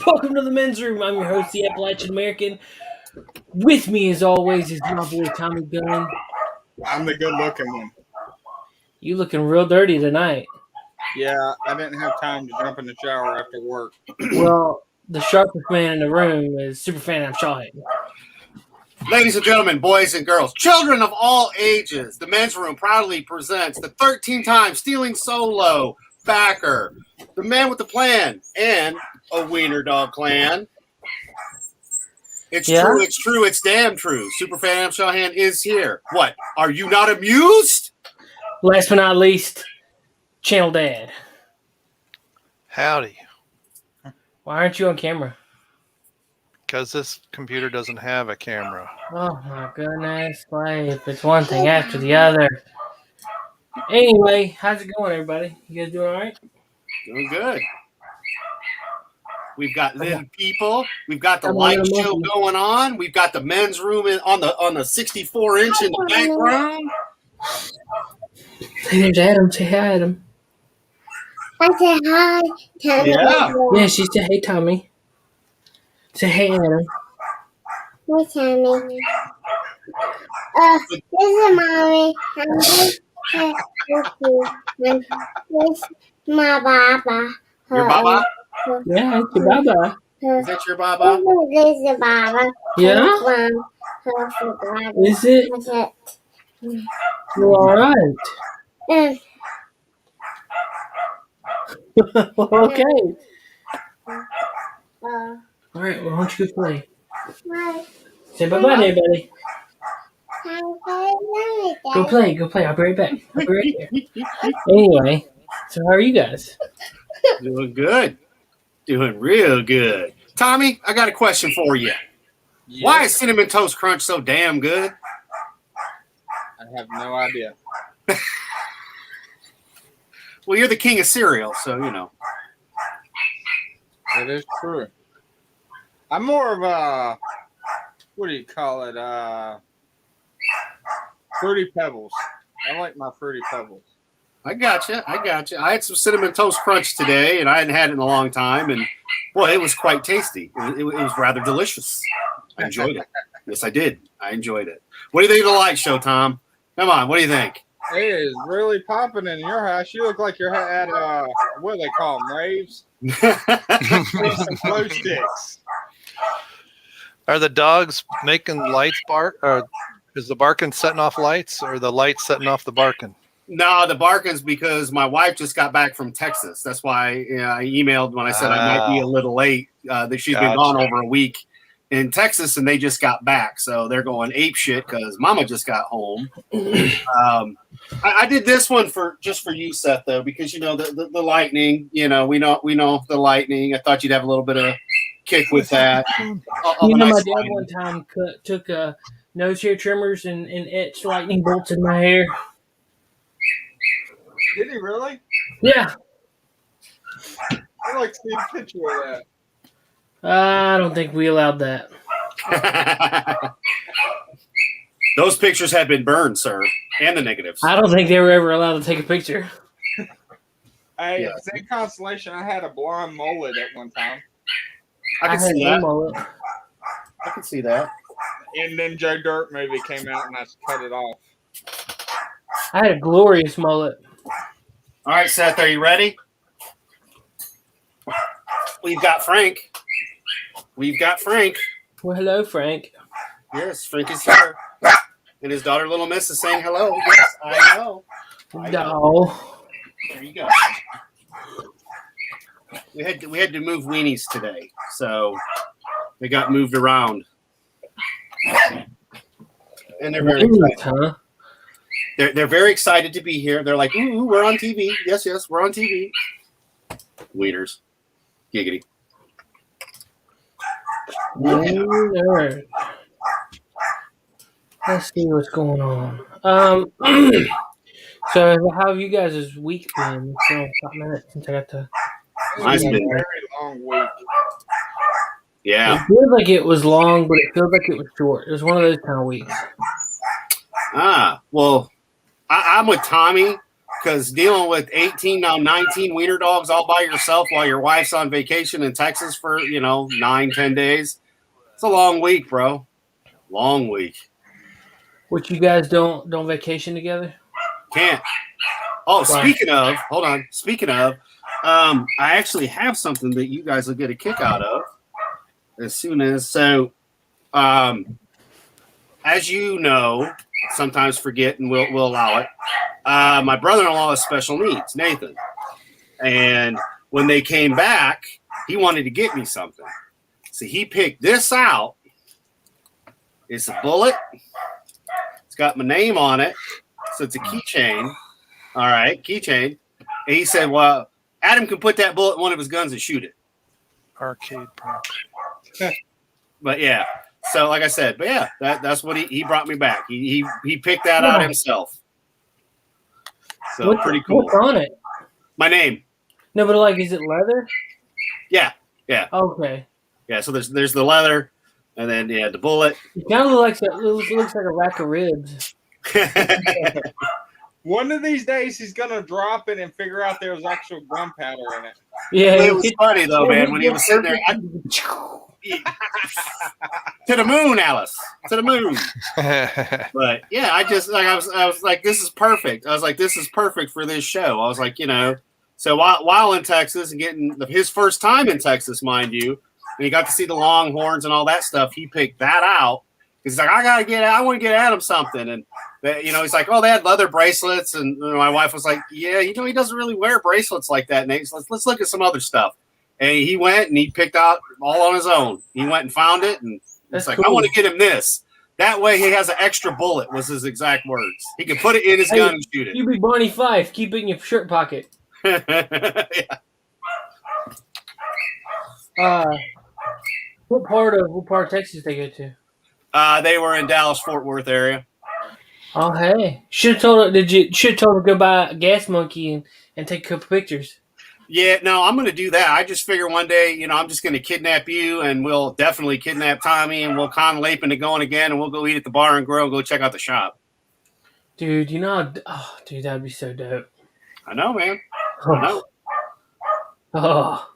Welcome to the men's room. I'm your host, the Appalachian American. With me, as always, is my boy Tommy Gunn. I'm the good-looking one. You looking real dirty tonight. Yeah, I didn't have time to jump in the shower after work. Well, the sharpest man in the room is SuperFan. I'm Shawhan. Ladies and gentlemen, boys and girls, children of all ages, the men's room proudly presents the 13-time Stealing Solo backer, the man with the plan, and a wiener dog clan. It's true, it's true, it's damn true. Superfan Shawhan is here. What? Are you not amused? Last but not least, Channel Dad. Howdy. Why aren't you on camera? Because this computer doesn't have a camera. Oh my goodness, life. It's one thing after the other. Anyway, how's it going, everybody? You guys doing all right? Doing good. We've got little people. We've got the light show going on. We've got the men's room on the 64-inch in the background. Hey, there's Adam. Say hi, Adam. I say hi, Tommy. Yeah, she said, hey, Tommy. Say hey, Adam. Hey, Tommy. This is Mommy. This is my Baba. Your Baba? Yeah, it's your Baba. Is that your Baba? This is Baba. Yeah? Is it? That's it. Well, all right. Okay. All right, well, why don't you go play? Say bye-bye to everybody. Go play. I'll be right back. I'll be right there. Anyway, so how are you guys? Doing good. Doing real good. Tommy, I got a question for you. Yes. Why is Cinnamon Toast Crunch so damn good? I have no idea. Well, you're the king of cereal, so you know. That is true. I'm more of a, what do you call it? Fruity Pebbles. I like my Fruity Pebbles. I got you. I had some Cinnamon Toast Crunch today, and I hadn't had it in a long time, and boy, it was quite tasty. It was rather delicious. I enjoyed it. Yes, I did. I enjoyed it. What do you think of the light show, Tom? Come on, what do you think? It is really popping in your house. You look like you're at, what do they call them, raves? Some glow sticks. Are the dogs making lights bark? Or is the barking setting off lights, or the lights setting off the barking? No, the barking's because my wife just got back from Texas. That's why I emailed when I said I might be a little late. That she's been gone over a week in Texas, and they just got back, so they're going ape shit because Mama just got home. I did this one just for you, Seth, though, because you know the lightning. You know we know the lightning. I thought you'd have a little bit of kick with that. My dad one time took nose hair trimmers and etched lightning bolts in my hair. Did he really? Yeah. I'd like to see a picture of that. I don't think we allowed that. Those pictures have been burned, sir, and the negatives. I don't think they were ever allowed to take a picture. Hey, same constellation. I had a blonde mullet at one time. I can see that. Mullet. I can see that. And then Joe Dirt movie came out, and I cut it off. I had a glorious mullet. All right, Seth, are you ready? We've got Frank. Well, hello, Frank. Yes, Frank is here. And his daughter, Little Miss, is saying hello. Yes, I know. No. There you go. We had to move weenies today, so they got moved around. And they're very excited. Huh? They're very excited to be here. They're like, ooh, we're on TV. Yes, we're on TV. Wieners. Giggity. Nerd. Let's see what's going on. So how have you guys' week been? It's been a minute since I got to. Mine's been a very long week. Yeah. It feels like it was long, but it feels like it was short. It was one of those kind of weeks. Well, I'm with Tommy because dealing with 18, now 19 wiener dogs all by yourself while your wife's on vacation in Texas for, 9-10 days. It's a long week, bro. Long week. Which you guys don't vacation together? Can't. Oh, Why? Speaking of, I actually have something that you guys will get a kick out of as soon as. So, as you know, sometimes forget and we'll allow it. My brother-in-law has special needs, Nathan. And when they came back, he wanted to get me something. So he picked this out. It's a bullet. It's got my name on it. So it's a keychain. All right, keychain. And he said, well, Adam can put that bullet in one of his guns and shoot it. Arcade prop. But yeah. So like I said, but yeah, that's what he brought me back. He picked that out himself. So pretty cool. What's on it? My name. No, but like, is it leather? Yeah. Okay. Yeah. So there's the leather, and then the bullet. It kind of looks like a rack of ribs. One of these days, he's gonna drop it and figure out there was actual gunpowder in it. Yeah, it was funny though, man. When he was sitting there, to the moon, Alice, to the moon. But yeah, I was like, this is perfect. I was like, this is perfect for this show. I was like, so while in Texas and getting his first time in Texas, mind you, and he got to see the Longhorns and all that stuff, he picked that out. He's like, I want to get Adam something. And, he's like, oh, they had leather bracelets. And my wife was like, yeah, he doesn't really wear bracelets like that, Nate. So let's look at some other stuff. And he went and he picked out all on his own. He went and found it. And it's like, cool. I want to get him this. That way he has an extra bullet, was his exact words. He can put it in his gun and shoot it. You be Barney Fife. Keep it in your shirt pocket. Yeah. What part of Texas they go to? They were in Dallas-Fort Worth area. Oh, hey. Should have told her to go buy a gas monkey and take a couple pictures. Yeah, no, I'm going to do that. I just figure one day, I'm just going to kidnap you, and we'll definitely kidnap Tommy, and we'll con Lape into going again, and we'll go eat at the bar and grill and go check out the shop. Dude, that'd be so dope. I know, man. I know. Oh.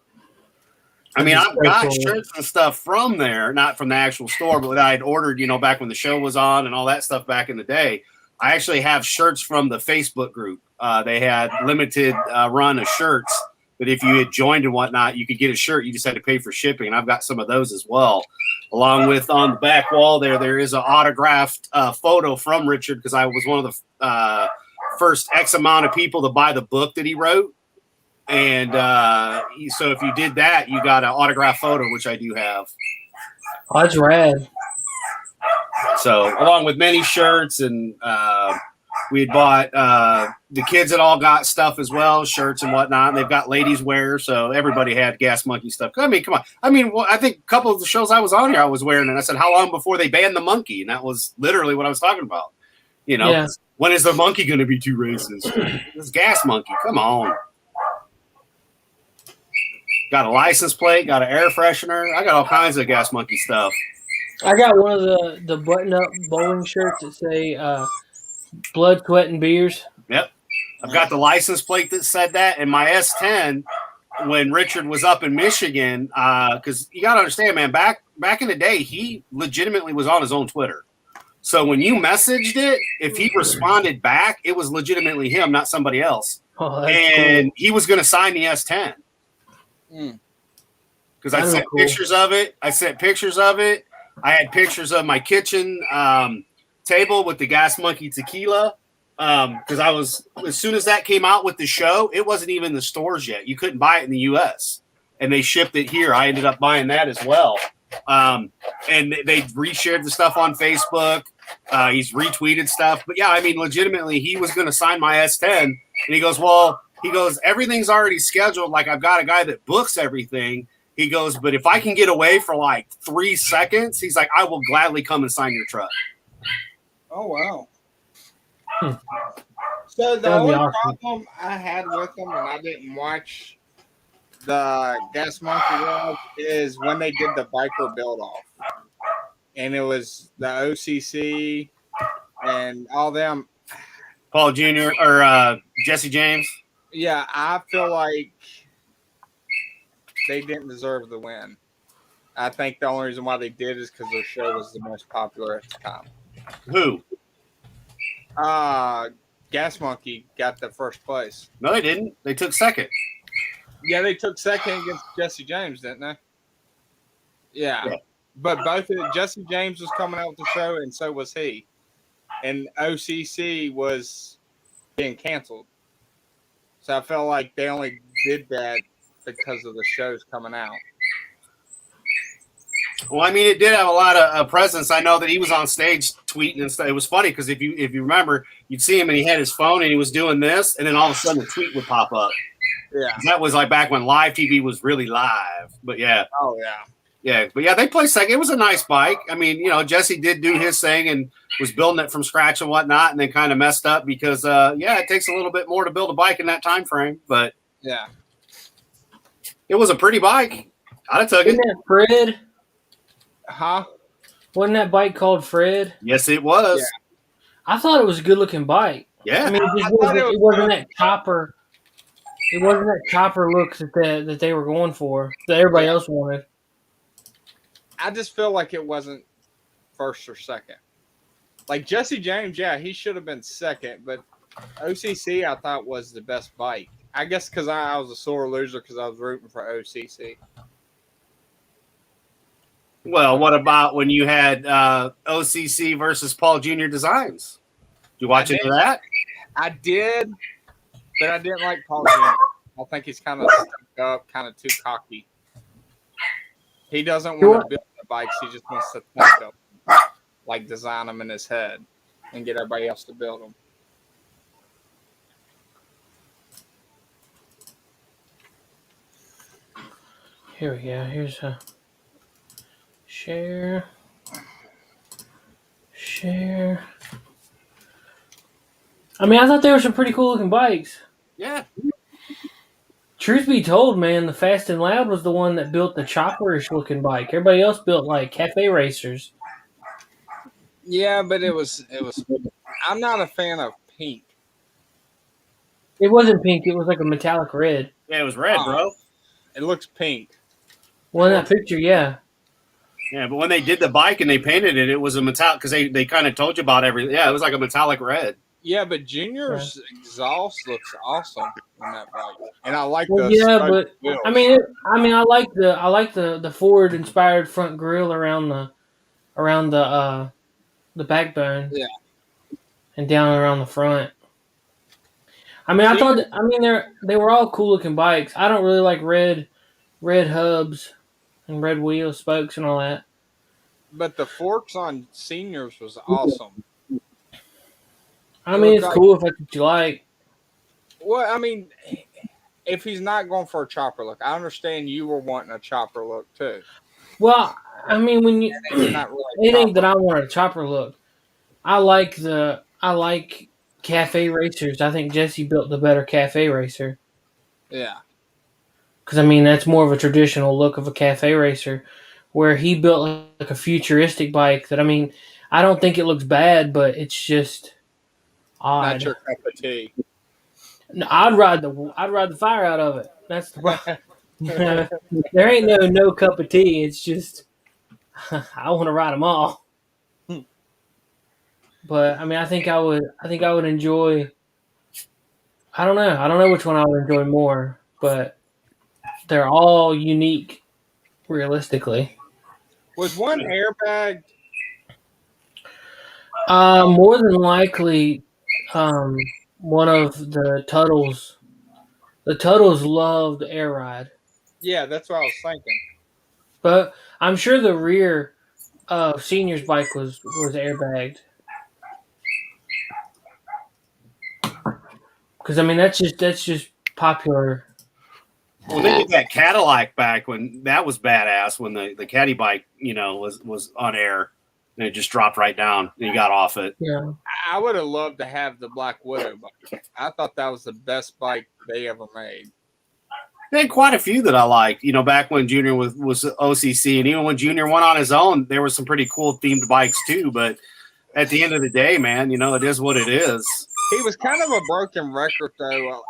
I mean, I've got shirts and stuff from there, not from the actual store, but that I had ordered, back when the show was on and all that stuff back in the day. I actually have shirts from the Facebook group. They had limited run of shirts, but if you had joined and whatnot, you could get a shirt. You just had to pay for shipping, and I've got some of those as well. Along with on the back wall there is an autographed photo from Richard, because I was one of the first X amount of people to buy the book that he wrote. And so if you did that, you got an autographed photo, which I do have. Oh, that's rad. So along with many shirts, and we had bought the kids had all got stuff as well, shirts and whatnot. And they've got ladies wear, so everybody had Gas Monkey stuff. I mean, come on. I mean, I think a couple of the shows I was on here, I was wearing it. I said, how long before they banned the monkey? And that was literally what I was talking about. When is the monkey going to be too racist? This Gas Monkey, come on. Got a license plate, got an air freshener. I got all kinds of Gas Monkey stuff. I got one of the button-up bowling shirts that say blood, sweat, and beers. Yep. I've got the license plate that said that. And my S10, when Richard was up in Michigan, because you got to understand, man, back in the day, he legitimately was on his own Twitter. So when you messaged it, if he responded back, it was legitimately him, not somebody else. Oh, and he was going to sign the S10. Because I sent pictures of it. I had pictures of my kitchen table with the Gas Monkey tequila. Because as soon as that came out with the show, it wasn't even in the stores yet. You couldn't buy it in the U.S. And they shipped it here. I ended up buying that as well. And they reshared the stuff on Facebook. He's retweeted stuff. But yeah, I mean, legitimately, he was going to sign my S10. And he goes, everything's already scheduled. Like, I've got a guy that books everything. He goes, but if I can get away for like 3 seconds, he's like, I will gladly come and sign your truck. Oh, wow. So the only problem I had with them, and I didn't watch the Gas Monkey World, is when they did the biker build-off. And it was the OCC and all them. Paul Jr. or Jesse James. Yeah, I feel like they didn't deserve the win. I think the only reason why they did is because their show was the most popular at the time. Who? Gas Monkey got the first place. No, they didn't. They took second. Yeah, they took second against Jesse James, didn't they? Yeah. But Jesse James was coming out with the show, and so was he. And OCC was being canceled. So I felt like they only did that because of the shows coming out. Well, I mean, it did have a lot of presence. I know that he was on stage tweeting and stuff. It was funny because if you remember, you'd see him and he had his phone and he was doing this, and then all of a sudden a tweet would pop up. Yeah, that was like back when live TV was really live. But yeah, oh yeah, yeah. But yeah, they played second. It was a nice bike. I mean, Jesse did do his thing and was building it from scratch and whatnot, and then kind of messed up because it takes a little bit more to build a bike in that time frame. But yeah, it was a pretty bike. I'd have took it. Isn't that Fred? Huh? Wasn't that bike called Fred? Yes, it was. Yeah. I thought it was a good looking bike. Yeah. I mean, it wasn't that chopper. It wasn't that chopper look that they were going for that everybody else wanted. I just feel like it wasn't first or second. Like Jesse James, yeah, he should have been second, but OCC I thought was the best bike. I guess because I was a sore loser because I was rooting for OCC. Well, what about when you had OCC versus Paul Jr. Designs? Did you watch any of that? I did, but I didn't like Paul Jr. I think he's kind of stuck up, kind of too cocky. He doesn't want to build the bikes. He just wants to think of them, like design them in his head and get everybody else to build them. Here we go. Here's a share. I mean, I thought they were some pretty cool looking bikes. Yeah. Truth be told, man, the Fast and Loud was the one that built the chopperish looking bike. Everybody else built like cafe racers. Yeah, but it was. I'm not a fan of pink. It wasn't pink. It was like a metallic red. Yeah, it was red, bro. It looks pink. Well, in that picture, yeah. Yeah, but when they did the bike and they painted it, it was a metallic because they kind of told you about everything. Yeah, it was like a metallic red. Yeah, but Junior's exhaust looks awesome on that bike, and I like well, the but wheels. I like the Ford inspired front grille around the backbone. Yeah, and down around the front. I mean, they were all cool looking bikes. I don't really like red hubs and red wheel spokes and all that. But the forks on Seniors was awesome. I mean, it's cool if that's what you like. Well, I mean, if he's not going for a chopper look, I understand you were wanting a chopper look too. Well, I mean, when you really it ain't that I want a chopper look. I like cafe racers. I think Jesse built the better cafe racer. Yeah. Because, I mean, that's more of a traditional look of a cafe racer, where he built like a futuristic bike that, I mean, I don't think it looks bad, but it's just odd. Not your cup of tea. No, I'd ride the fire out of it. That's the problem. There ain't no cup of tea. It's just I want to ride them all. But I mean, I think I would enjoy. I don't know which one I would enjoy more, but they're all unique, realistically. Was one airbag? More than likely, one of the Tuttles. The Tuttles loved air ride. Yeah, that's what I was thinking. But I'm sure the rear Senior's bike was airbagged. Because I mean that's just popular. Well, they did that Cadillac back when that was badass. When the Caddy bike, was on air and it just dropped right down and you got off it. Yeah, I would have loved to have the Black Widow bike. I thought that was the best bike they ever made. They had quite a few that I liked. Back when Junior was OCC, and even when Junior went on his own, there were some pretty cool themed bikes too. But at the end of the day, man, it is what it is. He was kind of a broken record though.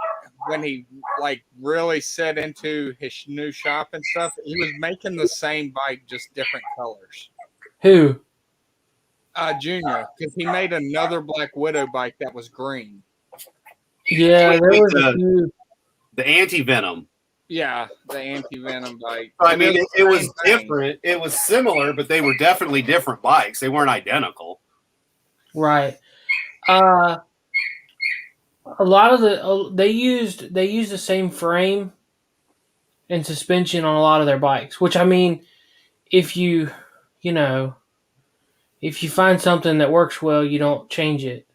When he like really set into his new shop and stuff, he was making the same bike, just different colors. Who? Junior, because he made another Black Widow bike that was green. Yeah, there was a the, few. the anti-venom. Yeah, the anti-venom bike. I mean, it was different. It was similar, but they were definitely different bikes. They weren't identical. Right. A lot of they used the same frame and suspension on a lot of their bikes. Which I mean, if you if you find something that works well, you don't change it.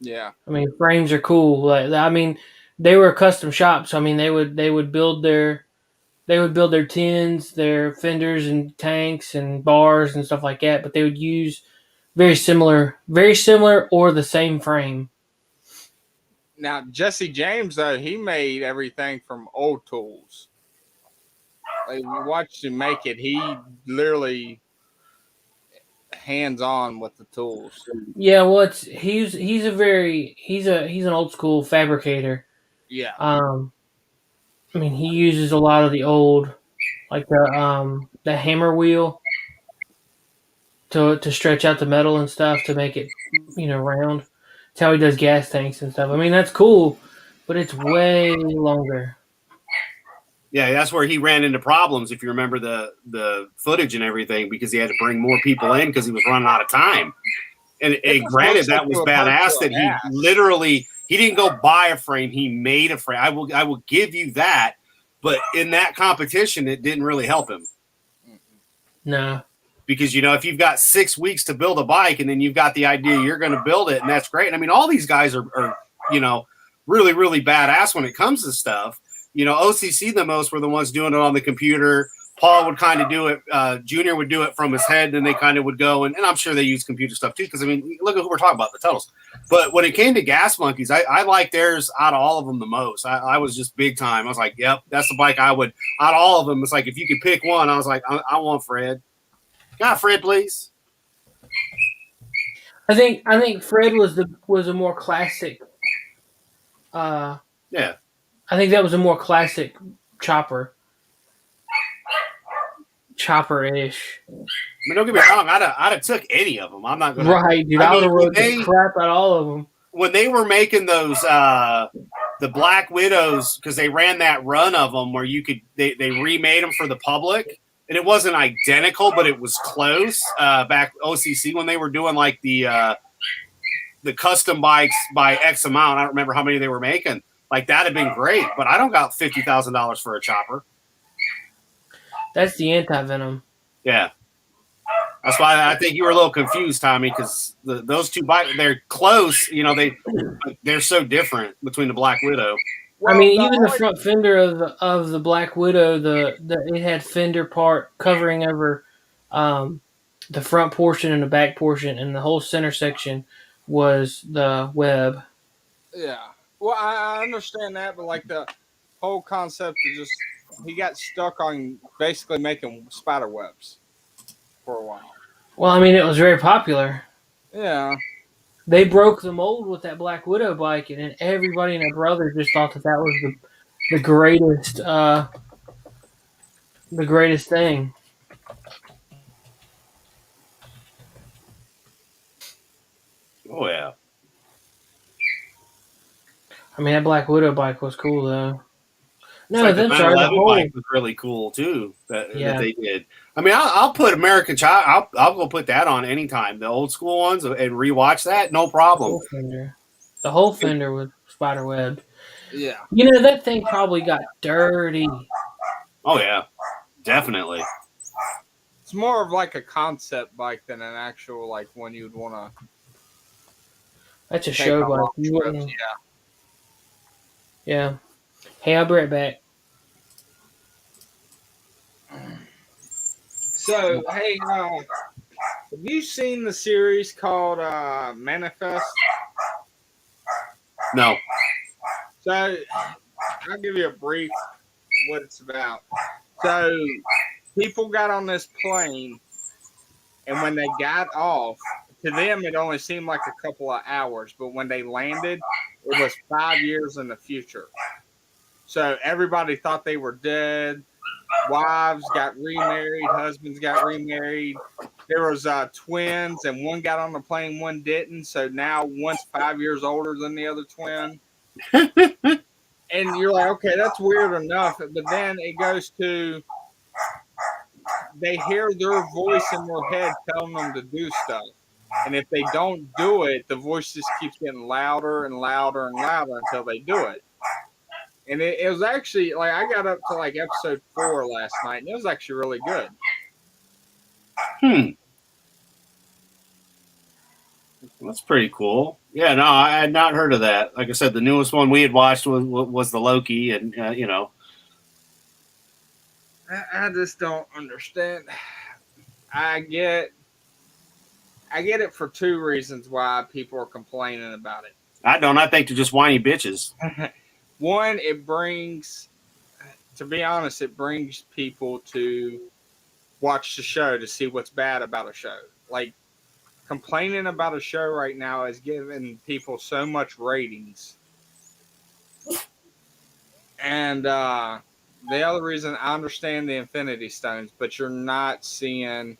Yeah. I mean, frames are cool. Like, I mean, they were a custom shop, so I mean, they would build their tins, their fenders and tanks and bars and stuff like that. But they would use very similar, or the same frame. Now Jesse James though, he made everything from old tools. Like, you watched him make it. He literally hands on with the tools. Yeah, well, he's an old school fabricator. Yeah. I mean, he uses a lot of the old, like the hammer wheel to stretch out the metal and stuff to make it, round. That's how he does gas tanks and stuff. I mean, that's cool, but it's way longer. Yeah, that's where he ran into problems. If you remember the footage and everything, because he had to bring more people in because he was running out of time. And granted, that was badass that he literally he didn't go buy a frame; he made a frame. I will give you that. But in that competition, it didn't really help him. No. Because, if you've got 6 weeks to build a bike and then you've got the idea you're going to build it, and that's great. And I mean, all these guys are really, really badass when it comes to stuff. OCC the most were the ones doing it on the computer. Paul would kind of do it. Junior would do it from his head, and they kind of would go. And I'm sure they use computer stuff too, because, I mean, look at who we're talking about, the Tunnels. But when it came to Gas Monkeys, I liked theirs out of all of them the most. I was just big time. I was like, yep, that's the bike I would. Out of all of them, it's like if you could pick one, I was like, I want Fred. Got Fred, please. I think Fred was a more classic. Yeah. I think that was a more classic chopper. Chopper-ish. I mean, don't get me wrong. I'd have took any of them. I'm not gonna. Right, dude. I would have rode the crap out of all of them. When they were making those, the Black Widows, because they ran that run of them where they remade them for the public, and it wasn't identical, but it was close. Back OCC when they were doing like the custom bikes by X amount. I don't remember how many they were making. Like, that'd have been great, but I don't got $50,000 for a chopper. That's the anti-venom. Yeah. That's why I think you were a little confused, Tommy, because those two bikes, they're close. They're so different between the Black Widow. Well, I mean, even the front fender of the Black Widow, it had fender part covering over the front portion and the back portion, and the whole center section was the web. Yeah. Well, I understand that, but like the whole concept of just he got stuck on basically making spider webs for a while. Well, I mean, it was very popular. Yeah. They broke the mold with that Black Widow bike, and then everybody and their brother just thought that was the greatest thing. Oh yeah. I mean, that Black Widow bike was cool though. No, the bike was really cool too. That they did. I mean, I'll put American Child. I'll go put that on anytime. The old school ones and rewatch that, no problem. The whole fender with spider web. Yeah. That thing probably got dirty. Oh yeah, definitely. It's more of like a concept bike than an actual like one you'd want to. That's a show bike. You wouldn't. Yeah. Hey, I'll be right back. So, hey, have you seen the series called Manifest? No. So, I'll give you a brief what it's about. So, people got on this plane, and when they got off, to them, it only seemed like a couple of hours, but when they landed, it was 5 years in the future. So everybody thought they were dead. Wives got remarried, husbands got remarried. There was twins, and one got on the plane, one didn't. So now one's 5 years older than the other twin. And you're like, okay, that's weird enough. But then it goes to they hear their voice in their head telling them to do stuff. And if they don't do it, the voice just keeps getting louder and louder and louder until they do it. And it was actually like I got up to like episode 4 last night, and it was actually really good. That's pretty cool. Yeah, no, I had not heard of that. Like I said, the newest one we had watched was the Loki, and you know, I just don't understand. I get it for 2 reasons why people are complaining about it. I don't. I think they're just whiny bitches. One, it brings, to be honest, it brings people to watch the show to see what's bad about a show. Like, complaining about a show right now is giving people so much ratings. And the other reason, I understand the Infinity Stones, but you're not seeing...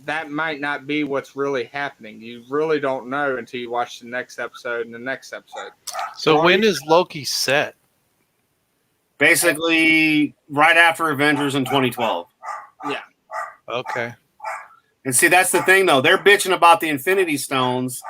That might not be what's really happening. You really don't know until you watch the next episode and the next episode. So when is Loki set? Basically, right after Avengers in 2012. Yeah. Okay. And see, that's the thing, though. They're bitching about the Infinity Stones,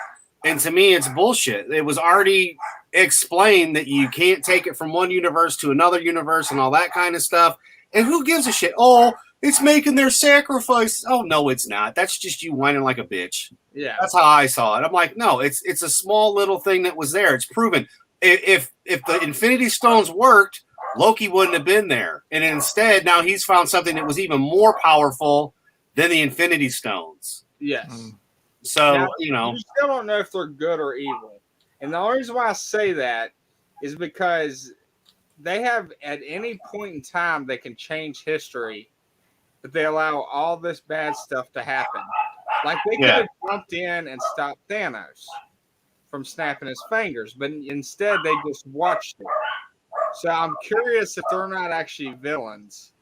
and to me, it's bullshit. It was already explained that you can't take it from one universe to another universe and all that kind of stuff. And who gives a shit? Oh, it's making their sacrifice. Oh, no, it's not. That's just you whining like a bitch. Yeah. That's how I saw it. I'm like, no, it's a small little thing that was there. It's proven. If the Infinity Stones worked, Loki wouldn't have been there. And instead, now he's found something that was even more powerful than the Infinity Stones. Yes. So, now, you know. You still don't know if they're good or evil. And the only reason why I say that is because they have, at any point in time, they can change history, but they allow all this bad stuff to happen. Like, they could have jumped in and stopped Thanos from snapping his fingers, but instead they just watched it. So I'm curious if they're not actually villains.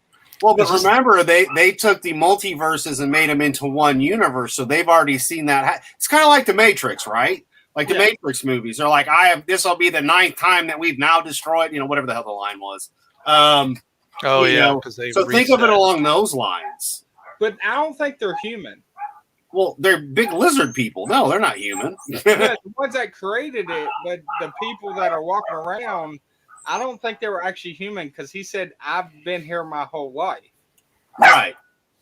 Well, but remember, they took the multiverses and made them into one universe, so they've already seen that. It's kind of like the Matrix, right? Like the Matrix movies. They're like, this will be the 9th time that we've now destroyed, whatever the hell the line was. So think of it along those lines. But I don't think they're human. Well, they're big lizard people. No, they're not human. The ones that created it, but the people that are walking around, I don't think they were actually human, because he said, I've been here my whole life. Right.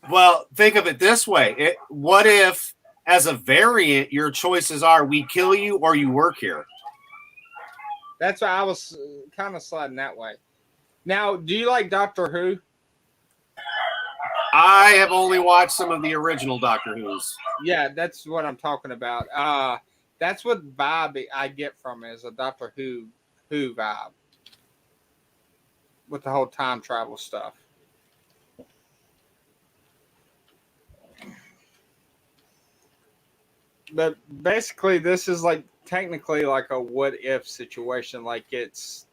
Well, think of it this way. What if, as a variant, your choices are we kill you or you work here? That's why I was kind of sliding that way. Now, do you like Doctor Who? I have only watched some of the original Doctor Who's. Yeah, that's what I'm talking about. That's what vibe I get from it, is a Doctor Who vibe with the whole time travel stuff. But basically, this is like technically like a what if situation. Like it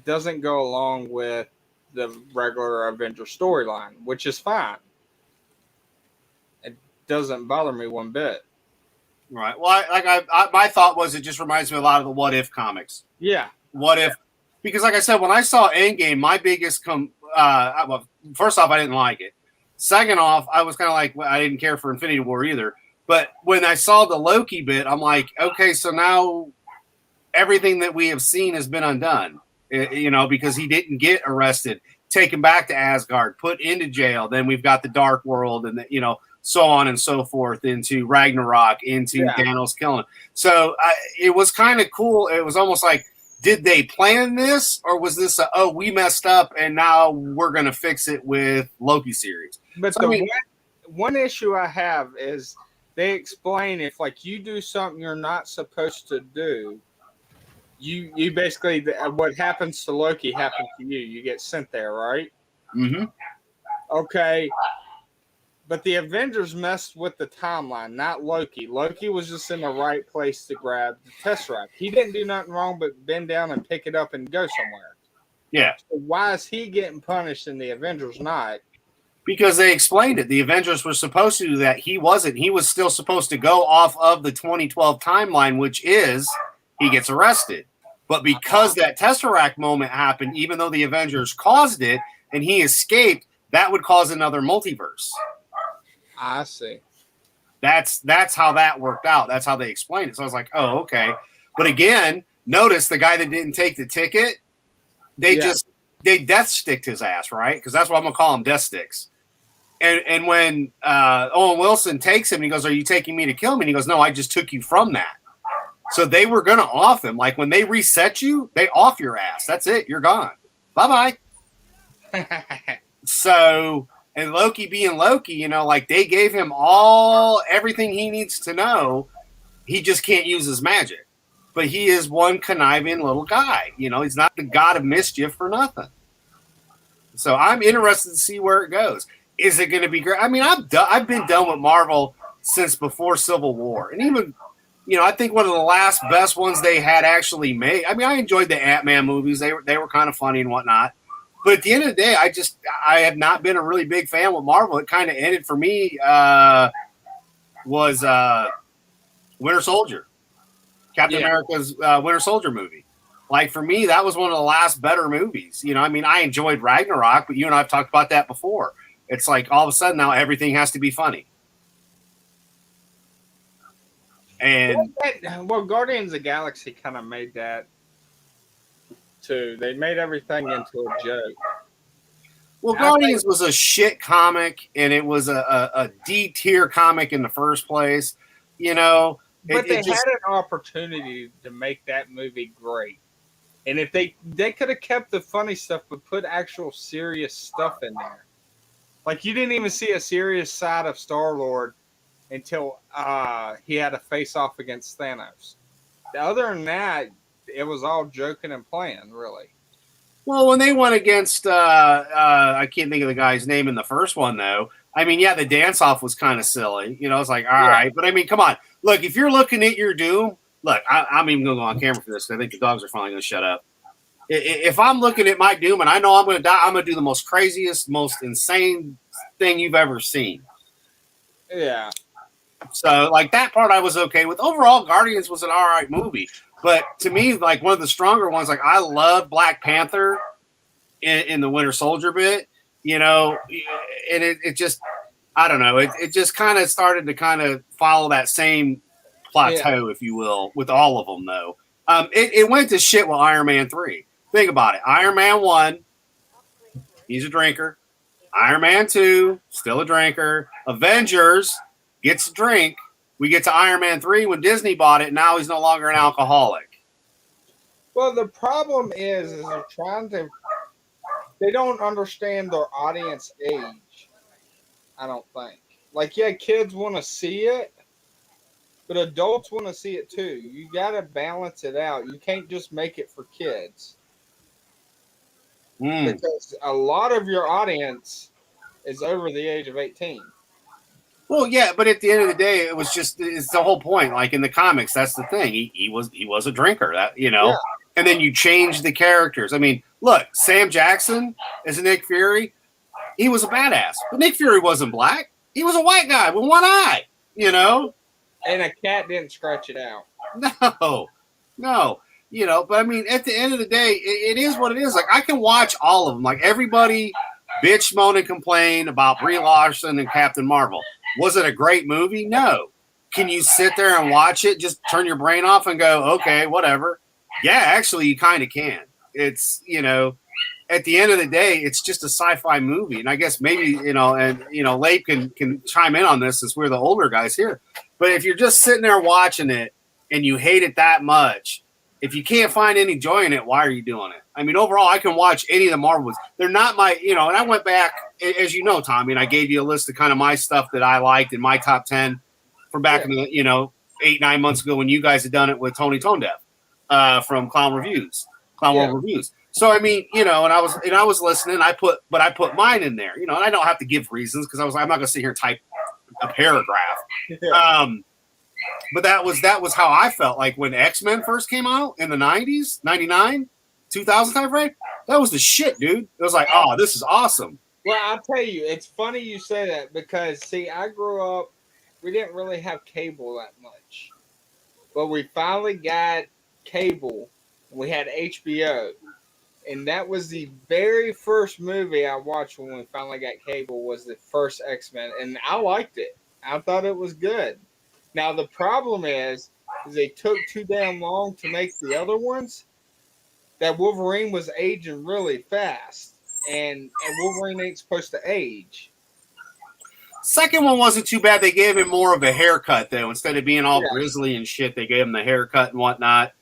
doesn't go along with the regular Avenger storyline, which is fine. It doesn't bother me one bit. Right. Well, my thought was it just reminds me a lot of the What If comics. Yeah. What if? Because, like I said, when I saw Endgame, my biggest well, first off, I didn't like it. Second off, I was kind of like, well, I didn't care for Infinity War either. But when I saw the Loki bit, I'm like, okay, so now everything that we have seen has been undone. Because he didn't get arrested, taken back to Asgard, put into jail. Then we've got the Dark World, and so on and so forth, into Ragnarok, into Thanos killing him. So it was kind of cool. It was almost like, did they plan this, or was this we messed up and now we're going to fix it with Loki series? But one issue I have is they explain if like you do something you're not supposed to do, you basically, what happens to Loki happens to you. You get sent there, right? Mm-hmm. Okay. But the Avengers messed with the timeline, not Loki. Loki was just in the right place to grab the Tesseract. He didn't do nothing wrong but bend down and pick it up and go somewhere. Yeah. So why is he getting punished and the Avengers not? Because they explained it. The Avengers were supposed to do that. He wasn't. He was still supposed to go off of the 2012 timeline, which is he gets arrested. But because that Tesseract moment happened, even though the Avengers caused it and he escaped, that would cause another multiverse. I see. That's how that worked out. That's how they explained it. So I was like, oh, okay. But again, notice the guy that didn't take the ticket, they death sticked his ass, right? Because that's what I'm gonna call him, death sticks. And when Owen Wilson takes him, he goes, "Are you taking me to kill me?" And he goes, "No, I just took you from that." So they were gonna off him. Like when they reset you, they off your ass. That's it. You're gone. Bye bye. So. And Loki being Loki, like they gave him everything he needs to know. He just can't use his magic. But he is one conniving little guy. He's not the god of mischief for nothing. So I'm interested to see where it goes. Is it going to be great? I mean, I've been done with Marvel since before Civil War. And even, I think one of the last best ones they had actually made. I mean, I enjoyed the Ant-Man movies. They were kind of funny and whatnot. But at the end of the day, I have not been a really big fan with Marvel. It kind of ended for me was Winter Soldier, Captain America's Winter Soldier movie. Like for me, that was one of the last better movies. I mean, I enjoyed Ragnarok, but you and I have talked about that before. It's like all of a sudden now everything has to be funny. And Guardians of the Galaxy kind of made that. Too. They made everything into a joke. Well, Guardians was a shit comic, and it was a D tier comic in the first place. But they had an opportunity to make that movie great, and if they could have kept the funny stuff, but put actual serious stuff in there. Like you didn't even see a serious side of Star-Lord until he had a face off against Thanos. Other than that. It was all joking and playing, really. Well, when they went against, I can't think of the guy's name in the first one, though. I mean, yeah, the dance-off was kind of silly. It's like, all right. But, I mean, come on. Look, if you're looking at your doom, look, I'm even going to go on camera for this. I think the dogs are finally going to shut up. If I'm looking at my doom and I know I'm going to die, I'm going to do the most craziest, most insane thing you've ever seen. Yeah. So, like, that part I was okay with. Overall, Guardians was an all right movie. But to me, like one of the stronger ones, like I love Black Panther in the Winter Soldier bit, and it just, I don't know, it just kind of started to kind of follow that same plateau, if you will, with all of them though. It went to shit with Iron Man 3. Think about it. Iron Man 1, he's a drinker. Iron Man 2, still a drinker. Avengers gets a drink. We get to Iron Man 3 when Disney bought it, and now he's no longer an alcoholic. Well, the problem is they don't understand their audience age, I don't think. Like, yeah, kids want to see it, but adults want to see it too. You got to balance it out. You can't just make it for kids. Because a lot of your audience is over the age of 18. Well, yeah, but at the end of the day, it's the whole point. Like in the comics, that's the thing. He was a drinker, and then you change the characters. I mean, look, Sam Jackson as Nick Fury, he was a badass, but Nick Fury wasn't black. He was a white guy with one eye, And a cat didn't scratch it out. No. But I mean, at the end of the day, it is what it is. Like I can watch all of them. Like everybody bitch, moan, and complain about Brie Larson and Captain Marvel. Was it a great movie? No. Can you sit there and watch it? Just turn your brain off and go, okay, whatever. Yeah, actually, you kind of can. It's, at the end of the day, it's just a sci-fi movie. And I guess maybe, Leif can chime in on this since we're the older guys here. But if you're just sitting there watching it and you hate it that much, if you can't find any joy in it, why are you doing it? I mean, overall, I can watch any of the Marvels. They're not my, and I went back, as you know, Tommy, and I gave you a list of kind of my stuff that I liked in my top 10 from back in the, 8-9 months ago when you guys had done it with Tony Tonedeaf from Clown World Reviews. So I mean, and I was listening. I put mine in there, and I don't have to give reasons because I'm not going to sit here and type a paragraph. Yeah. But that was how I felt like when X-Men first came out in the 90s, 99, 2000 time frame. That was the shit, dude. It was like, oh, this is awesome. Well, I'll tell you, it's funny you say that because, see, I grew up, we didn't really have cable that much. But we finally got cable. We had HBO. And that was the very first movie I watched when we finally got cable was the first X-Men. And I liked it. I thought it was good. Now, the problem is they took too damn long to make the other ones. That Wolverine was aging really fast. And Wolverine ain't supposed to age. Second one wasn't too bad. They gave him more of a haircut, though. Instead of being all grizzly and shit, they gave him the haircut and whatnot.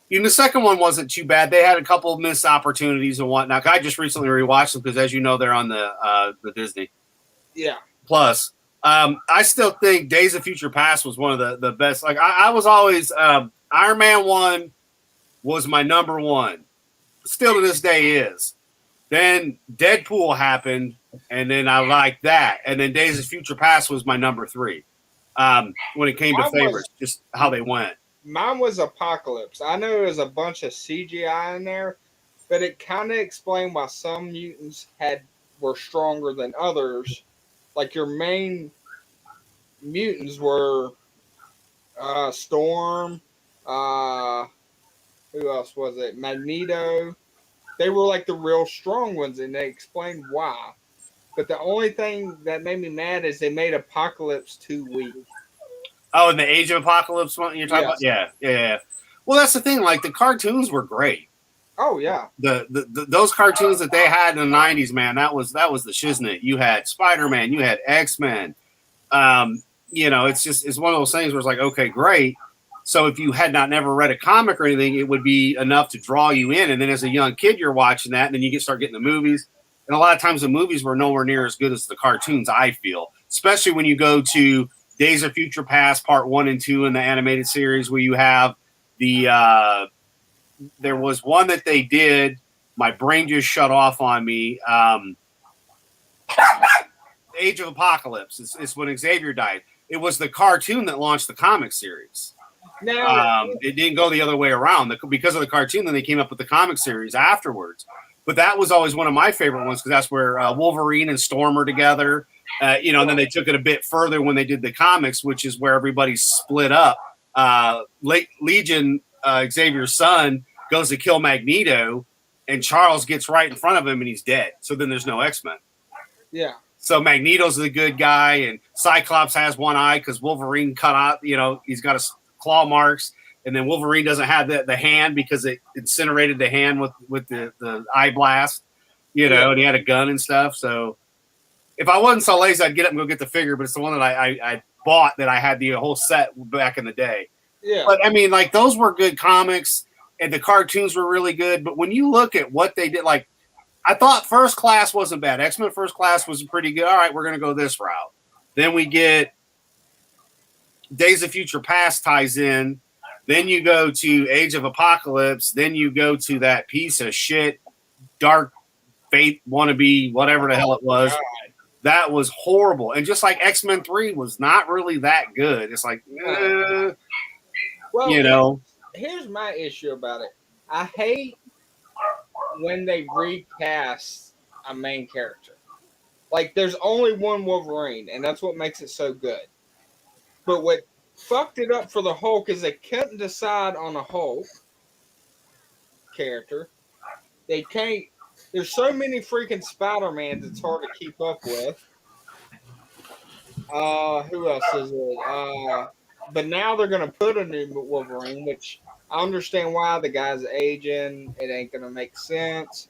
Even the second one wasn't too bad. They had a couple of missed opportunities and whatnot. I just recently rewatched them because, as you know, they're on the Disney. Yeah. Plus, I still think Days of Future Past was one of the best. Like I was always Iron Man 1 was my number one. Still to this day is. Then Deadpool happened, and then I liked that. And then Days of Future Past was my number 3 when it came to favorites, just how they went. Mine was Apocalypse. I know there's a bunch of CGI in there, but it kind of explained why some mutants were stronger than others. Like your main mutants were Storm, who else was it? Magneto. They were like the real strong ones, and they explained why. But the only thing that made me mad is they made Apocalypse too weak. Oh, in the Age of Apocalypse one you're talking about? Yeah. Well, that's the thing. Like, the cartoons were great. Oh, yeah. Those cartoons that they had in the 90s, man, that was the shiznit. You had Spider-Man. You had X-Men. It's one of those things where it's like, okay, great. So if you had never read a comic or anything, it would be enough to draw you in. And then as a young kid, you're watching that, and then you start getting the movies. And a lot of times the movies were nowhere near as good as the cartoons, I feel. Especially when you go to Days of Future Past, Part 1 and 2 in the animated series, where you have there was one that they did. My brain just shut off on me. Age of Apocalypse. It's when Xavier died. It was the cartoon that launched the comic series. It didn't go the other way around. Because of the cartoon, then they came up with the comic series afterwards. But that was always one of my favorite ones because that's where Wolverine and Storm are together. And then they took it a bit further when they did the comics, which is where everybody split up. Legion, Xavier's son, goes to kill Magneto, and Charles gets right in front of him, and he's dead. So then there's no X-Men. Yeah. So Magneto's the good guy, and Cyclops has one eye because Wolverine cut out, he's got his claw marks, and then Wolverine doesn't have the hand because it incinerated the hand with the eye blast, and he had a gun and stuff. So if I wasn't so lazy, I'd get up and go get the figure, but it's the one that I bought that I had the whole set back in the day. Yeah. But I mean, like, those were good comics, and the cartoons were really good. But when you look at what they did, like, I thought First Class wasn't bad. X-Men First Class was pretty good. All right, we're going to go this route. Then we get Days of Future Past ties in. Then you go to Age of Apocalypse. Then you go to that piece of shit, Dark Fate wannabe, whatever the hell it was. That was horrible. And just like X-Men 3 was not really that good. It's like, well, here's my issue about it. I hate when they recast a main character. Like, there's only one Wolverine, and that's what makes it so good. But what fucked it up for the Hulk is they couldn't decide on a Hulk character. They can't. There's so many freaking Spider-Mans it's hard to keep up with. Who else is it? But now they're going to put a new Wolverine, which I understand why. The guy's aging. It ain't going to make sense.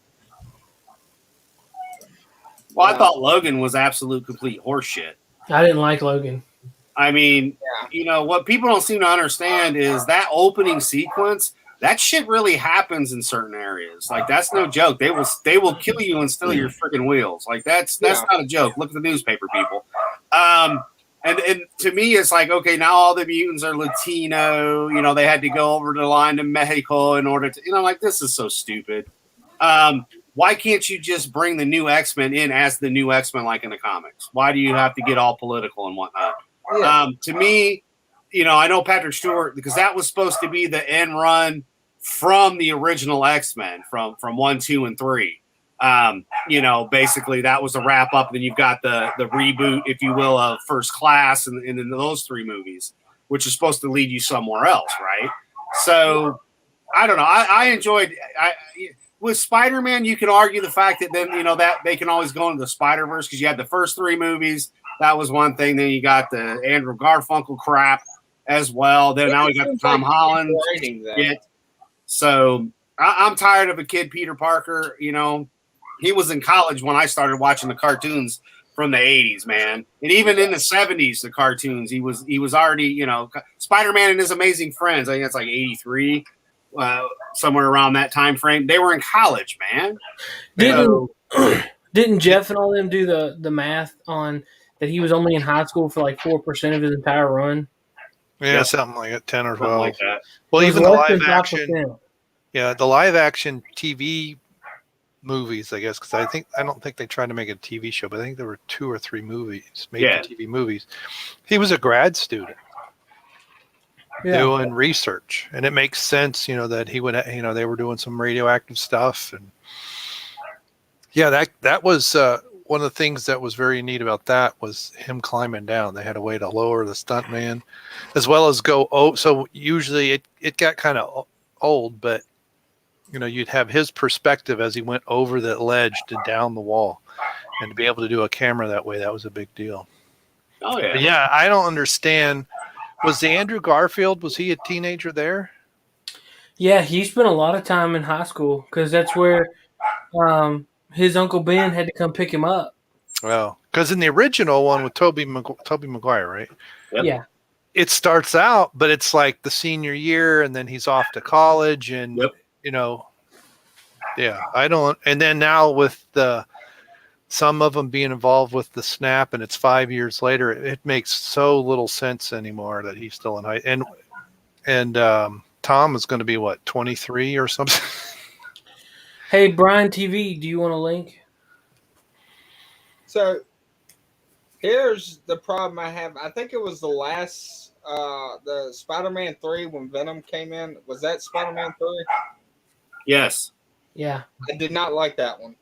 Well, I thought Logan was absolute complete horseshit. I didn't like Logan. I mean, what people don't seem to understand is that opening sequence, that shit really happens in certain areas. Like, that's no joke. They will kill you and steal your freaking wheels. Like, that's not a joke. Look at the newspaper, people. And to me, it's like, okay, now all the mutants are Latino. They had to go over the line to Mexico in order to, like, this is so stupid. Why can't you just bring the new X-Men in as the new X-Men like in the comics? Why do you have to get all political and whatnot? Yeah. To me, I know Patrick Stewart, because that was supposed to be the end run from the original X-Men from 1, 2, and 3. Basically that was a wrap up. Then you've got the reboot, if you will, of First Class and then those 3 movies, which is supposed to lead you somewhere else, right? So I don't know. I enjoyed with Spider-Man, you can argue the fact that then, that they can always go into the Spider-Verse because you had the first 3 movies. That was one thing. Then you got the Andrew Garfunkel crap as well. Then now we got the Tom Holland. So I'm tired of a kid, Peter Parker. He was in college when I started watching the cartoons from the 80s, man. And even in the 70s, the cartoons, he was already, Spider-Man and His Amazing Friends. I think that's like 83. Somewhere around that time frame, they were in college, man. Didn't Jeff and all them do the math on that he was only in high school for like 4% of his entire run? Yeah, something like it, 10 or 12. Like that. Well, even the live 5%. action, the live action TV movies, I guess, because I don't think they tried to make a TV show, but I think there were 2 or 3 movies made for TV movies. He was a grad student. Doing research, and it makes sense, that he would, they were doing some radioactive stuff, and that was one of the things that was very neat about that was him climbing down. They had a way to lower the stuntman, as well as go. Oh, so usually it got kind of old, but you'd have his perspective as he went over the ledge to down the wall, and to be able to do a camera that way, that was a big deal. Oh yeah, but yeah. I don't understand. Was Andrew Garfield, was he a teenager there? Yeah, he spent a lot of time in high school because that's where his Uncle Ben had to come pick him up. Well, because in the original one with Tobey Maguire, right? Yep. Yeah. It starts out, but it's like the senior year, and then he's off to college, and, I don't. And then now with some of them being involved with the snap, and it's 5 years later, it makes so little sense anymore that he's still in high. And Tom is going to be what, 23 or something. Hey, Brian TV, do you want a link? So here's the problem I have. I think it was the last the Spider-Man 3 when Venom came in. Was that Spider-Man 3? Yes. Yeah. I did not like that one.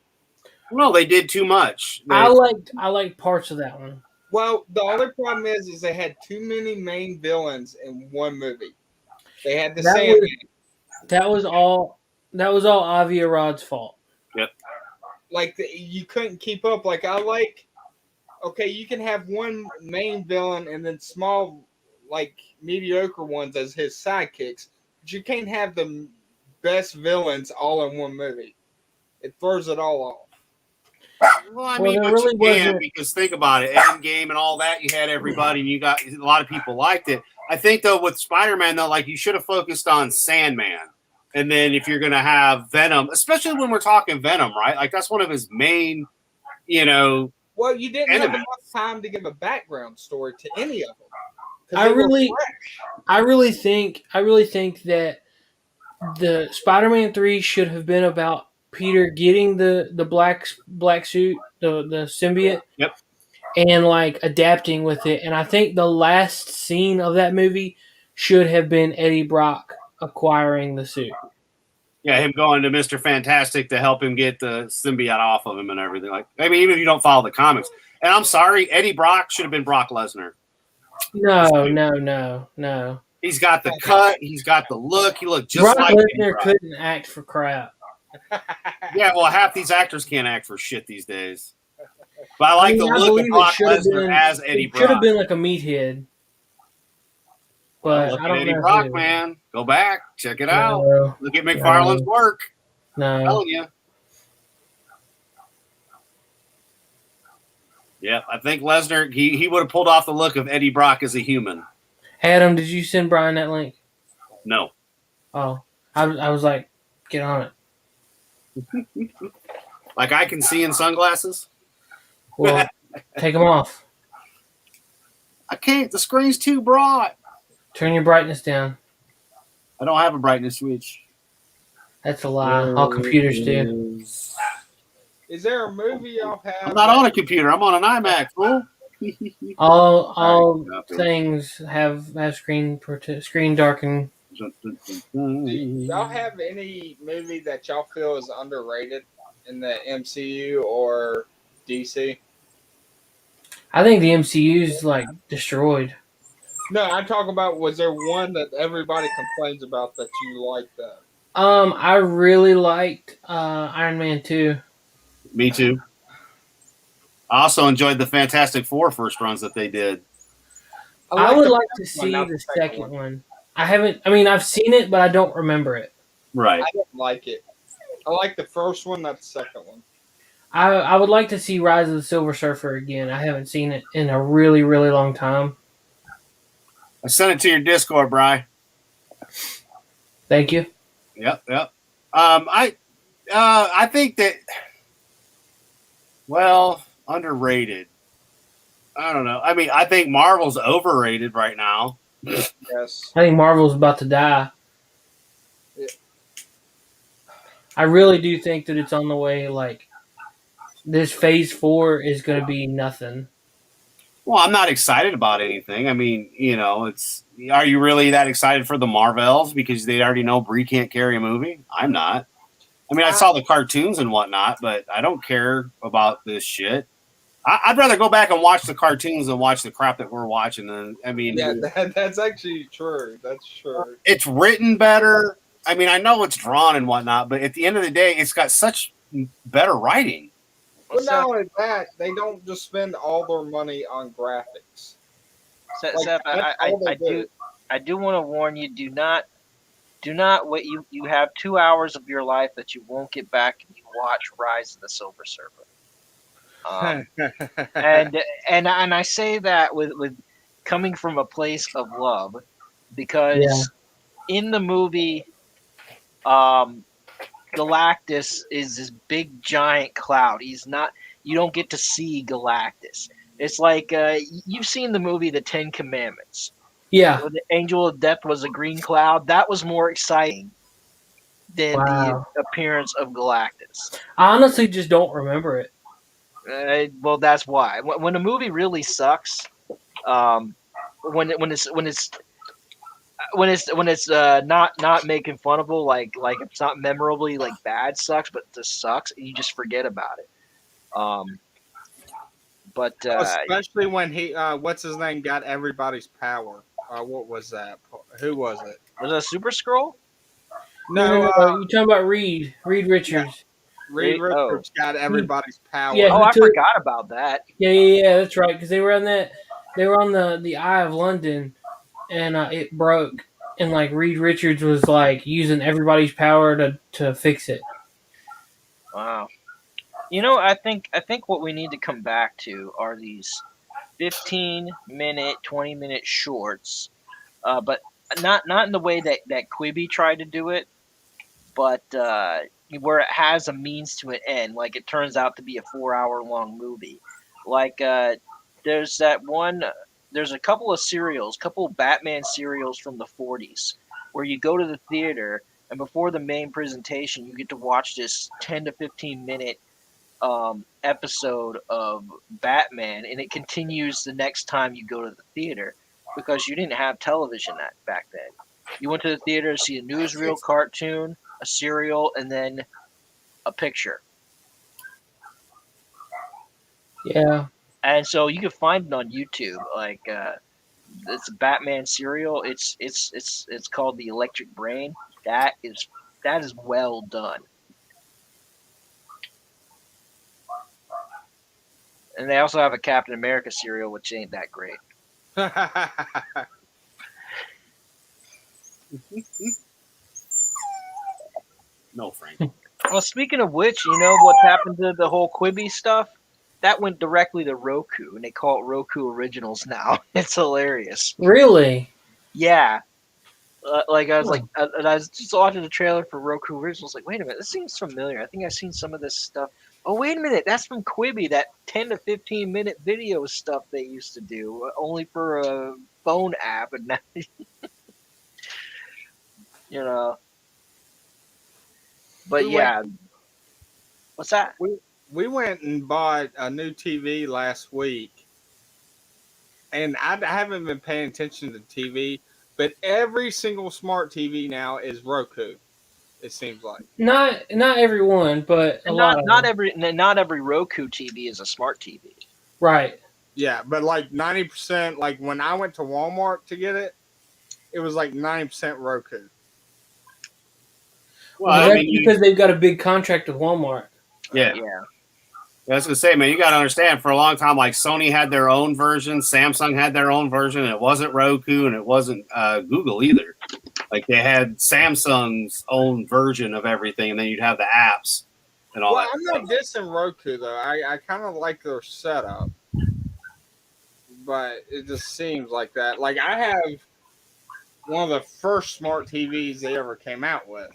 No, they did too much. I liked parts of that one. Well, the only problem is they had too many main villains in one movie. They had the Sandman. That was all Avi Arad's fault. Yep. Like you couldn't keep up. Like okay, you can have one main villain and then small, like mediocre ones as his sidekicks, but you can't have the best villains all in one movie. It throws it all off. Well, I mean, really wasn't, because think about it, Endgame and all that, you had everybody, and you got a lot of people liked it. I think though with Spider-Man though, like you should have focused on Sandman, and then if you're gonna have Venom, especially when we're talking Venom, right? Like that's one of his main, Well, you didn't have enough time to give a background story to any of them. I really think that the Spider-Man 3 should have been about Peter getting the black suit, the symbiote, and like adapting with it. And I think the last scene of that movie should have been Eddie Brock acquiring the suit. Yeah, him going to Mr. Fantastic to help him get the symbiote off of him and everything. Like, I mean, even if you don't follow the comics. And I'm sorry, Eddie Brock should have been Brock Lesnar. No. He's got the cut. He's got the look. He looked just Brock like Lesnar couldn't act for crap. Yeah, well, half these actors can't act for shit these days. But I like the look of Brock Lesnar as Eddie Brock. Should have been like a meathead. But look I don't at Eddie know Brock, who. Man. Go back, check it out. Look at McFarlane's work. No. I'm telling you. Yeah, I think Lesnar, he would have pulled off the look of Eddie Brock as a human. Adam, did you send Brian that link? No. Oh, I was like, get on it. Like I can see in sunglasses? Well, take them off. I can't. The screen's too broad. Turn your brightness down. I don't have a brightness switch. That's a lie. All computers do. Is there a movie y'all have? I'm not on a computer. I'm on an iMac, fool. All Copy. things have screen darkening. Do y'all have any movie that y'all feel is underrated in the MCU or DC? I think the MCU's like destroyed. No, I'm talking about, was there one that everybody complains about that you like that? I really liked Iron Man 2. Me too. I also enjoyed the Fantastic Four first runs that they did. I would like to first one, see not the second one. I haven't. I mean, I've seen it, but I don't remember it. Right. I didn't like it. I like the first one, not the second one. I would like to see Rise of the Silver Surfer again. I haven't seen it in a really, really long time. I sent it to your Discord, Bri. Thank you. Yep. I think that, well, underrated. I don't know. I mean, I think Marvel's overrated right now. Yes. I think Marvel's about to die. Yeah. I really do think that it's on the way. Like, this Phase 4 is going to be nothing. Well, I'm not excited about anything. I mean, it's. Are you really that excited for the Marvels because they already know Brie can't carry a movie? I'm not. I mean, I saw the cartoons and whatnot, but I don't care about this shit. I'd rather go back and watch the cartoons than watch the crap that we're watching. Yeah, that's actually true. That's true. It's written better. I mean, I know it's drawn and whatnot, but at the end of the day, it's got such better writing. Well, not only that, they don't just spend all their money on graphics. Seth, I do want to warn you. Do not wait. You have 2 hours of your life that you won't get back if you watch Rise of the Silver Surfer. And I say that with coming from a place of love, because in the movie, Galactus is this big giant cloud. He's not. You don't get to see Galactus. It's like you've seen the movie The Ten Commandments. Yeah. Where the Angel of Death was a green cloud. That was more exciting than the appearance of Galactus. I honestly just don't remember it. Well, that's why. When a movie really sucks, when it's not making fun of it, like it's not memorably like bad sucks, but just sucks, you just forget about it. But especially when he what's his name got everybody's power. What was that? Who was it? Was it a Super Scroll? No, you're talking about Reed Richards. Yeah. Reed Richards got everybody's power. Yeah, I forgot about that. Yeah, that's right. Because they were on the Eye of London, and it broke, and like Reed Richards was like using everybody's power to fix it. Wow. I think what we need to come back to are these 15-minute, 20-minute shorts, but not in the way that Quibi tried to do it, but where it has a means to an end. Like it turns out to be a 4-hour-long movie. Like there's a couple of Batman serials from the 40s, where you go to the theater and before the main presentation, you get to watch this 10 to 15-minute episode of Batman, and it continues the next time you go to the theater, because you didn't have television back then. You went to the theater to see a newsreel cartoon, a serial, and then a picture. Yeah. And so you can find it on YouTube. Like it's a Batman serial. It's called The Electric Brain. That is well done. And they also have a Captain America serial, which ain't that great. No, Frank. Well, speaking of which, you know what's happened to the whole Quibi stuff? That went directly to Roku, and they call it Roku Originals now. It's hilarious. Really? Yeah. I was just watching the trailer for Roku Originals. Like, wait a minute, this seems familiar. I think I've seen some of this stuff. Oh, wait a minute, that's from Quibi, that 10 to 15-minute video stuff they used to do, only for a phone app, and now, But We yeah, what's that? we went and bought a new TV last week, and I haven't been paying attention to the TV, but every single smart TV now is Roku. It seems like. Not everyone, but a And lot of them. not every Roku TV is a smart TV. Right. Yeah, but like 90%. Like when I went to Walmart to get it, it was like 90% Roku. Well, Well, I that's mean, because they've got a big contract with Walmart. yeah. Yeah. I was gonna say, man, you got to understand. For a long time, like Sony had their own version, Samsung had their own version, and it wasn't Roku and it wasn't Google either. Like they had Samsung's own version of everything, and then you'd have the apps and all Well, that. I'm not dissing Roku though. I kind of like their setup, but it just seems like that. Like I have one of the first smart TVs they ever came out with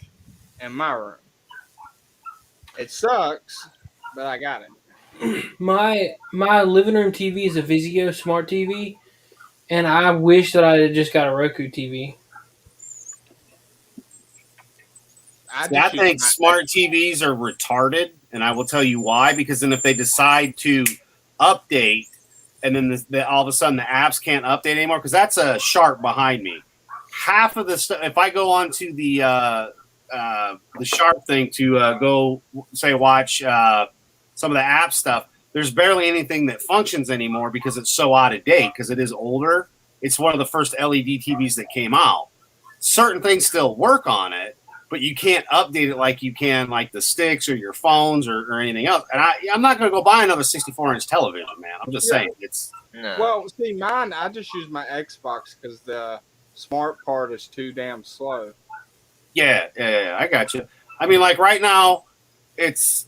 in my room. It sucks, but I got it. My living room TV is a Vizio smart TV, and I wish that I had just got a Roku TV. See, I think smart TVs are retarded, and I will tell you why. Because then if they decide to update, and then all of a sudden the apps can't update anymore, because that's a Sharp behind me. Half of the stuff, if I go onto the Sharp thing to go say watch some of the app stuff, there's barely anything that functions anymore because it's so out of date. Because it is older. It's one of the first LED TVs that came out. Certain things still work on it, but you can't update it like you can like the sticks or your phones or anything else. And I'm not going to go buy another 64-inch television, man. I'm just saying it's. No. Well, see, mine, I just use my Xbox because the smart part is too damn slow. Yeah, I got you. I mean, like right now,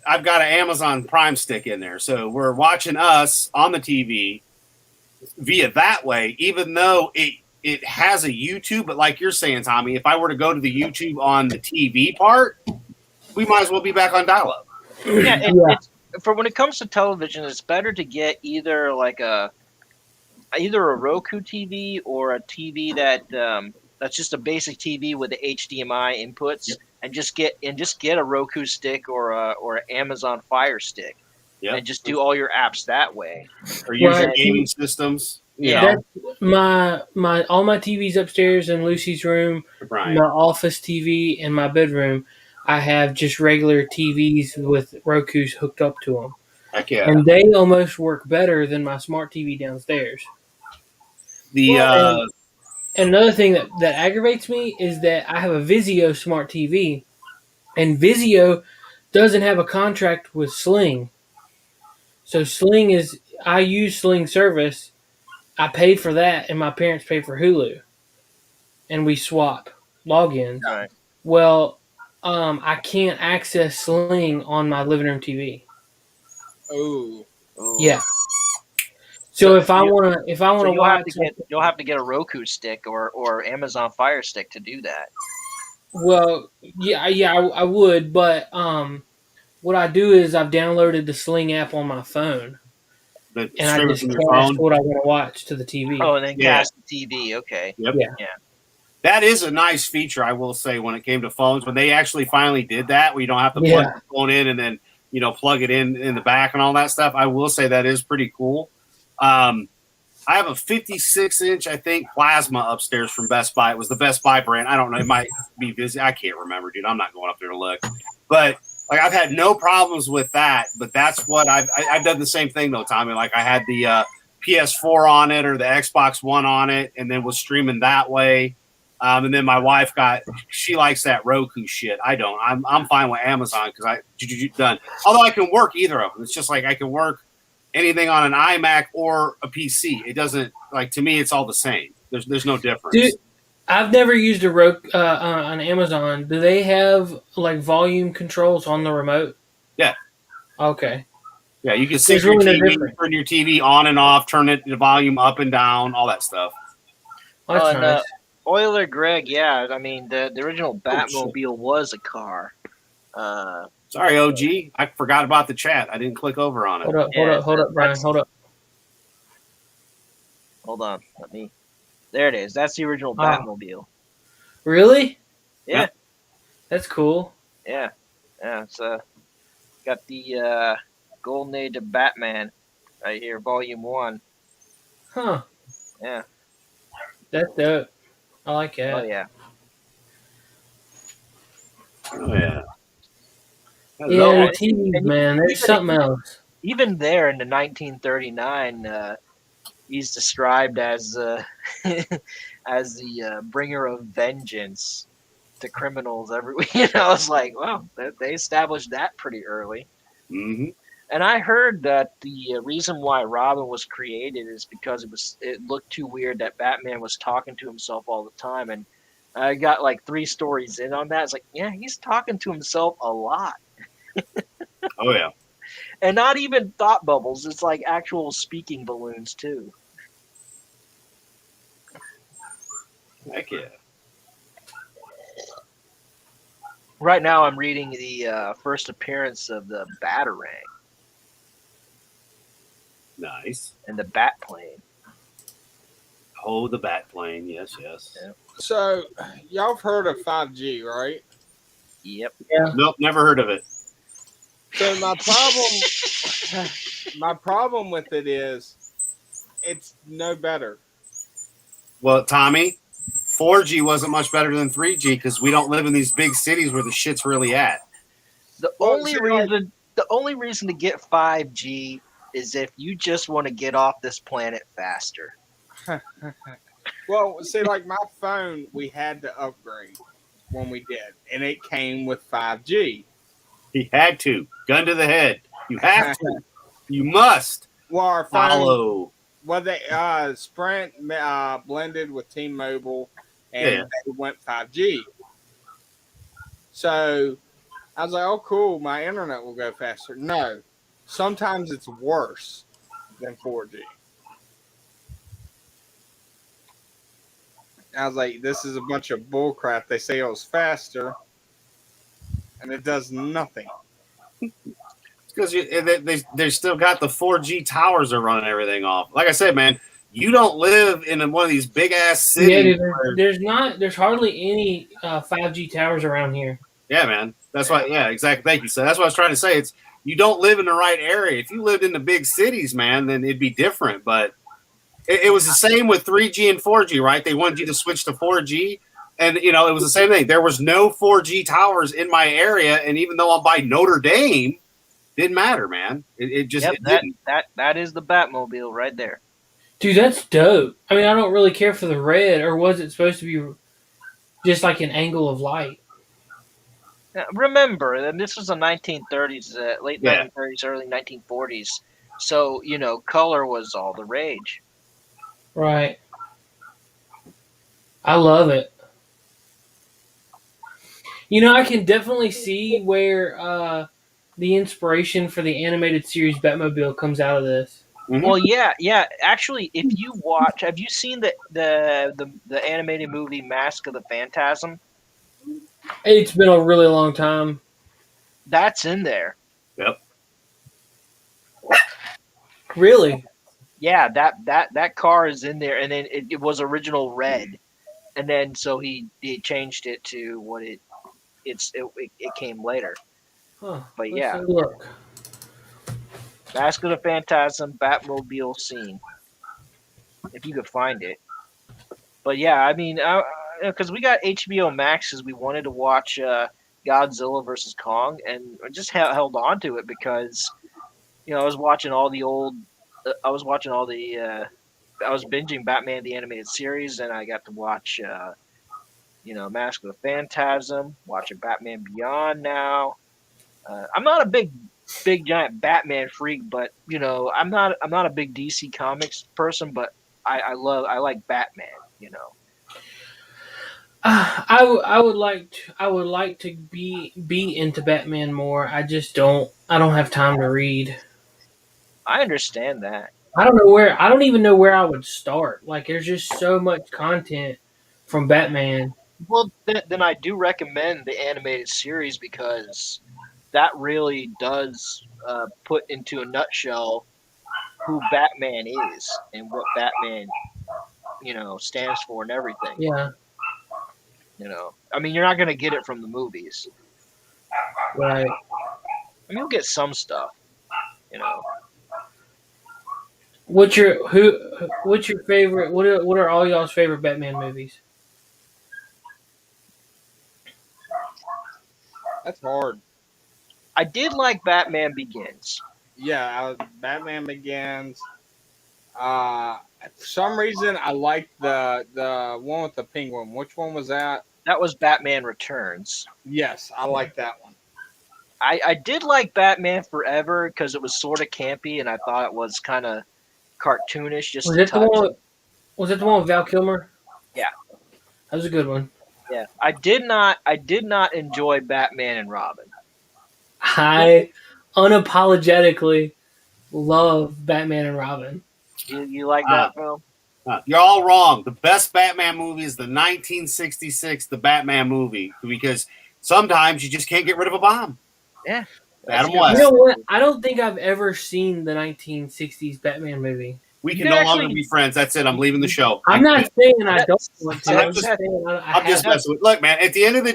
I've got an Amazon Prime stick in there, so we're watching us on the TV via that way, even though it has a YouTube. But like you're saying, Tommy, if I were to go to the YouTube on the TV part, we might as well be back on dial-up. Yeah, it's, for when it comes to television, it's better to get either a Roku TV or a TV that's just a basic TV with the HDMI inputs, and just get a Roku stick or an Amazon Fire Stick, and just do all your apps that way. Or use your gaming systems. Yeah, my all my TVs upstairs in Lucy's room, Right. my office TV, and my bedroom. I have just regular TVs with Roku's hooked up to them. Heck yeah. And they almost work better than my smart TV downstairs. And another thing that aggravates me is that I have a Vizio smart TV, and Vizio doesn't have a contract with Sling. So I use Sling service. I paid for that, and my parents paid for Hulu, and we swap logins. Right. Well, I can't access Sling on my living room TV. Oh. Yeah. So if I want to watch, you'll have to get a Roku stick or Amazon Fire Stick to do that. well, I would, but what I do is I've downloaded the Sling app on my phone, and I just cast what I want to watch to the TV. Oh, and then cast the TV. Okay. Yep. Yeah. That is a nice feature, I will say, when it came to phones. When they actually finally did that, where you don't have to plug the phone in and then plug it in the back and all that stuff. I will say that is pretty cool. I have a 56-inch, I think, plasma upstairs from Best Buy. It was the Best Buy brand. I don't know. It might be busy. I can't remember, dude. I'm not going up there to look. But like, I've had no problems with that. But that's what I've done the same thing though, Tommy. Like I had the PS4 on it or the Xbox One on it, and then was streaming that way. And then my wife she likes that Roku shit. I don't. I'm fine with Amazon because done. Although I can work either of them. It's just like I can work anything on an iMac or a PC. It doesn't, like, to me, it's all the same. There's no difference. Dude, I've never used a Roku on Amazon. Do they have like volume controls on the remote? Yeah. Okay. Yeah, you can set your TV, turn your TV on and off, turn the volume up and down, all that stuff. Well, that's nice. Euler Greg, yeah. I mean, the original Batmobile was a car. Sorry, OG. I forgot about the chat. I didn't click over on it. Hold up, Brian. Hold up. Hold on. There it is. That's the original Batmobile. Really? Yeah. That's cool. Yeah. Yeah, it's got the Golden Age of Batman right here, Volume 1. Huh. Yeah. That's dope. I like Oh that. yeah. Oh yeah. Yeah, Yeah, the TVs, and man. There's something else. even there in the 1939, he's described as as the bringer of vengeance to criminals everywhere. I was like, well, they established that pretty early. Mm-hmm. And I heard that the reason why Robin was created is because it looked too weird that Batman was talking to himself all the time. And I got like 3 stories in on that. It's like, yeah, he's talking to himself a lot. Oh yeah. And not even thought bubbles. It's like actual speaking balloons too. Heck yeah. Right now, I'm reading the first appearance of the Batarang Nice. and the Batplane. Oh, the bat plane. Yes, yes. Yeah. So, y'all have heard of 5G, right? Yep. Nope, never heard of it. So my problem with it is, it's no better. Well, Tommy, 4G wasn't much better than 3G because we don't live in these big cities where the shit's really at. The Well, only see, reason the only reason to get 5G is if you just want to get off this planet faster. Well, see, like my phone, we had to upgrade when we did, and it came with 5G. He had to. Gun to the head. You have to. You must Well, our phone, follow. well, they Sprint blended with T-Mobile, and Yeah. they went 5G. So I was like, "Oh, cool! My internet will go faster." No, sometimes it's worse than 4G. I was like, "This is a bunch of bullcrap." They say it was faster, and it does nothing. Because they still got the 4G towers are running everything off. Like I said, man, you don't live in one of these big ass Yeah, cities. dude, there's hardly any 5G towers around here. Yeah, man. That's why. Yeah, exactly. Thank you. So that's what I was trying to say. It's you don't live in the right area. If you lived in the big cities, man, then it'd be different. But it was the same with 3G and 4G, right? They wanted you to switch to 4G, and it was the same thing. There was no 4G towers in my area, and even though I'm by Notre Dame, didn't matter, man. It just Yep, it didn't. that is the Batmobile right there. Dude, that's dope. I mean, I don't really care for the red, or was it supposed to be just like an angle of light? Now, remember, and this was the 1930s, late Yeah. 1930s, early 1940s. So color was all the rage. Right. I love it. I can definitely see where the inspiration for the animated series Batmobile comes out of this. Mhm. Well, yeah. Actually, if you watch, have you seen the animated movie Mask of the Phantasm? It's been a really long time. That's in there. Yep. Really? Yeah, that car is in there, and then it was original red, and then so he changed it to what it came later. Huh. But Let's yeah. take a look. Mask of the Phantasm Batmobile scene, if you could find it. But yeah, I mean, because we got HBO Max, because we wanted to watch Godzilla versus Kong, and I just held on to it because I was watching all the old, I was binging Batman the Animated Series, and I got to watch Mask of the Phantasm, watching Batman Beyond now. I'm not a big giant Batman freak, but I'm not a big DC Comics person, but I like Batman. I would like to be into Batman more. I just don't. I don't have time to read. I understand that. I don't even know where I would start. Like, there's just so much content from Batman. Well, then I do recommend the animated series because that really does put into a nutshell who Batman is and what Batman, stands for and everything. Yeah. I mean, you're not going to get it from the movies. Right. I mean, you'll get some stuff, you know. What's your favorite? What are all y'all's favorite Batman movies? That's hard. I did like Batman Begins. Yeah, Batman Begins. For some reason, I liked the one with the penguin. Which one was that? That was Batman Returns. Yes, I like that one. I did like Batman Forever because it was sort of campy and I thought it was kind of cartoonish just Was a it the touch. one? Was it the one with Val Kilmer? Yeah. That was a good one. Yeah, I did not enjoy Batman and Robin. I unapologetically love Batman and Robin. You like that film? You're all wrong. The best Batman movie is the 1966 The Batman movie because sometimes you just can't get rid of a bomb. Yeah. Adam You West. know what? I don't think I've ever seen the 1960s Batman movie. We You can can no longer actually- be friends. That's it. I'm leaving the show. I'm not saying I don't want to. That's- I'm just saying I'm just messing with. Look, man. At the end of the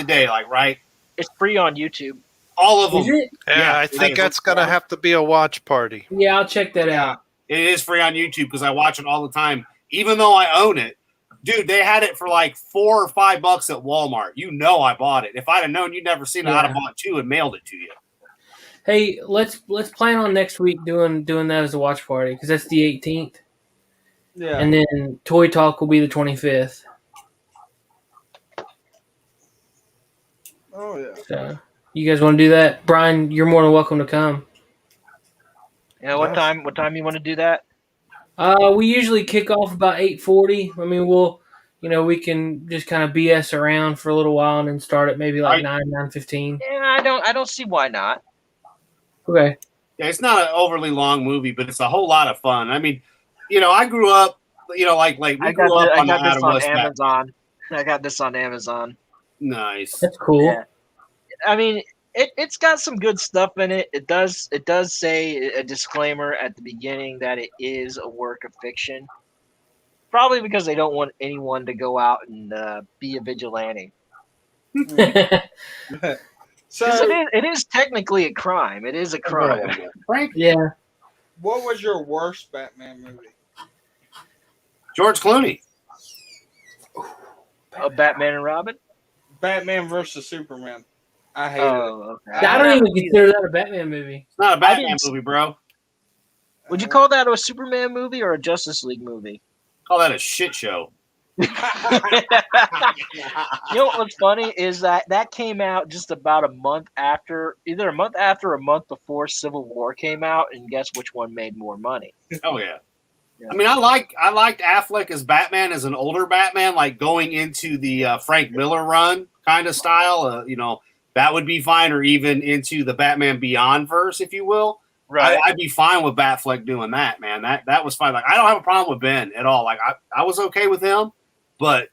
day, like right, It's free on YouTube. all of Is them. it? Yeah, I it think is. that's gonna have to be a watch party. Yeah, I'll check that out. It is free on YouTube because I watch it all the time. Even though I own it, dude, they had it for like $4 or $5 at Walmart. You know, I bought it. If I'd have known you'd never seen it, I'd have bought two and mailed it to you. Hey, let's plan on next week doing that as a watch party because that's the 18th, Yeah. and then Toy Talk will be the 25th. Oh yeah. So, you guys want to do that? Brian, you're more than welcome to come. Yeah, what time you want to do that? We usually kick off about 8:40. I mean, we can just kind of BS around for a little while and then start at maybe like 9:15. Yeah, I don't see why not. Okay. Yeah, it's not an overly long movie, but it's a whole lot of fun. I mean, I grew up, like we grew up on the Adam West Batman. Amazon. I got this on Amazon. Nice. That's cool. Yeah. I mean, it's got some good stuff in it. It does say a disclaimer at the beginning that it is a work of fiction. Probably because they don't want anyone to go out and be a vigilante. So, it is technically a crime. It is a crime. Frank? Yeah. what was your worst Batman movie? George Clooney. A Batman and Robin? Batman versus Superman. I hated it. Oh, okay. I don't even consider that a Batman movie. It's not a Batman movie, bro. Would you call that a Superman movie or a Justice League movie? Call that a shit show. You know what's funny is that came out just about a month after, either a month after or a month before Civil War came out, and guess which one made more money? Oh yeah. Yeah. I mean, I liked Affleck as Batman, as an older Batman, like going into the Frank Miller run kind of style. That would be fine, or even into the Batman Beyond verse, if you will. Right. I'd be fine with Batfleck doing that, man. That was fine. Like, I don't have a problem with Ben at all. Like, I was okay with him, but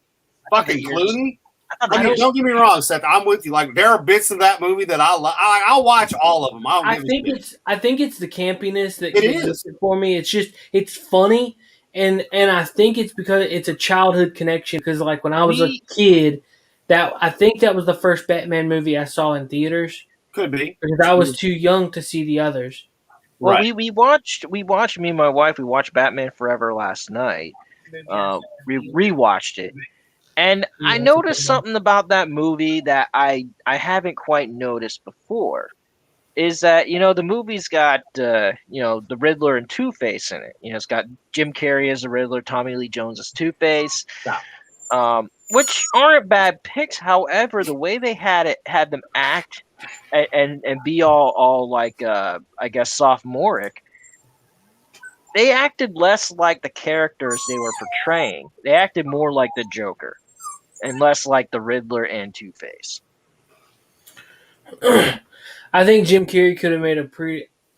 fucking Clooney. I mean, don't get me wrong, Seth. I'm with you. Like, there are bits of that movie that I'll watch all of them. I think it's the campiness that It gets is. it for me. It's funny, and I think it's because it's a childhood connection. Because like when I was a kid, I think that was the first Batman movie I saw in theaters. Could be because I was too young to see the others. Well, Right. we watched me and my wife. We watched Batman Forever last night. We rewatched it, and I that's a noticed good one. something about that movie that I haven't quite noticed before. Is that the movie's got the Riddler and Two-Face in it. It's got Jim Carrey as the Riddler, Tommy Lee Jones as Two-Face, which aren't bad picks. However, the way they had them act and be all like I guess sophomoric, they acted less like the characters they were portraying. They acted more like the Joker and less like the Riddler and Two-Face. I think Jim Carrey could have made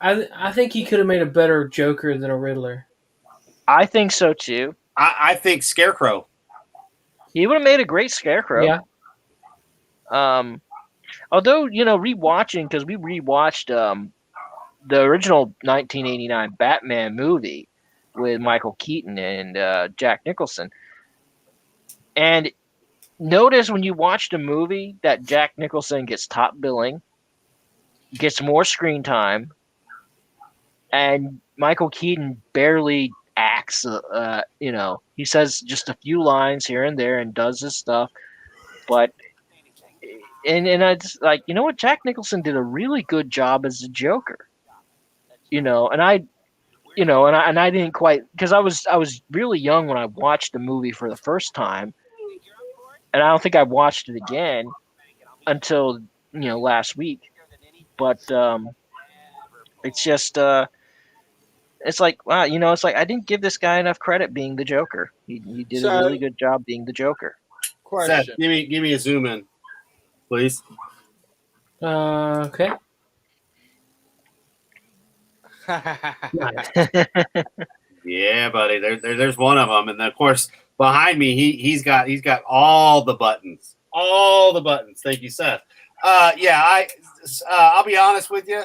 I think he could have made a better Joker than a Riddler. I think so too. I think Scarecrow. He would have made a great Scarecrow. Yeah. Although rewatching, because we rewatched the original 1989 Batman movie with Michael Keaton and Jack Nicholson, and notice when you watch the movie that Jack Nicholson gets top billing, gets more screen time, and Michael Keaton barely acts. He says just a few lines here and there and does his stuff, but and I just like, you know what, Jack Nicholson did a really good job as the Joker. And I didn't quite, because I was really young when I watched the movie for the first time, and I don't think I watched it again until last week. But it's just it's like, wow, it's like I didn't give this guy enough credit being the Joker. He did a really good job being the Joker. Seth, Question. give me a zoom in, please. Okay. Yeah, buddy. There's one of them, and then, of course behind me he's got all the buttons. All the buttons. Thank you, Seth. I'll be honest with you.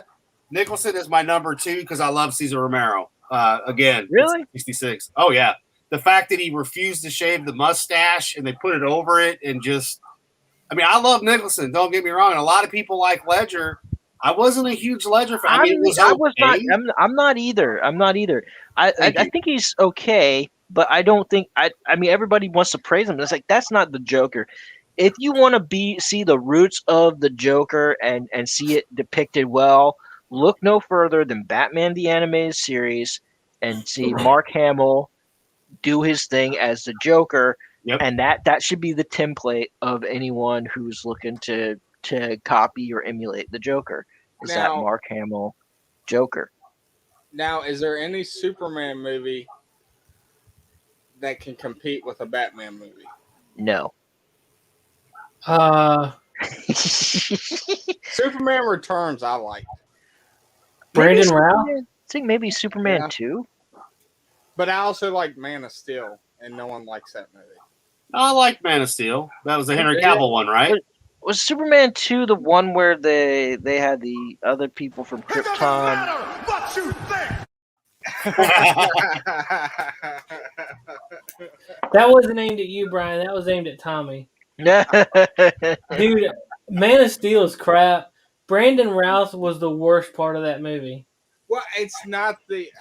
Nicholson is my number 2 because I love Cesar Romero. Again, Really? 66. Oh yeah, the fact that he refused to shave the mustache and they put it over it and just. I mean, I love Nicholson. Don't get me wrong. And a lot of people like Ledger. I wasn't a huge Ledger fan. I was not. I'm not either. I think he's okay, but I don't think. I mean, everybody wants to praise him. It's like, that's not the Joker. If you want to see the roots of the Joker and see it depicted well, look no further than Batman the Animated Series and see Mark Hamill do his thing as the Joker. Yep. And that should be the template of anyone who's looking to copy or emulate the Joker. Is that Mark Hamill Joker? Now, is there any Superman movie that can compete with a Batman movie? No. Superman Returns, I like. Brandon Routh? I think maybe Superman 2. But I also like Man of Steel, and no one likes that movie. I like Man of Steel. That was the Henry Cavill one, right? Was Superman 2 the one where they had the other people from Krypton? What you think? That wasn't aimed at you, Brian. That was aimed at Tommy. Dude, Man of Steel is crap. Brandon Routh was the worst part of that movie. Well, it's not the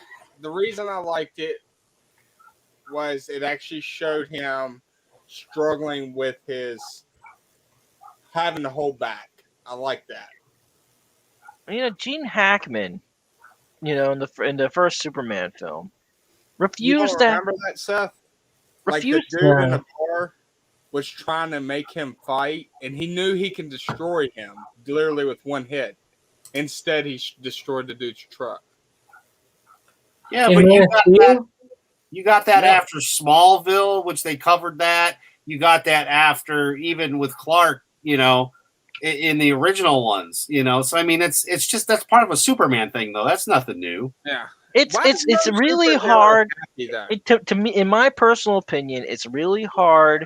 reason I liked it was it actually showed him struggling with his having to hold back. I like that. Gene Hackman, in the first Superman film, You refused don't remember that, Seth? Like the refused. dude in the car was trying to make him fight, and he knew he can destroy him literally with one hit. Instead, he destroyed the dude's truck. Yeah, In but Man of Steel? you got that after Smallville, which they covered that. You got that after, even with Clark, in the original ones, So I mean, it's just, that's part of a Superman thing, though. That's nothing new. Yeah, It's really hard. To me, in my personal opinion, it's really hard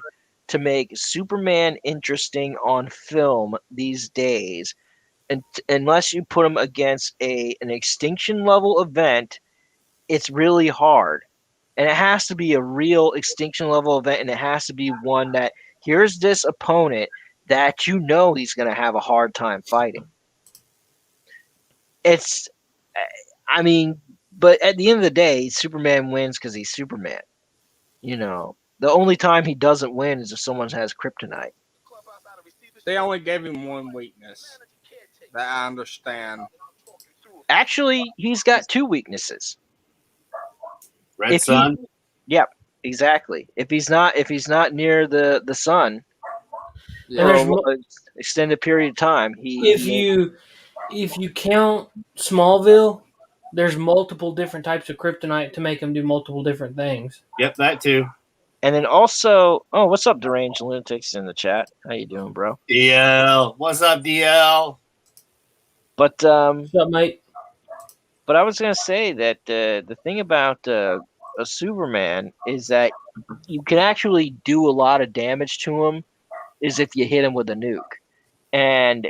to make Superman interesting on film these days, and unless you put him against an extinction level event. It's really hard, and it has to be a real extinction level event, and it has to be one that, here's this opponent that he's going to have a hard time fighting. But at the end of the day, Superman wins because he's Superman. The only time he doesn't win is if someone has kryptonite. They only gave him one weakness that I understand. Actually, he's got 2 weaknesses. Red Sun. Yep, exactly. If he's not near the sun for an extended period of time, if you count Smallville, there's multiple different types of kryptonite to make him do multiple different things. Yep, that too. And then also, what's up, Deranged Lunatics in the chat? How you doing, bro? DL, what's up, DL? But What's up, mate? But I was gonna say that the thing about a Superman is that you can actually do a lot of damage to him, is if you hit him with a nuke, and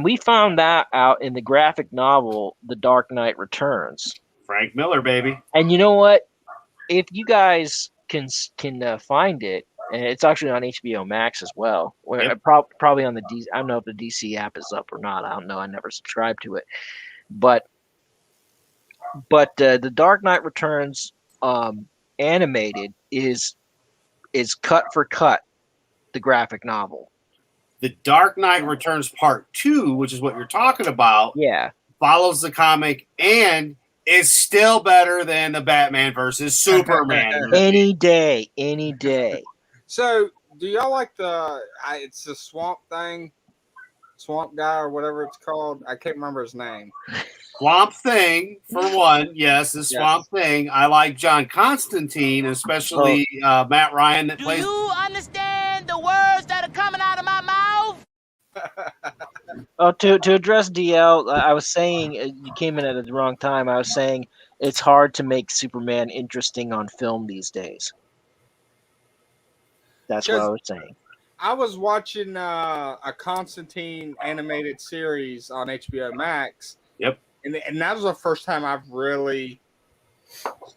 we found that out in the graphic novel The Dark Knight Returns. Frank Miller, baby. And you know what? If you guys can find it, and it's actually on HBO Max as well. Where Yep. probably on the I don't know if the DC app is up or not. I don't know. I never subscribed to it, but the Dark Knight Returns animated is cut for cut the graphic novel. The Dark Knight Returns Part 2, which is what you're talking about, Yeah, follows the comic and is still better than the Batman versus Superman movie. any day. So, do y'all like it's the Swamp Guy or whatever it's called? I can't remember his name. Swamp Thing, for one, yes, the Swamp Thing. I like John Constantine, especially Matt Ryan that plays. Do you understand the words that are coming out of my mouth? Oh, to address DL, I was saying you came in at the wrong time. I was saying it's hard to make Superman interesting on film these days. That's what I was saying. I was watching a Constantine animated series on HBO Max. Yep. And that was the first time I've really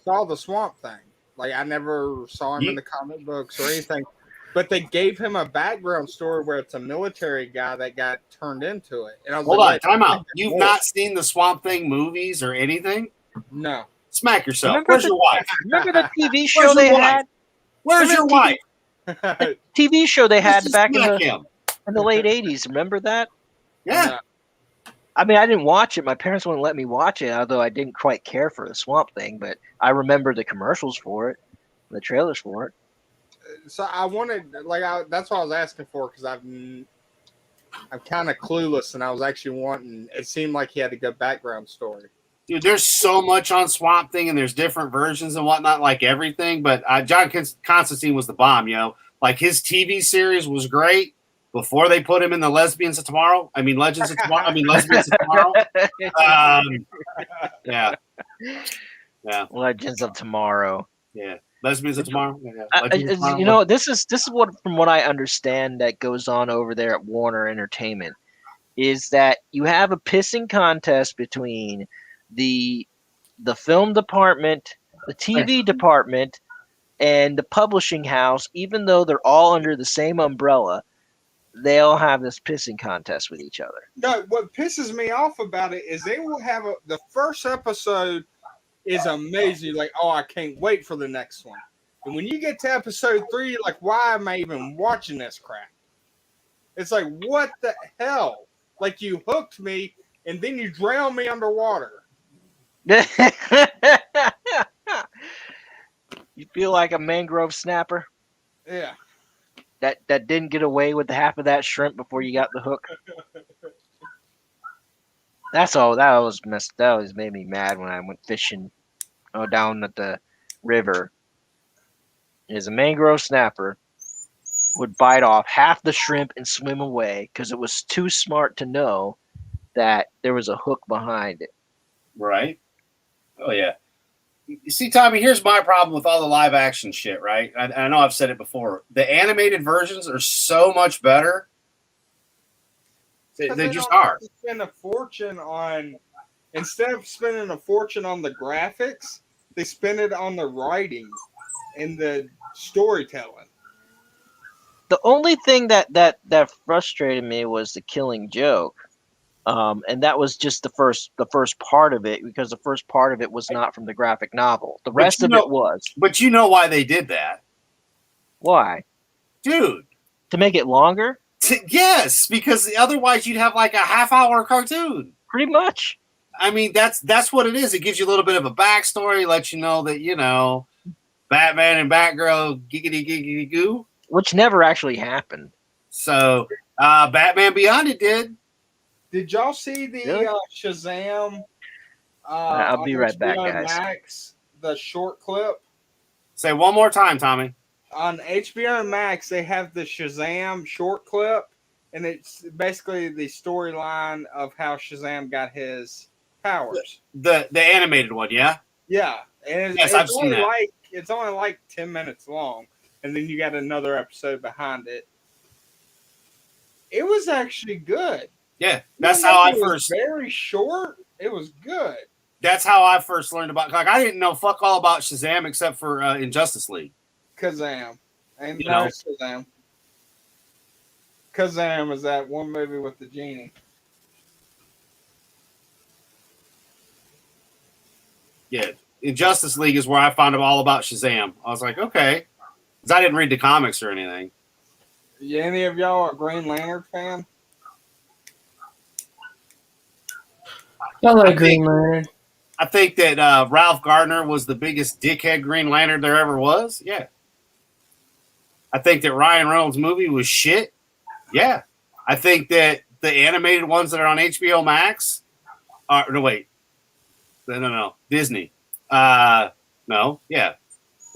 saw the Swamp Thing. Like, I never saw him in the comic books or anything. But they gave him a background story where it's a military guy that got turned into it. And I was Hold like, on, time out. You've not seen the Swamp Thing movies or anything? No. Smack yourself. Remember Where's your wife? Remember the TV show they had? Where's your wife? TV show they had Just back in smack the him. late 80s. Remember that? Yeah. I mean, I didn't watch it. My parents wouldn't let me watch it, although I didn't quite care for the Swamp Thing. But I remember the commercials for it, the trailers for it. So I wanted, that's what I was asking for, because I'm kind of clueless, and I was actually wanting. It seemed like he had a good background story. Dude, there's so much on Swamp Thing, and there's different versions and whatnot, like everything. But John Constantine was the bomb, Like, his TV series was great before they put him in the Lesbians of Tomorrow. I mean, Legends of Tomorrow. I mean, Lesbians of Tomorrow. Yeah. Legends of Tomorrow. Yeah. Lesbians of Tomorrow. Yeah. You know, this is what, from what I understand, that goes on over there at Warner Entertainment, is that you have a pissing contest between the film department, the TV department, and the publishing house. Even though they're all under the same umbrella, they all have this pissing contest with each other. No, what pisses me off about it is they will have the first episode is amazing. Like, oh, I can't wait for the next one. And when you get to episode 3, you're like, why am I even watching this crap? It's like, what the hell? Like, you hooked me and then you drowned me underwater. You feel like a mangrove snapper? Yeah. That didn't get away with half of that shrimp before you got the hook. That's all. That was made me mad when I went fishing down at the river. Is a mangrove snapper would bite off half the shrimp and swim away because it was too smart to know that there was a hook behind it. Right. Oh, yeah. You see, Tommy, here's my problem with all the live action shit, right? I know I've said it before. The animated versions are so much better. They just are. Spend a fortune on, instead of spending a fortune on the graphics, they spend it on the writing and the storytelling. The only thing that frustrated me was the Killing Joke. And that was just the first part of it, because the first part of it was not from the graphic novel. The rest of it was. But you know why they did that? Why? Dude. To make it longer? Yes, because otherwise you'd have like a half-hour cartoon. Pretty much. I mean, that's what it is. It gives you a little bit of a backstory, lets you know that, Batman and Batgirl giggity goo. Which never actually happened. So, Batman Beyond it did. Did y'all see the Really? Shazam? I'll be right back, guys. Max, the short clip. Say one more time, Tommy. On HBO Max, they have the Shazam short clip, and it's basically the storyline of how Shazam got his powers. The animated one, yeah? Yeah. And Yes, I've seen that. It's only like 10 minutes long, and then you got another episode behind it. It was actually good. Yeah, that's how I It was first. very short. It was good. That's how I first learned about. Like, I didn't know fuck all about Shazam except for Injustice League. Kazam. And You no know. Shazam. Kazam is that one movie with the genie. Yeah, in Justice League is where I found out all about Shazam. I was like, okay, because I didn't read the comics or anything. Yeah, any of y'all a Green Lantern fan? I I like think- Green Lantern. I think that Ralph Gardner was the biggest dickhead Green Lantern there ever was. Yeah. I think that Ryan Reynolds' movie was shit. Yeah. I think that the animated ones that are on HBO Max are no wait. No. Disney. No. Yeah.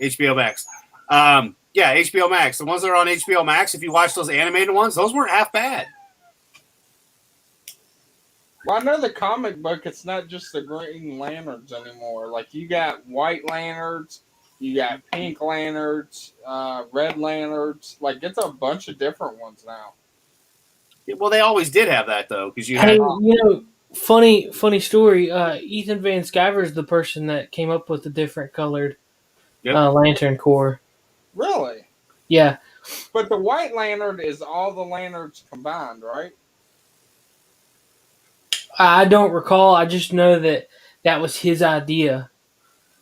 HBO Max. Yeah, HBO Max. The ones that are on HBO Max, if you watch those animated ones, those weren't half bad. Well, I know the comic book, it's not just the Green Lanterns anymore. Like, you got White Lanterns, you got Pink Lanterns, Red Lanterns. Like, it's a bunch of different ones now. Yeah, well, they always did have that, though, because you Hey, had. you know, funny story. Ethan Van Sciver is the person that came up with the different colored Yep. lantern core. Really? Yeah, But the White Lantern is all the lanterns combined, right? I don't recall. I just know that was his idea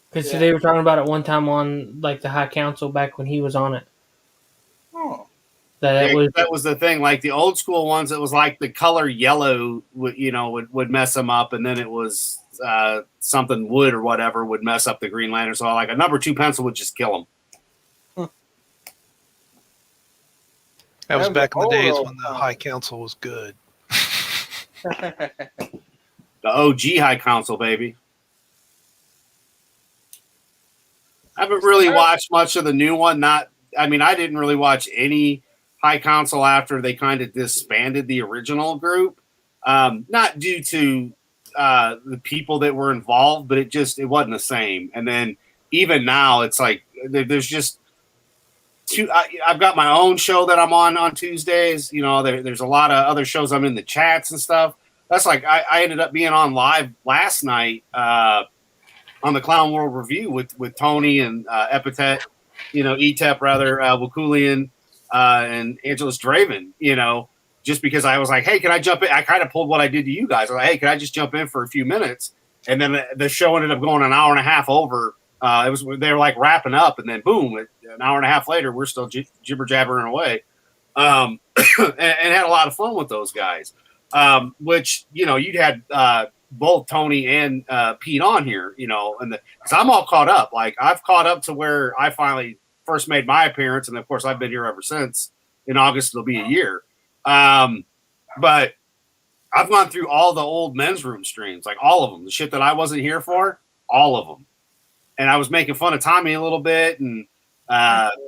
because Yeah. they were talking about it one time on like the High Council back when he was on it. Oh. That Yeah, was that was the thing. Like the old school ones, it was like the color yellow would mess them up, and then it was something wood or whatever would mess up the Green Lantern. So like a number 2 pencil would just kill them. That was That was back in the old, days old when the time. High Council was good. The OG High Council, baby. I haven't really watched much of the new one. I didn't really watch any High Council after they kind of disbanded the original group. Not due to the people that were involved, but it wasn't the same. And then even now, it's like there's just two. I've got my own show that I'm on Tuesdays. You know, there's a lot of other shows. I'm in the chats and stuff. That's like I ended up being on live last night on the Clown World Review with Tony and Epithet, ETEP rather, Wakulian, and Angelus Draven, just because I was like, hey, can I jump in? I kind of pulled what I did to you guys. I was like, hey, can I just jump in for a few minutes? And then the show ended up going an hour and a half over. They were like wrapping up, and then boom, an hour and a half later, we're still jibber jabbering away, and had a lot of fun with those guys. Which you'd had both Tony and Pete on here, and because I'm all caught up. Like I've caught up to where I finally first made my appearance, and of course I've been here ever since. In August it'll be a year. But I've gone through all the old men's room streams, like all of them. The shit that I wasn't here for, all of them. And I was making fun of Tommy a little bit, and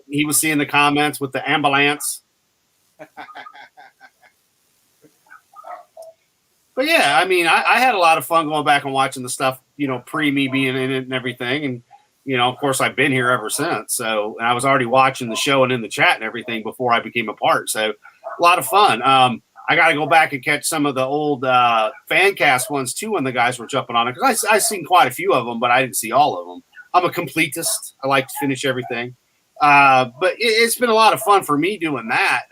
he was seeing the comments with the ambulance. But yeah, I mean, I had a lot of fun going back and watching the stuff, pre me being in it and everything. And, of course, I've been here ever since. So and I was already watching the show and in the chat and everything before I became a part. So a lot of fun. I got to go back and catch some of the old fan cast ones, too, when the guys were jumping on it. Because I've seen quite a few of them, but I didn't see all of them. I'm a completist. I like to finish everything. But it's been a lot of fun for me doing that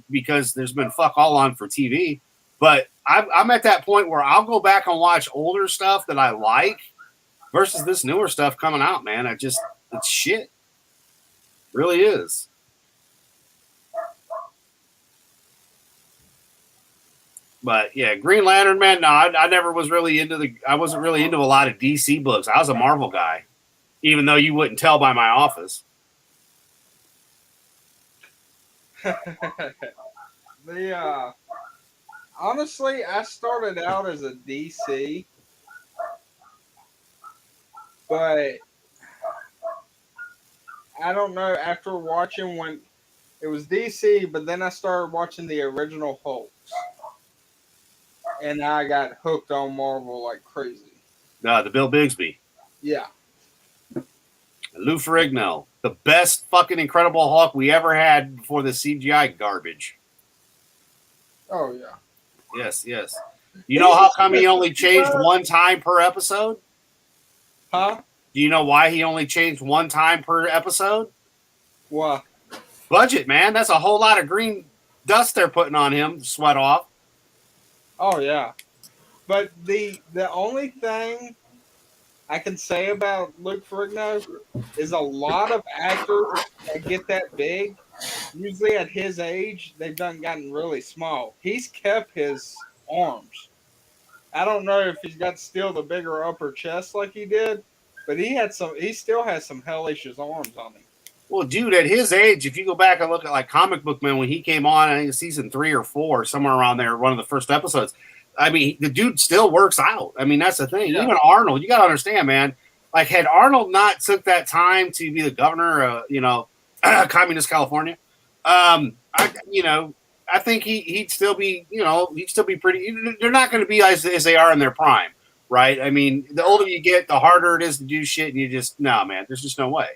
because there's been fuck all on for TV. But I'm at that point where I'll go back and watch older stuff that I like versus this newer stuff coming out, man. It's shit. It really is. But yeah, Green Lantern, man. No, I never was really I wasn't really into a lot of DC books. I was a Marvel guy, even though you wouldn't tell by my office. Honestly, I started out as a DC, but I don't know. After watching when it was DC, but then I started watching the original Hulks, and I got hooked on Marvel like crazy. The Bill Bigsby. Yeah. Lou Ferrigno, the best fucking Incredible Hulk we ever had before the CGI garbage. Oh, yeah. Yes. You know how come he only changed one time per episode? Huh? Do you know why he only changed one time per episode? What? budget, man. That's a whole lot of green dust they're putting on him to sweat off. Oh yeah, but the only thing I can say about Luke Ferrigno is a lot of actors that get that big. Usually at his age, they've gotten really small. He's kept his arms. I don't know if he's got still the bigger upper chest like he did, but he still has some hellish arms on him. Well, dude, at his age, if you go back and look at like Comic Book Man when he came on, I think season 3 or 4, somewhere around there, one of the first episodes. I mean, the dude still works out. I mean, that's the thing. Yeah. Even Arnold, you got to understand, man. Like, had Arnold not took that time to be the governor of, communist California, I think he'd still be, he'd still be pretty. They're not going to be as they are in their prime, right? I mean, the older you get, the harder it is to do shit, and you just man, there's just no way.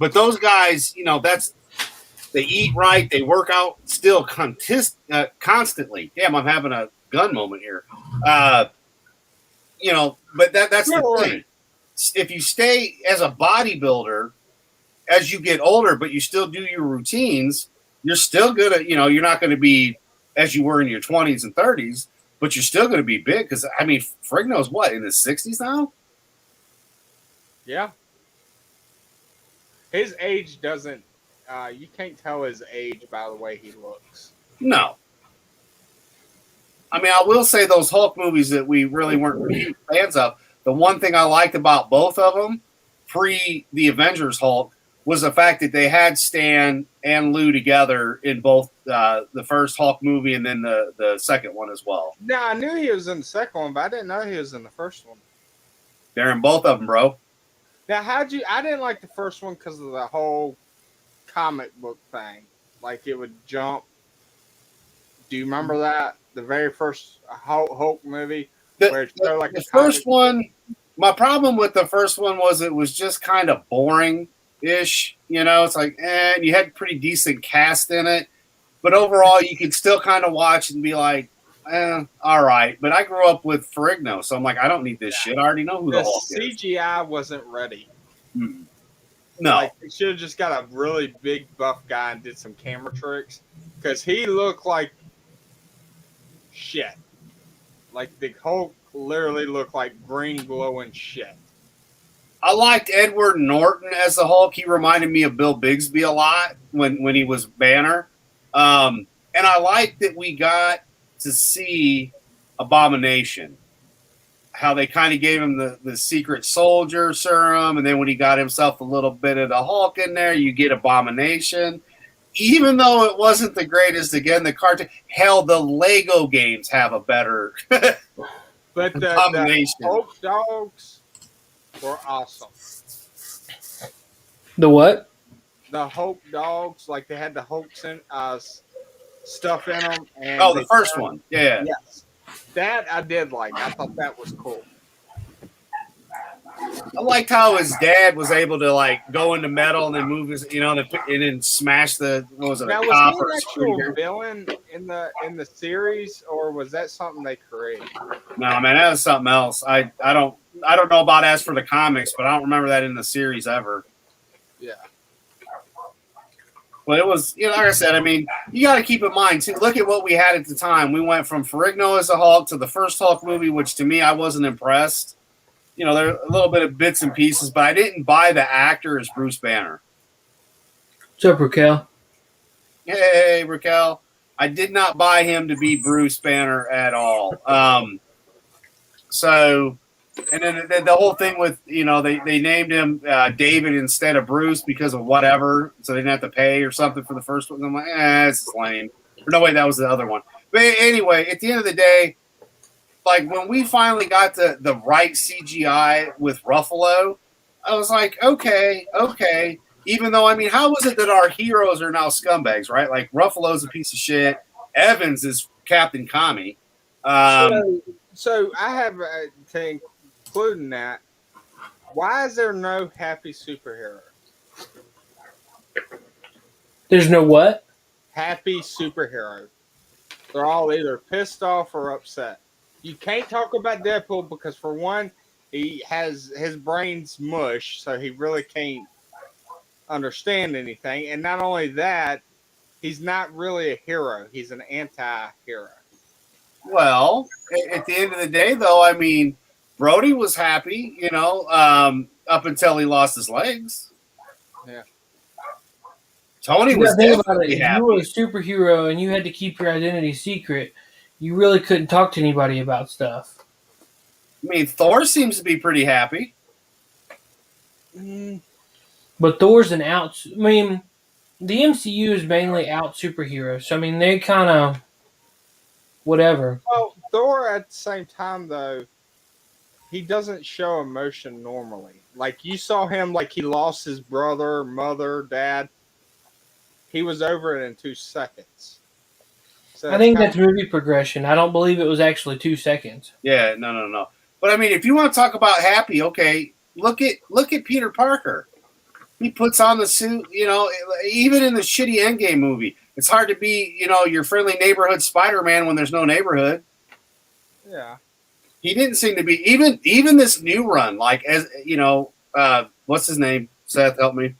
But those guys, they eat right, they work out still constantly. Damn, I'm having a gun moment here. But that's the thing. If you stay as a bodybuilder as you get older, but you still do your routines, you're still gonna, you're not going to be as you were in your 20s and 30s, but you're still going to be big. Because I mean, Ferrigno's what, in his 60s now? Yeah. His age doesn't. You can't tell his age by the way he looks. No. I mean, I will say those Hulk movies that we really weren't huge fans of. The one thing I liked about both of them, pre the Avengers Hulk, was the fact that they had Stan and Lou together in both the first Hulk movie and then the second one as well. No, I knew he was in the second one, but I didn't know he was in the first one. They're in both of them, bro. Now, I didn't like the first one because of the whole comic book thing. Like, it would jump. Do you remember that? The very first Hulk movie? The first one, my problem with the first one was it was just kind of boring-ish. It's like, and you had pretty decent cast in it. But overall, you could still kind of watch and be like, all right. But I grew up with Ferrigno, so I'm like, I don't need this shit. I already know who the Hulk is. CGI wasn't ready. Mm-hmm. No. Like, they should have just got a really big buff guy and did some camera tricks. Because he looked like shit. Like, the Hulk literally looked like green glowing shit. I liked Edward Norton as the Hulk. He reminded me of Bill Bixby a lot when he was Banner. And I liked that we got to see Abomination. How they kind of gave him the secret soldier serum, and then when he got himself a little bit of the Hulk in there, you get Abomination. Even though it wasn't the greatest, again, the cartoon, hell, the Lego games have a better but the Hulk dogs were awesome. The what? The Hulk dogs, like they had the Hulk stuff in them. And the first one. Yeah. Yes. That I did like. I thought that was cool. I liked how his dad was able to like go into metal and then move his, and then smash the was he an actual villain in the series, or was that something they created? No, man, that was something else. I don't know about as for the comics, but I don't remember that in the series ever. Yeah. But it was, like I said, I mean, you got to keep in mind too. Look at what we had at the time. We went from Ferrigno as a Hulk to the first Hulk movie, which to me I wasn't impressed. There are a little bit of bits and pieces, but I didn't buy the actor as Bruce Banner. What's up, Raquel? Hey, Raquel. I did not buy him to be Bruce Banner at all. And then the whole thing with, they named him David instead of Bruce because of whatever, so they didn't have to pay or something for the first one. I'm like, this is lame. Or no, wait, that was the other one. But anyway, at the end of the day, like when we finally got the right CGI with Ruffalo, I was like, okay. Even though, I mean, how was it that our heroes are now scumbags, right? Like Ruffalo's a piece of shit. Evans is Captain Commie. So I have to include in that, why is there no happy superhero? There's no what? Happy superhero. They're all either pissed off or upset. You can't talk about Deadpool because, for one, he has his brain's mush, so he really can't understand anything. And not only that, he's not really a hero. He's an anti-hero. Well, at the end of the day, though, I mean, Brody was happy, up until he lost his legs. Yeah. Tony You was gotta think about definitely it. If you were a happy. superhero and you had to keep your identity secret, you really couldn't talk to anybody about stuff. I mean, Thor seems to be pretty happy. But Thor's an out. I mean, the MCU is mainly out superheroes. So I mean, they kind of whatever. Well, Thor at the same time though, he doesn't show emotion normally. Like you saw him, like he lost his brother, mother, dad. He was over it in 2 seconds. So I think that's movie progression. I don't believe it was actually 2 seconds. Yeah, no. But I mean, if you want to talk about happy, okay, look at Peter Parker. He puts on the suit, even in the shitty Endgame movie. It's hard to be, your friendly neighborhood Spider-Man when there's no neighborhood. Yeah. He didn't seem to be even this new run, like as what's his name? Seth, help me.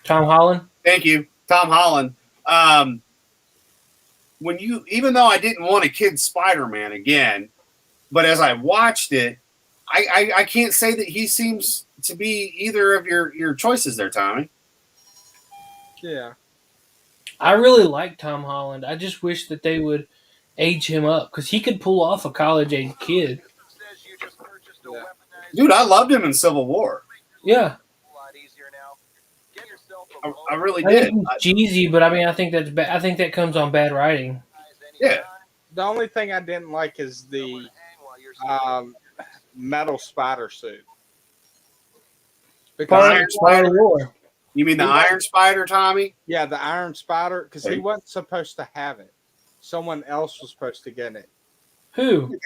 Tom Holland. Thank you, Tom Holland. Even though I didn't want a kid Spider-Man again, but as I watched it, I can't say that he seems to be either of your choices there, Tommy. Yeah. I really like Tom Holland. I just wish that they would age him up because he could pull off a college-age kid. Yeah. Dude, I loved him in Civil War. Yeah. I really I did. think he's cheesy, but I mean, I think that's I think that comes on bad writing. Yeah. The only thing I didn't like is the metal spider suit. Part Iron of Spider War. You mean the Iron Spider, Tommy? Yeah, the Iron Spider, because he wasn't supposed to have it. Someone else was supposed to get it. Who?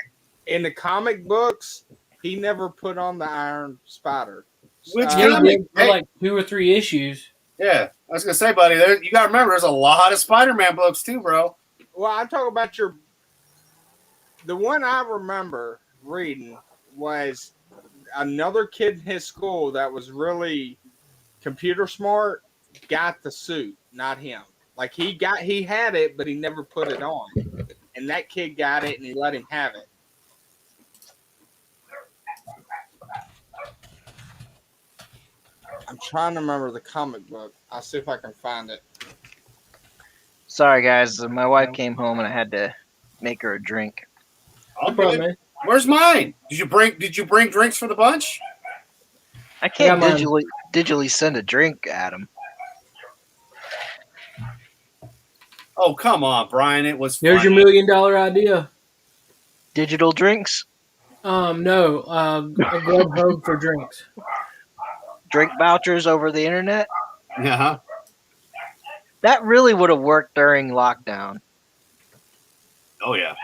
In the comic books, he never put on the Iron Spider. Which Yeah, he comic? did for like 2 or 3 issues. Yeah, I was gonna say, buddy. You gotta remember, there's a lot of Spider-Man books too, bro. Well, I'm talking about the one I remember reading was another kid in his school that was really computer smart got the suit, not him. Like he had it, but he never put it on. And that kid got it and he let him have it. I'm trying to remember the comic book. I'll see if I can find it. Sorry, guys. My wife came home and I had to make her a drink. No problem, man. Where's mine? Did you bring drinks for the bunch? I can't digitally send a drink, Adam. Oh, come on, Brian. It was There's your $1 million idea. Digital drinks? No. A Grubhub for drinks. Drink vouchers over the internet? Yeah. That really would have worked during lockdown. Oh yeah.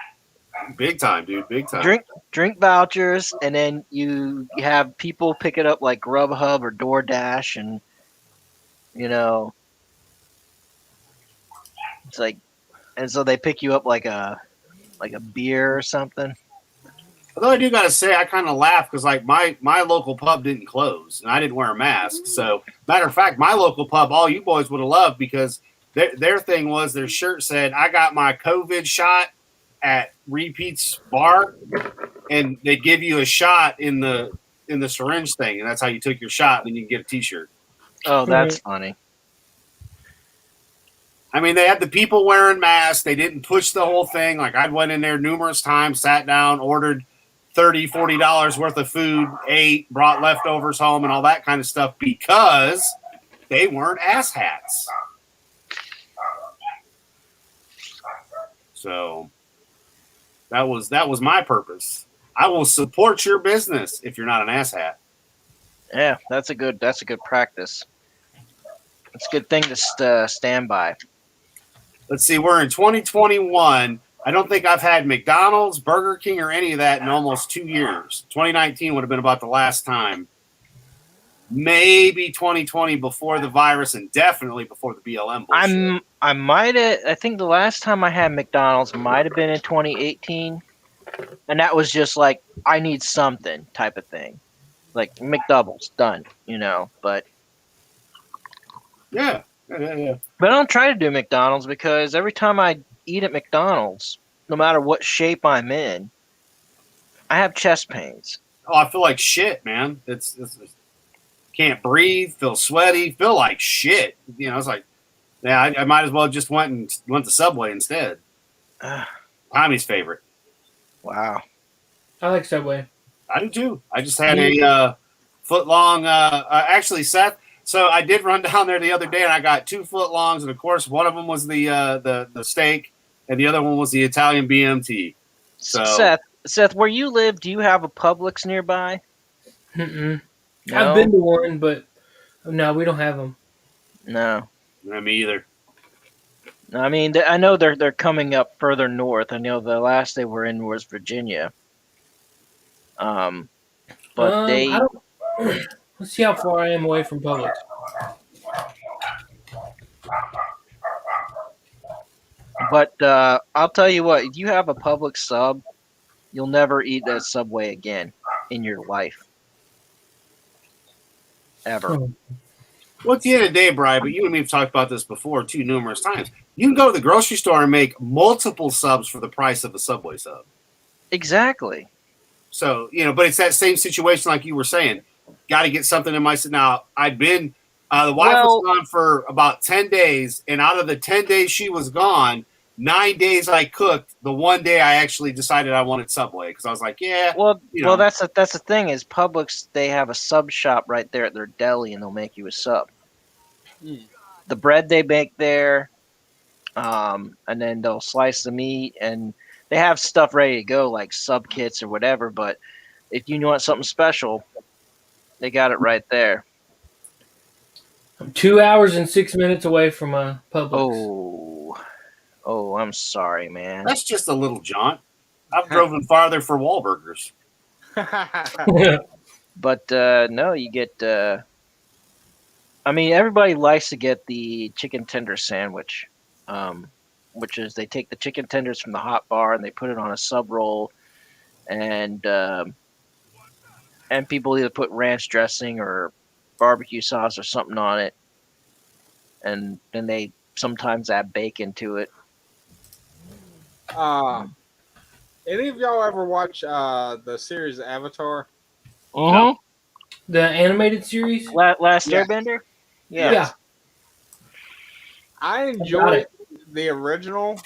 Big time, dude. Big time. Drink vouchers, and then you have people pick it up like Grubhub or DoorDash, and it's like, and so they pick you up like a beer or something. Although I do gotta say, I kind of laugh because like my local pub didn't close and I didn't wear a mask. So matter of fact, my local pub, all you boys would have loved because their thing was their shirt said, "I got my COVID shot at Repeat's bar," and they give you a shot in the syringe thing, and that's how you took your shot. And then you can get a T-shirt. Oh, that's funny. I mean, they had the people wearing masks. They didn't push the whole thing. Like I went in there numerous times, sat down, ordered $30, $40 worth of food, ate, brought leftovers home, and all that kind of stuff because they weren't asshats. So that was my purpose. I will support your business if you're not an asshat. Yeah, that's a good practice. It's a good thing to stand by. Let's see, we're in 2021. I don't think I've had McDonald's, Burger King, or any of that in almost 2 years. 2019 would have been about the last time. Maybe 2020 before the virus, and definitely before the BLM bullshit. I think the last time I had McDonald's might have been in 2018, and that was just like I need something type of thing, like McDoubles done, But Yeah. But I don't try to do McDonald's because every time I eat at McDonald's, no matter what shape I'm in, I have chest pains. Oh, I feel like shit, man. It's can't breathe, feel sweaty, feel like shit. You know, it's like, yeah, I might as well just went to Subway instead. Tommy's favorite. Wow. I like Subway. I do too. I just had a foot long. Actually, Seth. So I did run down there the other day, and I got 2 foot longs, and of course, one of them was the steak, and the other one was the Italian BMT. So Seth, where you live, do you have a Publix nearby? Mm-mm. No? I've been to one, but no, we don't have them. No. Me either. I mean, I know they're coming up further north. I know the last they were in was Virginia. But they. I don't, let's see how far I am away from Publix. But I'll tell you what, if you have a Publix sub, you'll never eat at Subway again in your life. Ever. Well, at the end of the day, Brian, but you and me have talked about this before too numerous times. You can go to the grocery store and make multiple subs for the price of a Subway sub. Exactly. So, but it's that same situation like you were saying. Got to get something in my... Now, I'd been... the wife was gone for about 10 days, and out of the 10 days she was gone, 9 days I cooked. The one day I actually decided I wanted Subway because I was like, yeah. Well, that's the thing is Publix, they have a sub shop right there at their deli, and they'll make you a sub. The bread they make there, and then they'll slice the meat, and they have stuff ready to go like sub kits or whatever. But if you want something special, they got it right there. I'm 2 hours and 6 minutes away from a Publix. Oh, I'm sorry, man. That's just a little jaunt. I've driven farther for Wahlburgers. But no, you get. I mean, everybody likes to get the chicken tender sandwich, which is they take the chicken tenders from the hot bar and they put it on a sub roll, and people either put ranch dressing or barbecue sauce or something on it, and then they sometimes add bacon to it. Any of y'all ever watch the series Avatar? No. The animated series? Last Airbender? Yeah. I enjoyed the original.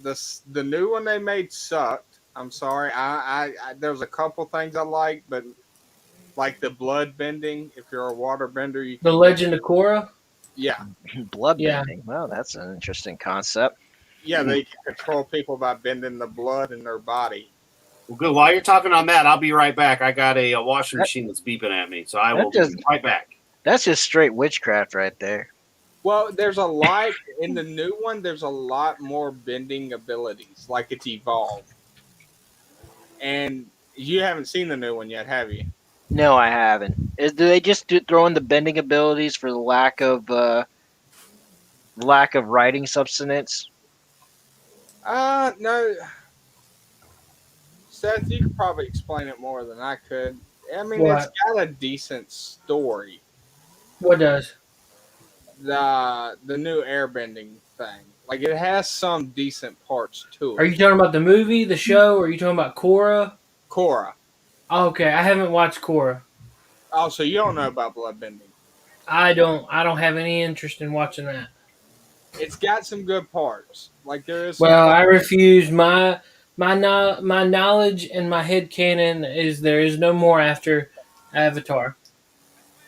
The new one they made sucked. I'm sorry. I there was a couple things I liked, but like the blood bending. If you're a water bender, you The Legend of Korra. Yeah. Blood bending. Well, that's an interesting concept. Yeah, they can control people by bending the blood in their body. Well, good. While you're talking on that, I'll be right back. I got a washing machine that's beeping at me, so I will be right back. That's just straight witchcraft right there. Well, there's a lot in the new one. There's a lot more bending abilities, like it's evolved. And you haven't seen the new one yet, have you? No, I haven't. Do they just throw in the bending abilities for the lack of writing substance? No. Seth, you could probably explain it more than I could. I mean, It's got a decent story. What does? The new airbending thing. Like, it has some decent parts to it. Are you talking about the movie, the show, or are you talking about Korra? Korra. Oh, okay, I haven't watched Korra. Oh, so you don't know about bloodbending? I don't have any interest in watching that. It's got some good parts. Like there is. Well, I refuse. My knowledge and my headcanon is there is no more after Avatar.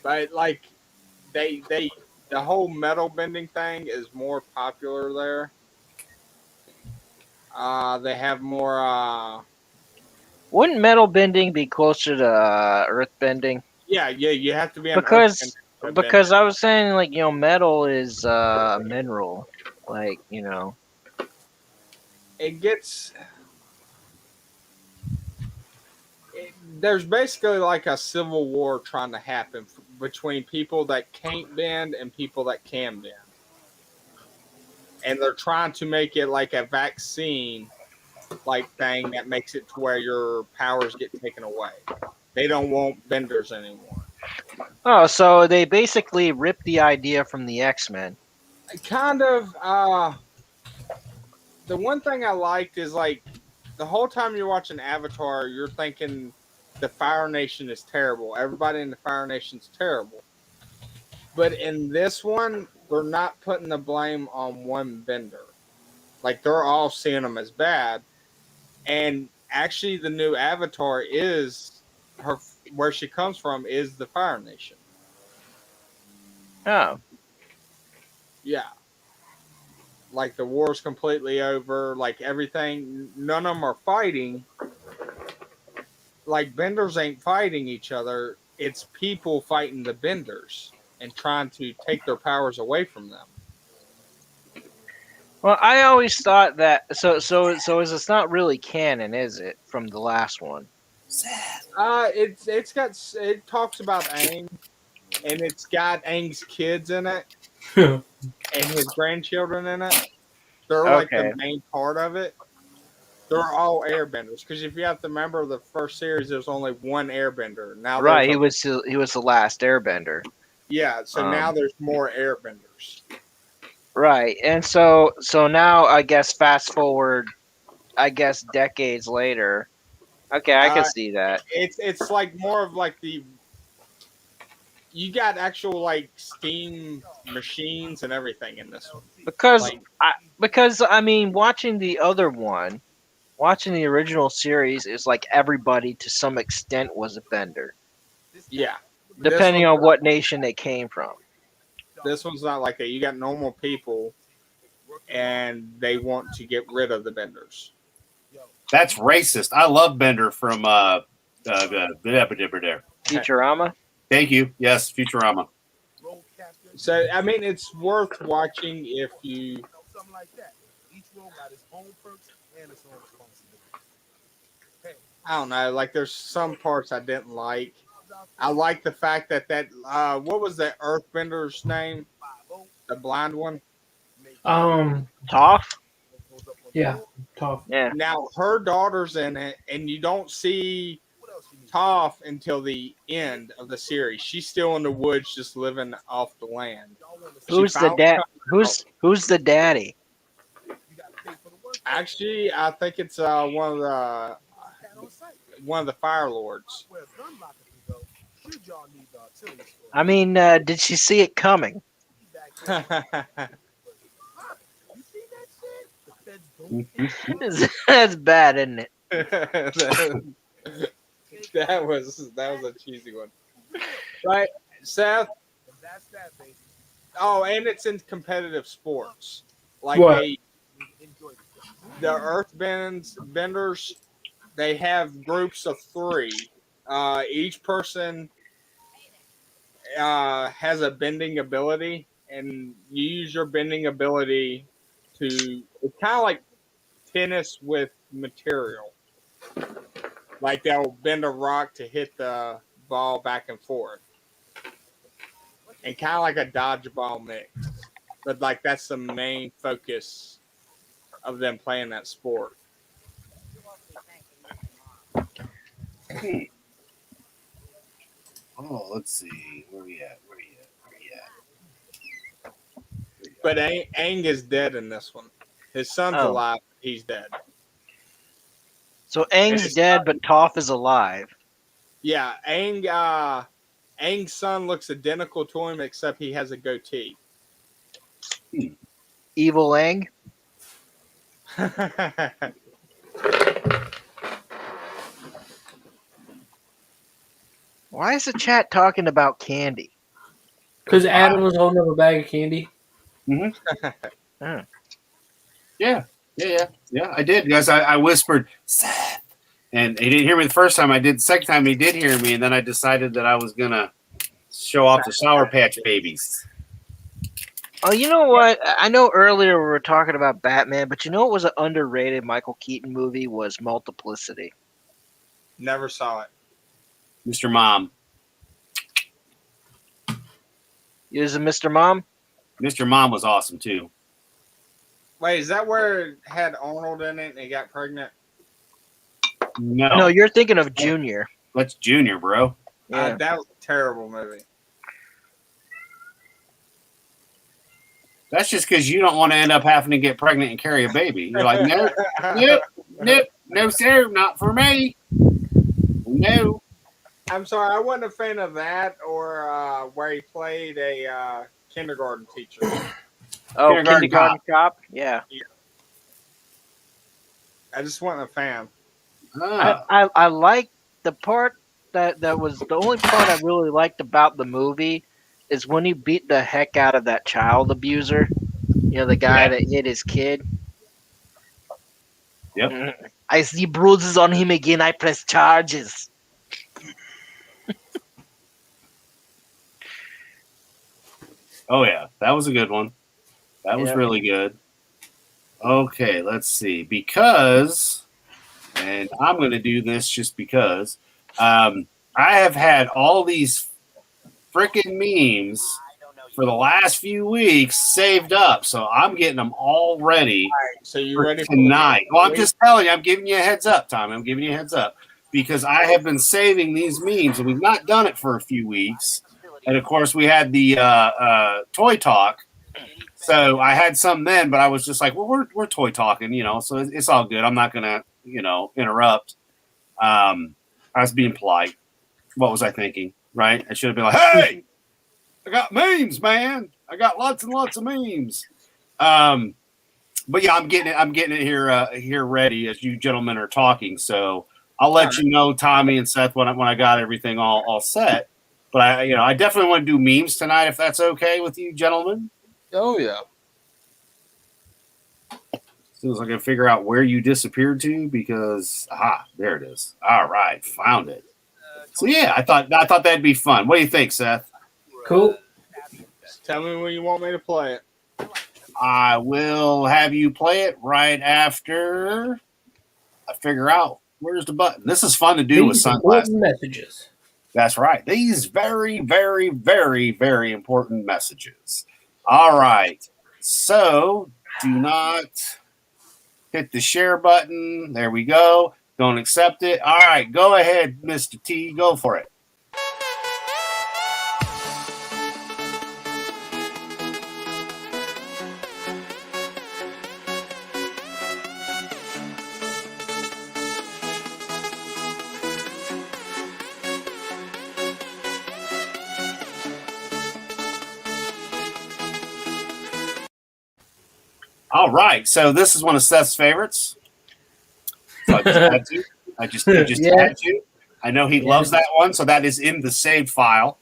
But like, the whole metal bending thing is more popular there. They have more. Wouldn't metal bending be closer to earth bending? Yeah, you have to be because I was saying like metal is a mineral, like it gets. There's basically like a civil war trying to happen between people that can't bend and people that can bend, and they're trying to make it like a vaccine like thing that makes it to where your powers get taken away. They don't want benders anymore. Oh, so they basically ripped the idea from the X-Men. Kind of. The one thing I liked is like the whole time you're watching Avatar, you're thinking the Fire Nation is terrible. Everybody in the Fire Nation's terrible. But in this one, they're not putting the blame on one bender. Like they're all seeing them as bad. And actually, the new Avatar is her. Where she comes from is the Fire Nation. Oh, Yeah, like the war's completely over. Like everything, none of them are fighting. Like benders ain't fighting each other. It's people fighting the benders and trying to take their powers away from them. well, I always thought that. So is it's not really canon, is it, from the last one? It talks about Aang, and it's got Aang's kids in it Yeah. and his grandchildren in it. They're like Okay. the main part of it. They're all airbenders because if you have to remember the first series, there's only one airbender. Now, Right, there's he was the last Airbender. yeah. So now there's more airbenders. Right, and so now I guess fast forward, I guess decades later. Okay, I can see that. It's like more of like you got actual like steam machines and everything in this one. Because Like, I mean, watching the other one, watching the original series is like everybody to some extent was a bender, yeah. depending on what nation they came from. This one's not like that. You got normal people, and they want to get rid of the benders. That's racist. I love Bender from Futurama. Thank you. Yes, Futurama. So I mean, it's worth watching if you. I don't know. Like, there's some parts I didn't like. I like the fact that what was that Earthbender's name? The blind one. Toph. Yeah, Toph. Yeah. Now her daughter's in it, and you don't see Toph until the end of the series. She's still in the woods, just living off the land. Who's the dad? Who's the daddy? Actually, I think it's one of the Fire Lords. I mean, did she see it coming? That's bad, isn't it? that was a cheesy one, right, Seth? Oh, and it's in competitive sports, like What? the Benders. They have groups of 3. Each person has a bending ability, and you use your bending ability to. It's kind of like tennis with material. Like they'll bend a rock to hit the ball back and forth, and kind of like a dodgeball mix. But like that's the main focus of them playing that sport. Oh, let's see. Where we at? But Aang is dead in this one. His son's alive. He's dead. So Aang's dead, but Toph is alive. Yeah, Aang's son looks identical to him, except he has a goatee. Evil Aang. Why is the chat talking about candy? Because Adam was holding up a bag of candy. Oh. Yeah. I did, because I whispered Seth, and he didn't hear me the first time. I did the second time. He did hear me, and then I decided that I was gonna show off the Sour Patch Babies. Oh, you know what? I know earlier we were talking about Batman, but you know what was an underrated Michael Keaton movie was Multiplicity. Never saw it. Mr. Mom. You was a Mr. Mom? Mr. Mom was awesome too. Wait, is that where it had Arnold in it and he got pregnant? No, No, you're thinking of Junior. that's Junior, bro. Yeah. That was a terrible movie. That's just because you don't want to end up having to get pregnant and carry a baby. You're like, no, sir, not for me. No. I'm sorry, I wasn't a fan of that or where he played a kindergarten teacher. Oh, Kindergarten Kindergarten Cop? Yeah. I just wasn't a fan. I like the part that was the only part I really liked about the movie is when he beat the heck out of that child abuser. You know, the guy that hit his kid. Yep. I see bruises on him again. I press charges. Oh, yeah. That was a good one. That was really good. Okay, let's see. Because, and I'm going to do this just because, I have had all these freaking memes for the last few weeks saved up. So I'm getting them all ready. All right, so you for ready tonight? Well, I'm just telling you. I'm giving you a heads up, Tommy. I'm giving you a heads up because I have been saving these memes, and we've not done it for a few weeks. And of course, we had the toy talk, so I had some then, but I was just like, well, we're toy talking, so it's all good. I'm not gonna, interrupt. I was being polite. What was I thinking? Right? I should have been like, hey, I got memes, man. I got lots and lots of memes. But yeah, I'm getting it here ready as you gentlemen are talking. So I'll let you know, Tommy and Seth, when I got everything all set. But I definitely want to do memes tonight if that's okay with you, gentlemen. Oh yeah. As soon as I can figure out where you disappeared to, because there it is. All right, found it. So yeah, I thought that'd be fun. What do you think, Seth? Cool. Just tell me when you want me to play it. I will have you play it right after I figure out where's the button. This is fun to do with sunglasses. Messages. That's right. These very, very, very, very important messages. All right. So do not hit the share button. There we go. Don't accept it. All right. Go ahead, Mr. T. Go for it. All right, so this is one of Seth's favorites. So I just had to. I just had to. I know he loves that one, so that is in the saved file.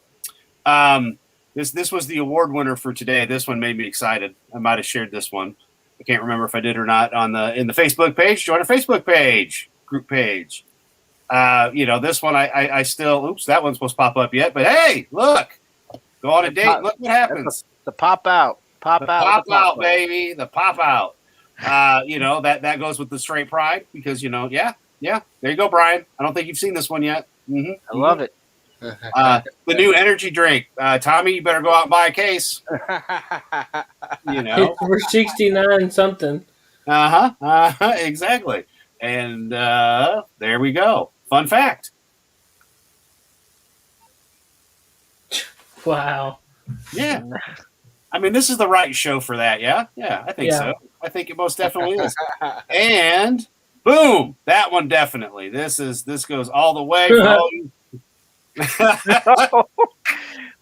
This was the award winner for today. This one made me excited. I might have shared this one. I can't remember if I did or not in the Facebook page. Join our Facebook page, group page. This one I still. Oops, that one's supposed to pop up yet. But hey, look, go on a date. Look what happens. The pop out. Pop out, baby. The pop out. That goes with the straight pride because, there you go, Brian. I don't think you've seen this one yet. Mm-hmm. I love it. The new energy drink. Tommy, you better go out and buy a case. We're 69 something. Exactly. And there we go. Fun fact. Wow. Yeah. I mean, this is the right show for that, yeah? Yeah, I think so. I think it most definitely is. And boom, that one definitely. This goes all the way.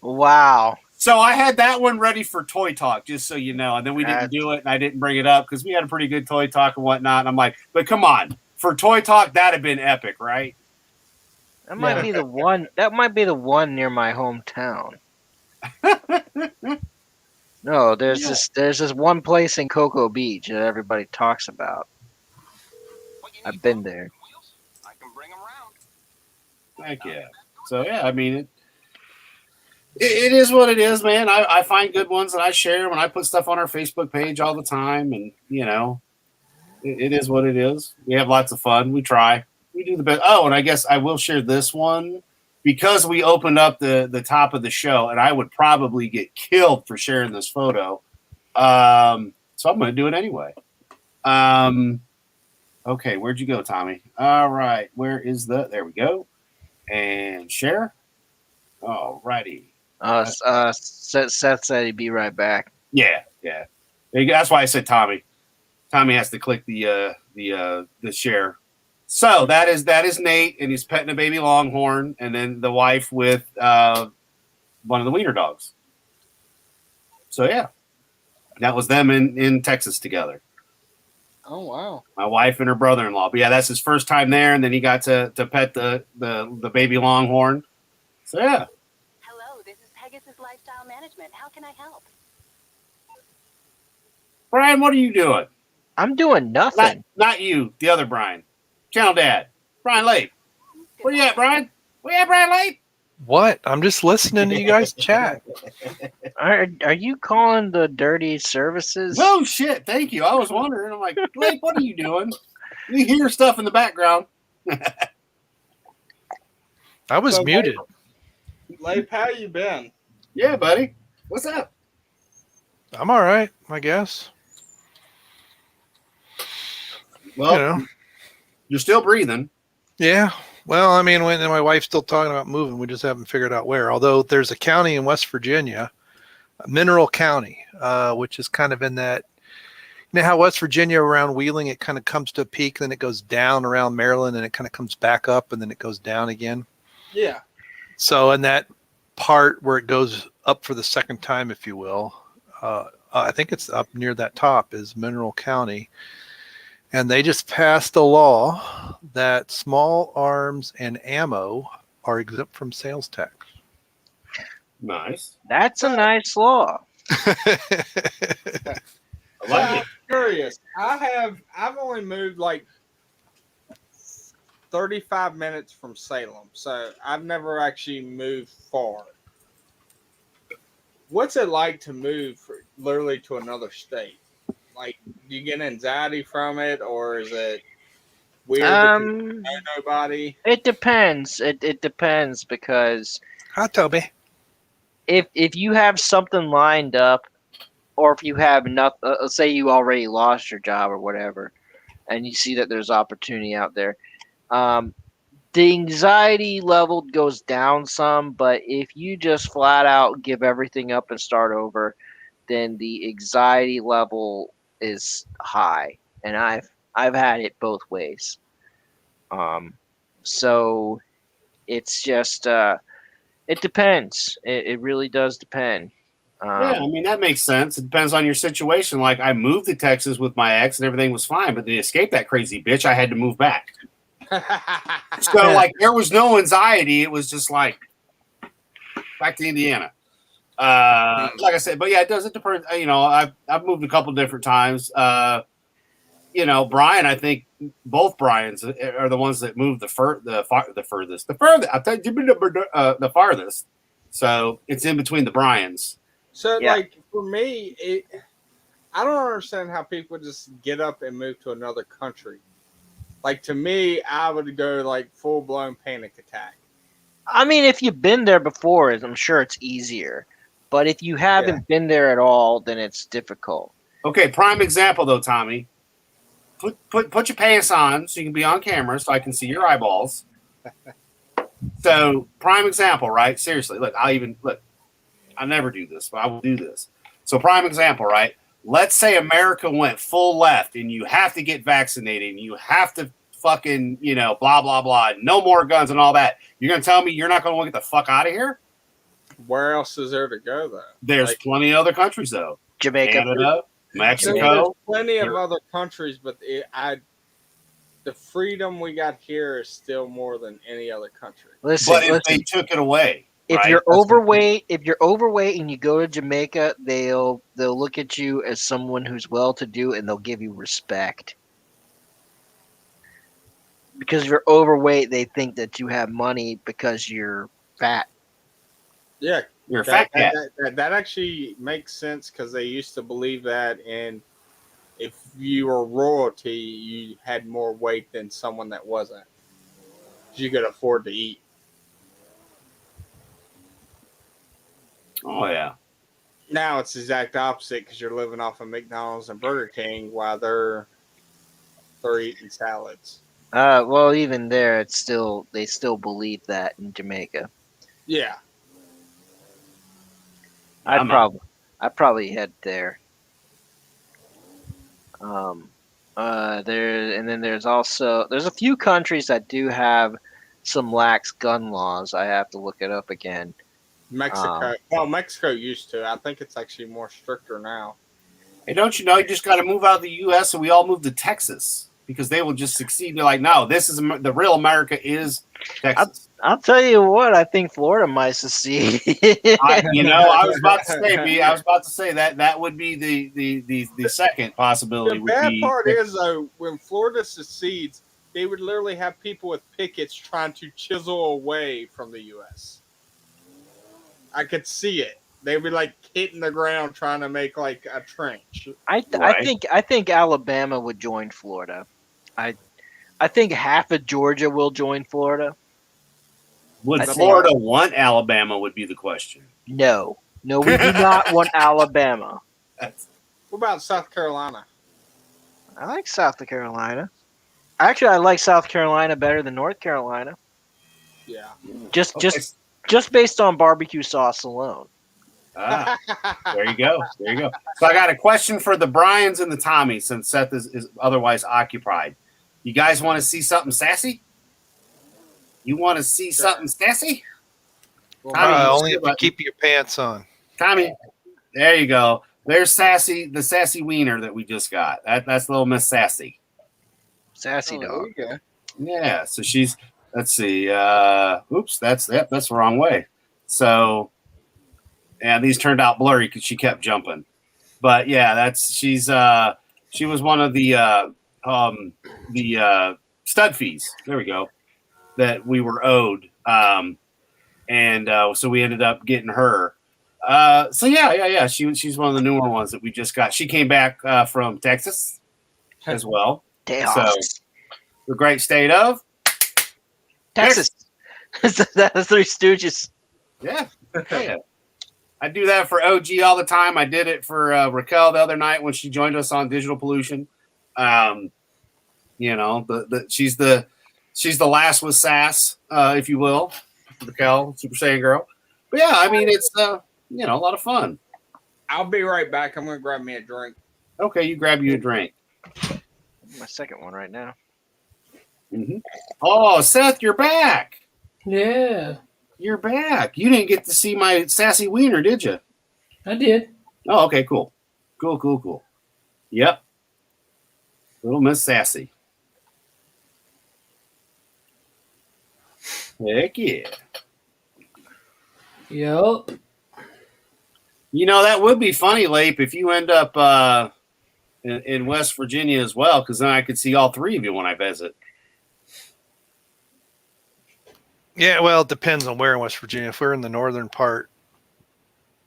Wow. So I had that one ready for Toy Talk, just so you know. And then we didn't do it, and I didn't bring it up because we had a pretty good Toy Talk and whatnot. And I'm like, but come on, for Toy Talk, that'd have been epic, right? That might be the one. That might be the one near my hometown. No, there's this one place in Cocoa Beach that everybody talks about. I've been there. I can bring them around. Heck yeah. So yeah, I mean, it is what it is, man. I find good ones and I share them and I put stuff on our Facebook page all the time, and it is what it is. We have lots of fun. We try. We do the best. Oh, and I guess I will share this one. Because we opened up the top of the show, and I would probably get killed for sharing this photo. So I'm going to do it anyway. Okay, where'd you go, Tommy? All right, there we go. And share. All righty. Seth said he'd be right back. Yeah. That's why I said Tommy. Tommy has to click the share. So that is Nate, and he's petting a baby longhorn, and then the wife with one of the wiener dogs. So yeah, that was them in Texas together. Oh wow! My wife and her brother-in-law. But yeah, that's his first time there, and then he got to pet the baby longhorn. So yeah. Hello, this is Pegasus Lifestyle Management. How can I help? Brian, what are you doing? I'm doing nothing. Not you, the other Brian. Channel Dad. Brian Lake. Where you at, Brian? Where you at, Brian Lake? What? I'm just listening to you guys chat. Are you calling the dirty services? No shit. Thank you. I was wondering. I'm like, Lake, what are you doing? You hear stuff in the background. I was muted. Lake, how you been? Yeah, buddy. What's up? I'm all right, I guess. Well, you're still breathing. Yeah. Well, I mean, when my wife's still talking about moving, we just haven't figured out where. Although there's a county in West Virginia, Mineral County, which is kind of in that. You know how West Virginia around Wheeling, it kind of comes to a peak, then it goes down around Maryland, and it kind of comes back up, and then it goes down again. Yeah. So in that part where it goes up for the second time, if you will, I think it's up near that top is Mineral County. And they just passed a law that small arms and ammo are exempt from sales tax. Nice. That's a nice law. I like it. Curious. I've only moved like 35 minutes from Salem, so I've never actually moved far. What's it like to move literally to another state? Like, do you get anxiety from it, or is it weird because you know nobody? It depends. It depends because Hi, Toby. if you have something lined up, or if you have enough, let's say you already lost your job or whatever, and you see that there's opportunity out there, the anxiety level goes down some. But if you just flat out give everything up and start over, then the anxiety level is high, and I've had it both ways. So it's just it depends. It really does depend. Yeah, I mean, that makes sense. It depends on your situation. Like, I moved to Texas with my ex and everything was fine, but to escape that crazy bitch, I had to move back. So, like, there was no anxiety. It was just like, back to Indiana. Like I said, but yeah, it does. It depend. You know, I've moved a couple different times. You know, Brian, I think both Brians are the ones that moved the furthest. The farthest. So it's in between the Bryans. So, Yeah. like, for me, I don't understand how people just get up and move to another country. Like, to me, I would go, like, full-blown panic attack. I mean, if you've been there before, I'm sure it's easier. But if you haven't been there at all, then it's difficult. Okay, prime example though, Tommy. Put your pants on so you can be on camera so I can see your eyeballs. So, prime example, right? Seriously, look, I never do this, but I will do this. So, prime example, right? Let's say America went full left and you have to get vaccinated and you have to fucking, you know, blah, blah, blah, no more guns and all that. You're going to tell me you're not going to want to get the fuck out of here? Where else is there to go, though? There's plenty of other countries, though. Jamaica, Canada, Mexico. There's plenty of other countries, but the freedom we got here is still more than any other country. But if they took it away, if right? you're overweight, and you go to Jamaica, they'll look at you as someone who's well-to-do, and they'll give you respect. Because if you're overweight, they think that you have money because you're fat. Yeah, you're a fat cat. That actually makes sense because they used to believe that, and if you were royalty, you had more weight than someone that wasn't. You could afford to eat. Oh yeah. Now it's the exact opposite because you're living off of McDonald's and Burger King while they're eating salads. Well, even there, they still believe that in Jamaica. Yeah. I'd probably head there. There's also there's a few countries that do have some lax gun laws. I have to look it up again. Mexico. Well, Mexico used to. I think it's actually more stricter now. Hey, don't you know you just got to move out of the U.S. and we all move to Texas because they will just succeed. They're like, no, this is the real America is Texas. I'll tell you what, I think Florida might succeed. I was about to say that would be the second possibility. The bad part is though, when Florida secedes, they would literally have people with pickets trying to chisel away from the U.S. I could see it. They'd be like hitting the ground trying to make like a trench. I think Alabama would join Florida. I think half of Georgia will join Florida. Would Florida want Alabama would be the question. No, we do not want Alabama. What about South Carolina? I like South Carolina. Actually, I like South Carolina better than North Carolina. Yeah. Just based on barbecue sauce alone. There you go. So I got a question for the Bryans and the Tommies since Seth is otherwise occupied. You guys want to see something sassy? You want to see something sassy? Tommy, only if you keep your pants on. Tommy, there you go. There's the sassy wiener that we just got. That's little Miss Sassy. Sassy dog. Okay. Yeah, so she's, let's see. Oops, that's the wrong way. So, yeah, these turned out blurry because she kept jumping. But yeah, she was one of the stud fees. There we go. That we were owed. So we ended up getting her. She's one of the newer ones that we just got. She came back from Texas as well. Damn. So the great state of Texas. That's the Three Stooges. Yeah. I do that for OG all the time. I did it for Raquel the other night when she joined us on Digital Pollution. She's the last with sass, if you will, Raquel, Super Saiyan girl. But yeah, I mean it's a lot of fun. I'll be right back. I'm gonna grab me a drink. Okay, you grab you a drink. My second one right now. Mm-hmm. Oh, Seth, you're back. Yeah. You're back. You didn't get to see my sassy wiener, did you? I did. Oh, okay, cool. Cool. Yep. Little Miss Sassy. Heck yeah. Yup. That would be funny, Lape, if you end up in West Virginia as well, because then I could see all three of you when I visit. Yeah, well, it depends on where in West Virginia. If we're in the northern part,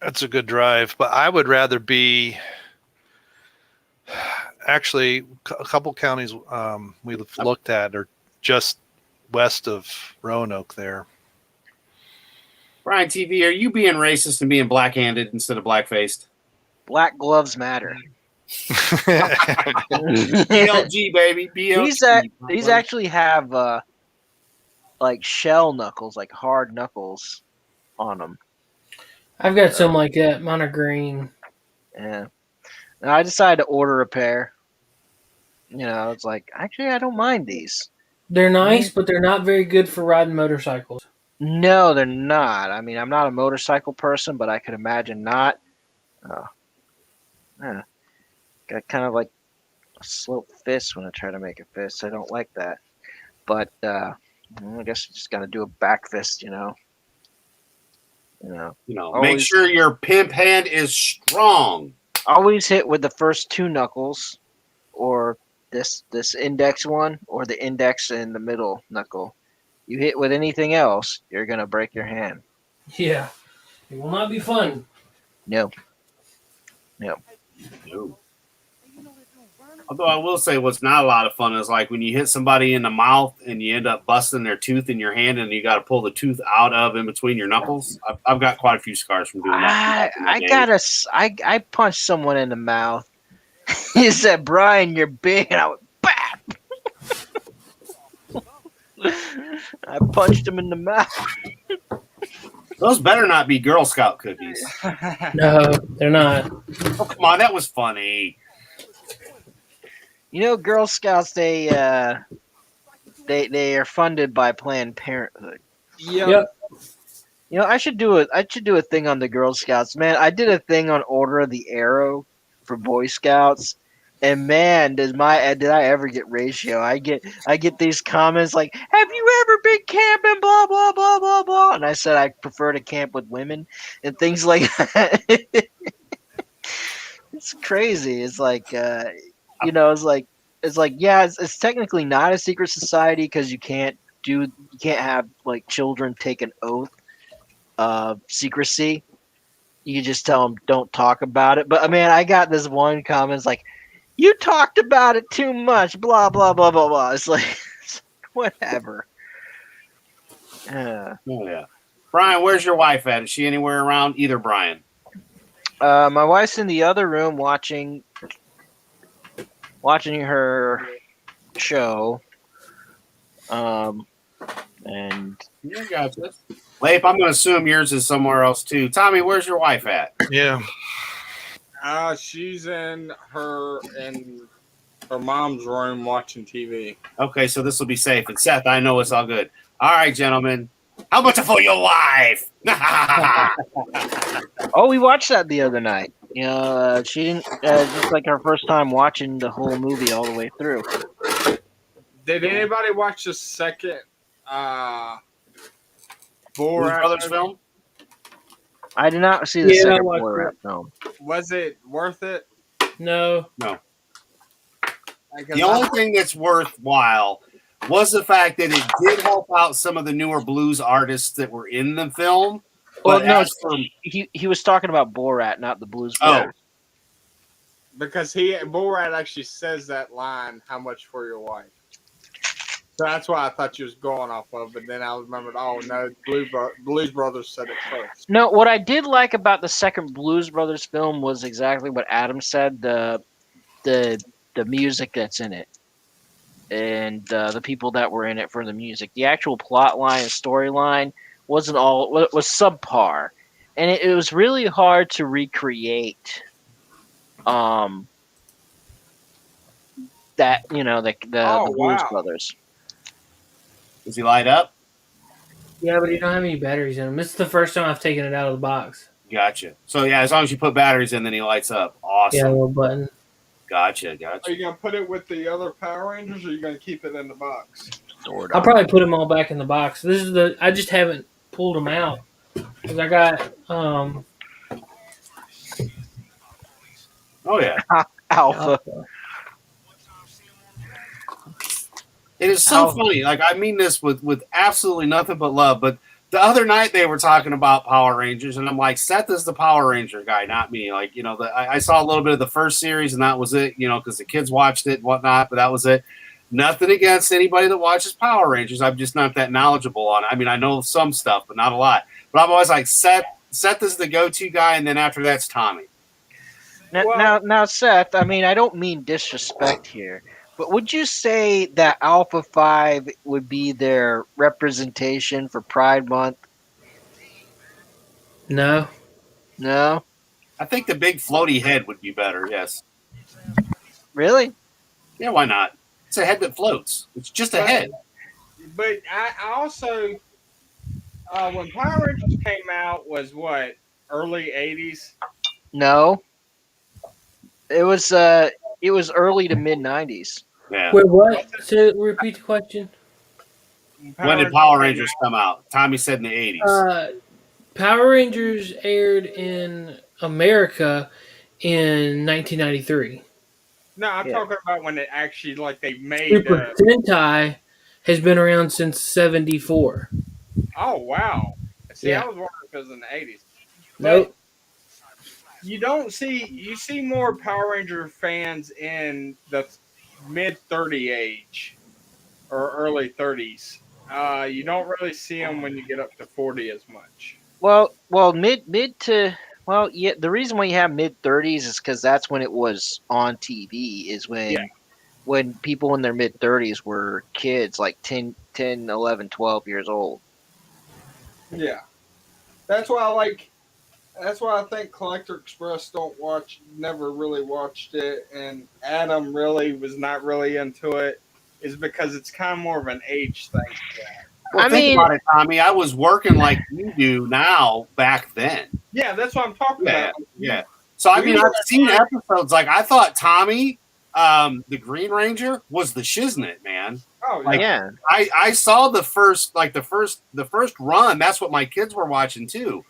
that's a good drive. But I would rather be actually a couple counties we've looked at are just west of Roanoke there. Brian TV, are you being racist and being black-handed instead of black-faced? Black gloves matter. BLG, baby. BLG. These actually have like shell knuckles, like hard knuckles on them. I've got some like that. Mine are green. Yeah. And I decided to order a pair. It's like, actually, I don't mind these. They're nice, but they're not very good for riding motorcycles. No, they're not. I mean, I'm not a motorcycle person, but I could imagine not. Got kind of like a sloped fist when I try to make a fist. I don't like that. But I guess you just got to do a back fist, Make sure your pimp hand is strong. Always hit with the first two knuckles, or this index one, or the index and the middle knuckle. You hit with anything else, you're gonna break your hand. Yeah, it will not be fun. No. Although I will say what's not a lot of fun is like when you hit somebody in the mouth and you end up busting their tooth in your hand and you got to pull the tooth out of in between your knuckles. I've got quite a few scars from doing that. I punched someone in the mouth. He said, "Brian, you're big," and I went, "Bap!" I punched him in the mouth. Those better not be Girl Scout cookies. No, they're not. Oh, come on. That was funny. Girl Scouts they are funded by Planned Parenthood. Yep. I should do a thing on the Girl Scouts, man. I did a thing on Order of the Arrow for Boy Scouts, and man, did I ever get ratio? I get these comments like, "Have you ever been camping?" Blah blah blah blah blah, and I said I prefer to camp with women and things like that. It's crazy. It's like, yeah, it's technically not a secret society because you can't have like children take an oath of secrecy. You can just tell them don't talk about it. But man, I got this one comment. It's like, you talked about it too much. Blah blah blah blah blah. It's like whatever. Oh yeah, Brian, where's your wife at? Is she anywhere around? Either Brian. My wife's in the other room watching her show. And Yeah, gotcha. Leif, I'm going to assume yours is somewhere else too. Tommy, where's your wife at? Yeah. She's in her mom's room watching TV. Okay, so this will be safe. And Seth, I know it's all good. All right, gentlemen. How much for your wife? Oh, we watched that the other night. She didn't. Just like her first time watching the whole movie all the way through. Did anybody watch the second Borat Brothers film? I did not see the second Borat film. Was it worth it? No. The only thing that's worthwhile was the fact that it did help out some of the newer blues artists that were in the film. Well, no, he was talking about Borat, not the Blues Brothers. Because Borat actually says that line, "How much for your wife?" So that's why I thought you was going off of. But then I remembered, oh no, Blues Brothers said it first. No, what I did like about the second Blues Brothers film was exactly what Adam said. The music that's in it, and the people that were in it for the music. The actual plot line and storyline was subpar, and it was really hard to recreate. That the Blues Brothers. Does he light up? Yeah, but you don't have any batteries in them. This is the first time I've taken it out of the box. Gotcha. So yeah, as long as you put batteries in, then he lights up. Awesome. Yeah, a little button. Gotcha. Are you gonna put it with the other Power Rangers, or are you gonna keep it in the box? I'll probably put them all back in the box. I just haven't pulled them out because I got Oh yeah, Alpha. It is so funny. Like, I mean this with absolutely nothing but love. But the other night they were talking about Power Rangers, and I'm like, Seth is the Power Ranger guy, not me. Like, I saw a little bit of the first series, and that was it. Because the kids watched it and whatnot, but that was it. Nothing against anybody that watches Power Rangers. I'm just not that knowledgeable on it. I mean, I know some stuff, but not a lot. But I'm always like, Seth is the go-to guy, and then after that's Tommy. Now, Seth, I mean, I don't mean disrespect here, but would you say that Alpha 5 would be their representation for Pride Month? No. I think the big floaty head would be better, yes. Really? Yeah, why not? It's a head that floats. It's just a head. But I also, when Power Rangers came out, was what, early 80s? No. It was early to mid 90s. Yeah. Wait, what? So repeat the question. When did Power Rangers come out? Tommy said in the 80s. Power Rangers aired in America in 1993. No, I'm talking about when it actually, like, they made... Super Sentai has been around since 74. Oh, wow. See, Yeah. I was wondering if it was in the 80s. Nope. You see more Power Ranger fans in the mid-30 age or early 30s. You don't really see them when you get up to 40 as much. Well, the reason why you have mid 30s is because that's when it was on TV. Is when people in their mid 30s were kids, like 10, 11, 12 years old. Yeah, that's why I like. That's why I think Collector Express never really watched it, and Adam really was not really into it, is because it's kind of more of an age thing. Well, I think mean, about it, Tommy. I was working like you do now back then. Yeah, that's what I'm talking about. Yeah. So I We mean, were I've seen episodes. Like I thought Tommy, the Green Ranger, was the shiznit, man. Oh Like, yeah. I saw the first run. That's what my kids were watching too.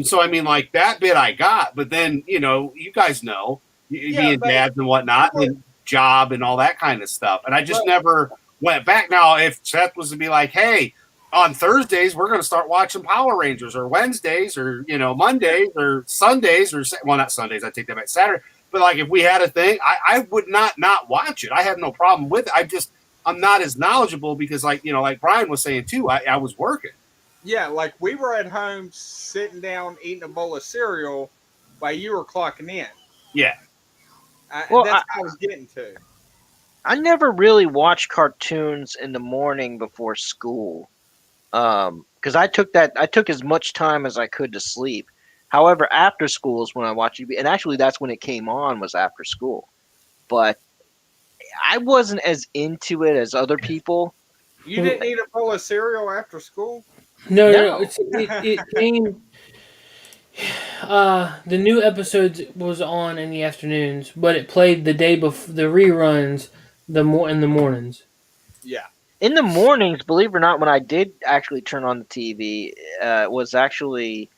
So I mean, like that bit I got, but then you guys know, being dads and whatnot, and job and all that kind of stuff, and I just never went back. Now, if Seth was to be like, hey, on Thursdays we're going to start watching Power Rangers, or Wednesdays, or Mondays, or Sundays, or well, not Sundays. I take that back. Saturday. But like if we had a thing, I would not watch it. I have no problem with it. I'm not as knowledgeable because like Brian was saying too, I was working. Yeah, like we were at home sitting down eating a bowl of cereal while you were clocking in. Yeah. That's how I was getting to. I never really watched cartoons in the morning before school, because I took as much time as I could to sleep. However, after school is when I watched TV, and actually that's when it came on, was after school. But I wasn't as into it as other people. You didn't eat a bowl of cereal after school? No. It came. The new episodes was on in the afternoons, but it played the day before the reruns in the mornings. Yeah. In the mornings, believe it or not, when I did actually turn on the TV, it was actually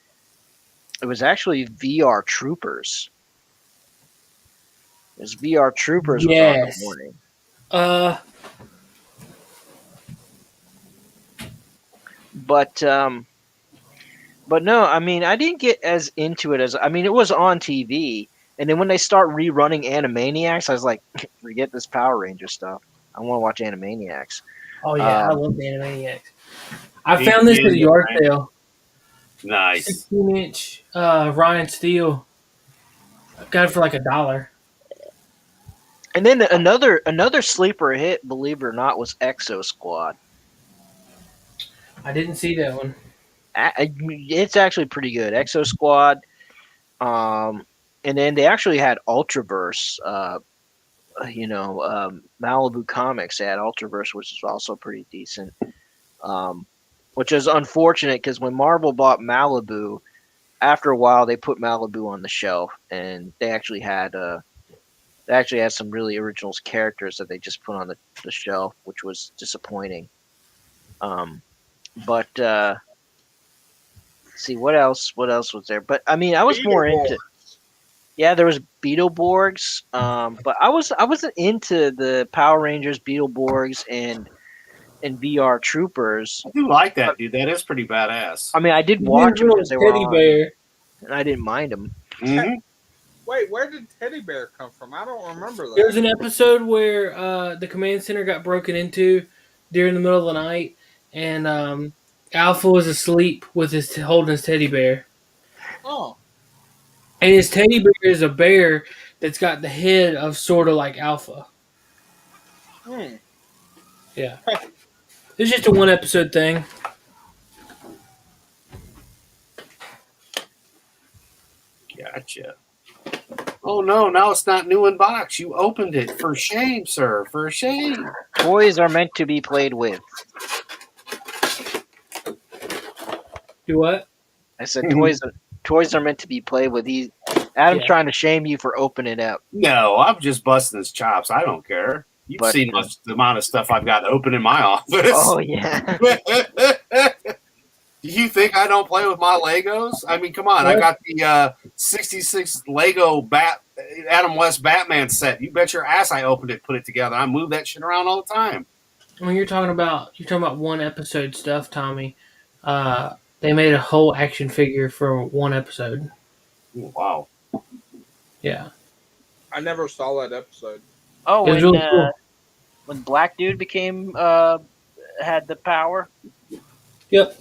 VR Troopers. It was VR Troopers was on in the morning. But no, I mean, I didn't get as into it it was on TV, and then when they start rerunning Animaniacs, I was like, forget this Power Ranger stuff. I want to watch Animaniacs. Oh yeah, I love the Animaniacs. I found this at a yard sale. Nice. 16-inch Ryan Steele. I got it for like $1. And then another sleeper hit, believe it or not, was Exo Squad. I didn't see that one. It's actually pretty good. Exo Squad. And then they actually had Ultraverse. Malibu Comics. They had Ultraverse, which is also pretty decent. Which is unfortunate because when Marvel bought Malibu, after a while they put Malibu on the shelf, and they actually had some really original characters that they just put on the shelf, which was disappointing. But see what else was there. But I mean, I was more into. Yeah, there was Beetleborgs, but I wasn't into the Power Rangers, Beetleborgs, and VR Troopers. I do like that, dude. That is pretty badass. I mean, I did watch them because they were on, bear, and I didn't mind them. Mm-hmm. Wait, where did Teddy Bear come from? I don't remember that. There was an episode where the command center got broken into during the middle of the night, and Alpha was asleep with holding his teddy bear. Oh. And his teddy bear is a bear that's got the head of sort of like Alpha. Yeah. It's just a one episode thing. Gotcha. Oh no, now it's not new in box. You opened it. For shame, sir. For shame. Toys are meant to be played with. Do what? I said toys are meant to be played with. Adam's trying to shame you for opening it up. No, I'm just busting his chops. I don't care. You've seen the amount of stuff I've got open in my office. Oh yeah. Do you think I don't play with my Legos? I mean, come on. I got the 66 Lego Adam West Batman set. You bet your ass I opened it, put it together. I move that shit around all the time. When you're talking about one episode stuff, Tommy, they made a whole action figure for one episode. Wow. Yeah. I never saw that episode. Oh, it was really cool. When Black Dude became had the power. Yep.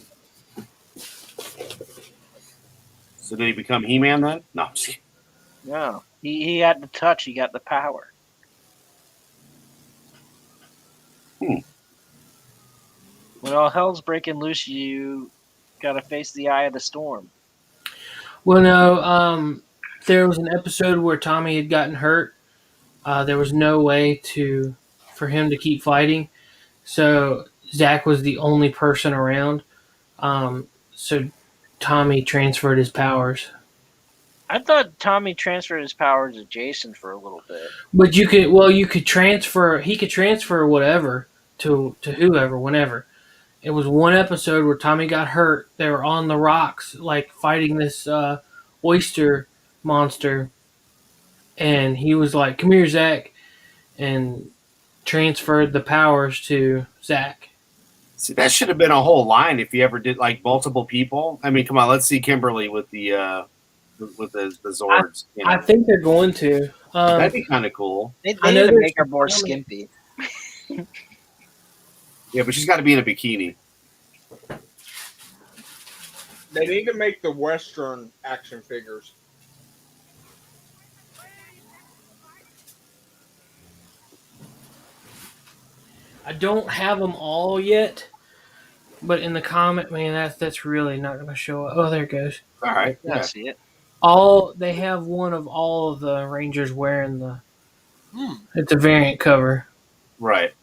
So did he become He-Man then? No, I'm just kidding. No, he had the touch. He got the power. When all hell's breaking loose, you gotta face the eye of the storm. Well, no. There was an episode where Tommy had gotten hurt. There was no way for him to keep fighting, so Zach was the only person around. So Tommy transferred his powers. I thought Tommy transferred his powers to Jason for a little bit. But you could transfer. He could transfer whatever to whoever, whenever. It was one episode where Tommy got hurt. They were on the rocks, like fighting this oyster monster, and he was like, "Come here, Zach," and transferred the powers to Zach. See, that should have been a whole line if you ever did like multiple people. I mean, come on, let's see Kimberly with the Zords. I think they're going to. That'd be kind of cool. They need to make her more skimpy. Yeah, but she's got to be in a bikini. They need to make the Western action figures. I don't have them all yet, but in the comic, man, that's really not going to show up. Oh, there it goes. All right, I see it. They have one of all of the Rangers wearing the. It's a variant cover, right?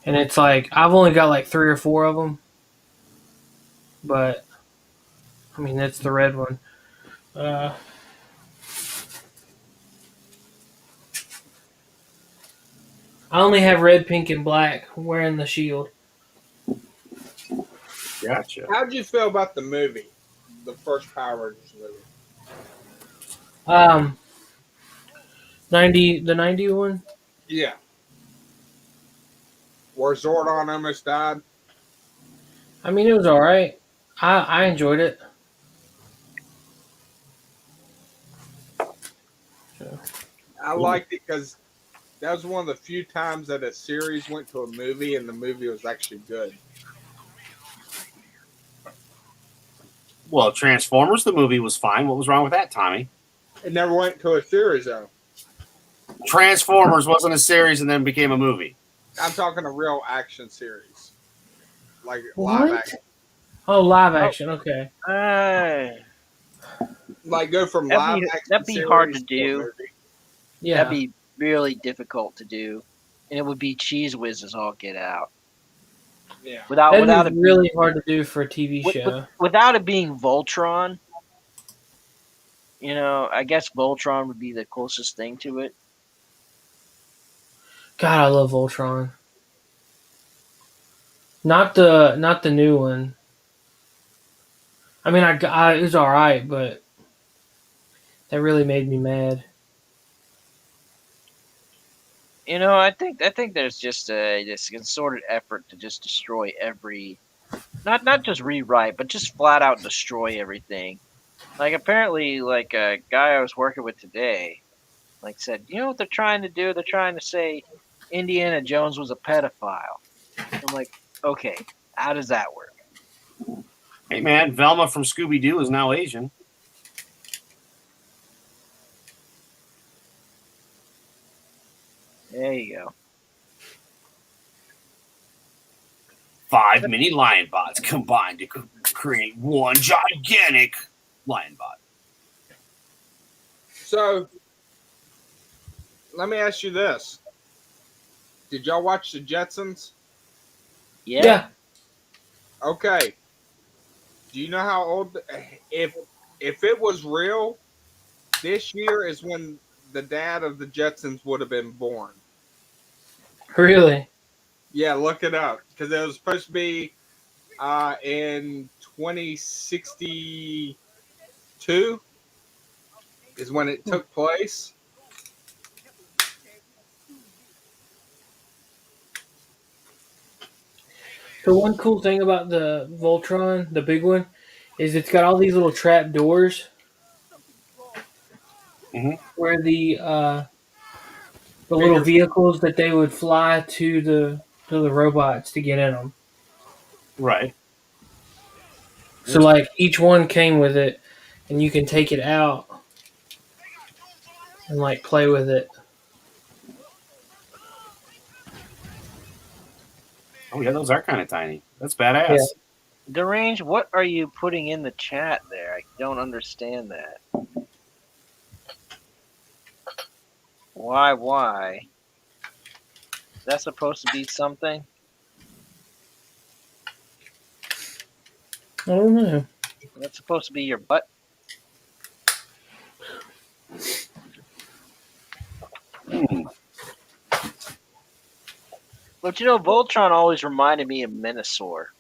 And it's like I've only got like 3 or 4 of them, but I mean that's the red one. I only have red, pink, and black wearing the shield. Gotcha. How'd you feel about the movie, the first Power Rangers movie? 90 one? Yeah. Where Zordon almost died? I mean, it was all right. I enjoyed it. I liked it because that was one of the few times that a series went to a movie and the movie was actually good. Well, Transformers, the movie was fine. What was wrong with that, Tommy? It never went to a series, though. Transformers wasn't a series and then became a movie. I'm talking a real action series. Like What? live action. Oh, live action. Okay. Like go from That'd live action. that'd be hard to do. movie. Yeah. That'd be really difficult to do, and it would be cheese whizzes all get out. Yeah. That'd Without be it really hard to do for a TV with- show. without it being Voltron. You know, I guess Voltron would be the closest thing to it. God, I love Voltron. Not the new one. I mean, it was all right, but that really made me mad. You know, I think there's just this concerted effort to just destroy every, not just rewrite, but just flat out destroy everything. Like apparently, like a guy I was working with today, like said, you know what they're trying to do? They're trying to say Indiana Jones was a pedophile. I'm like, okay, how does that work? Hey, man, Velma from Scooby-Doo is now Asian. There you go. 5 mini lion bots combined to create one gigantic lion bot. So, let me ask you this: did y'all watch the Jetsons? Yeah. Okay. Do you know how old? If it was real, this year is when the dad of the Jetsons would have been born. Really? Yeah, look it up because it was supposed to be in 2062 is when it took place. The one cool thing about the Voltron, the big one, is it's got all these little trap doors where the little vehicles that they would fly to the robots to get in them. Right. So like each one came with it, and you can take it out and like play with it. Oh yeah, those are kind of tiny. That's badass. Yeah. Derange, what are you putting in the chat there? there. I don't understand that. Why? Is that supposed to be something? I don't know. That's supposed to be your butt? But you know, Voltron always reminded me of Minosaur.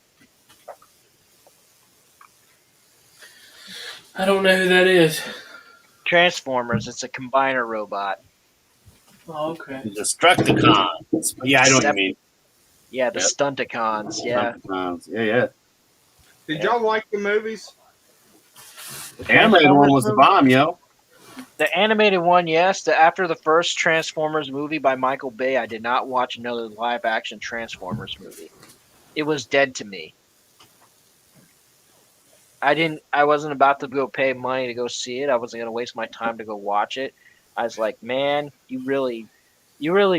I don't know who that is. Transformers, it's a combiner robot. Oh, okay. Destructicons. Yeah, I know what you mean. Yeah, the Yep. Stunticons, yeah. Destructicons. Yeah. Did y'all like the movies? The animated one was the bomb, yo. The animated one, yes. After the first Transformers movie by Michael Bay, I did not watch another live-action Transformers movie. It was dead to me. I wasn't about to go pay money to go see it. I wasn't going to waste my time to go watch it. I was like, man, you really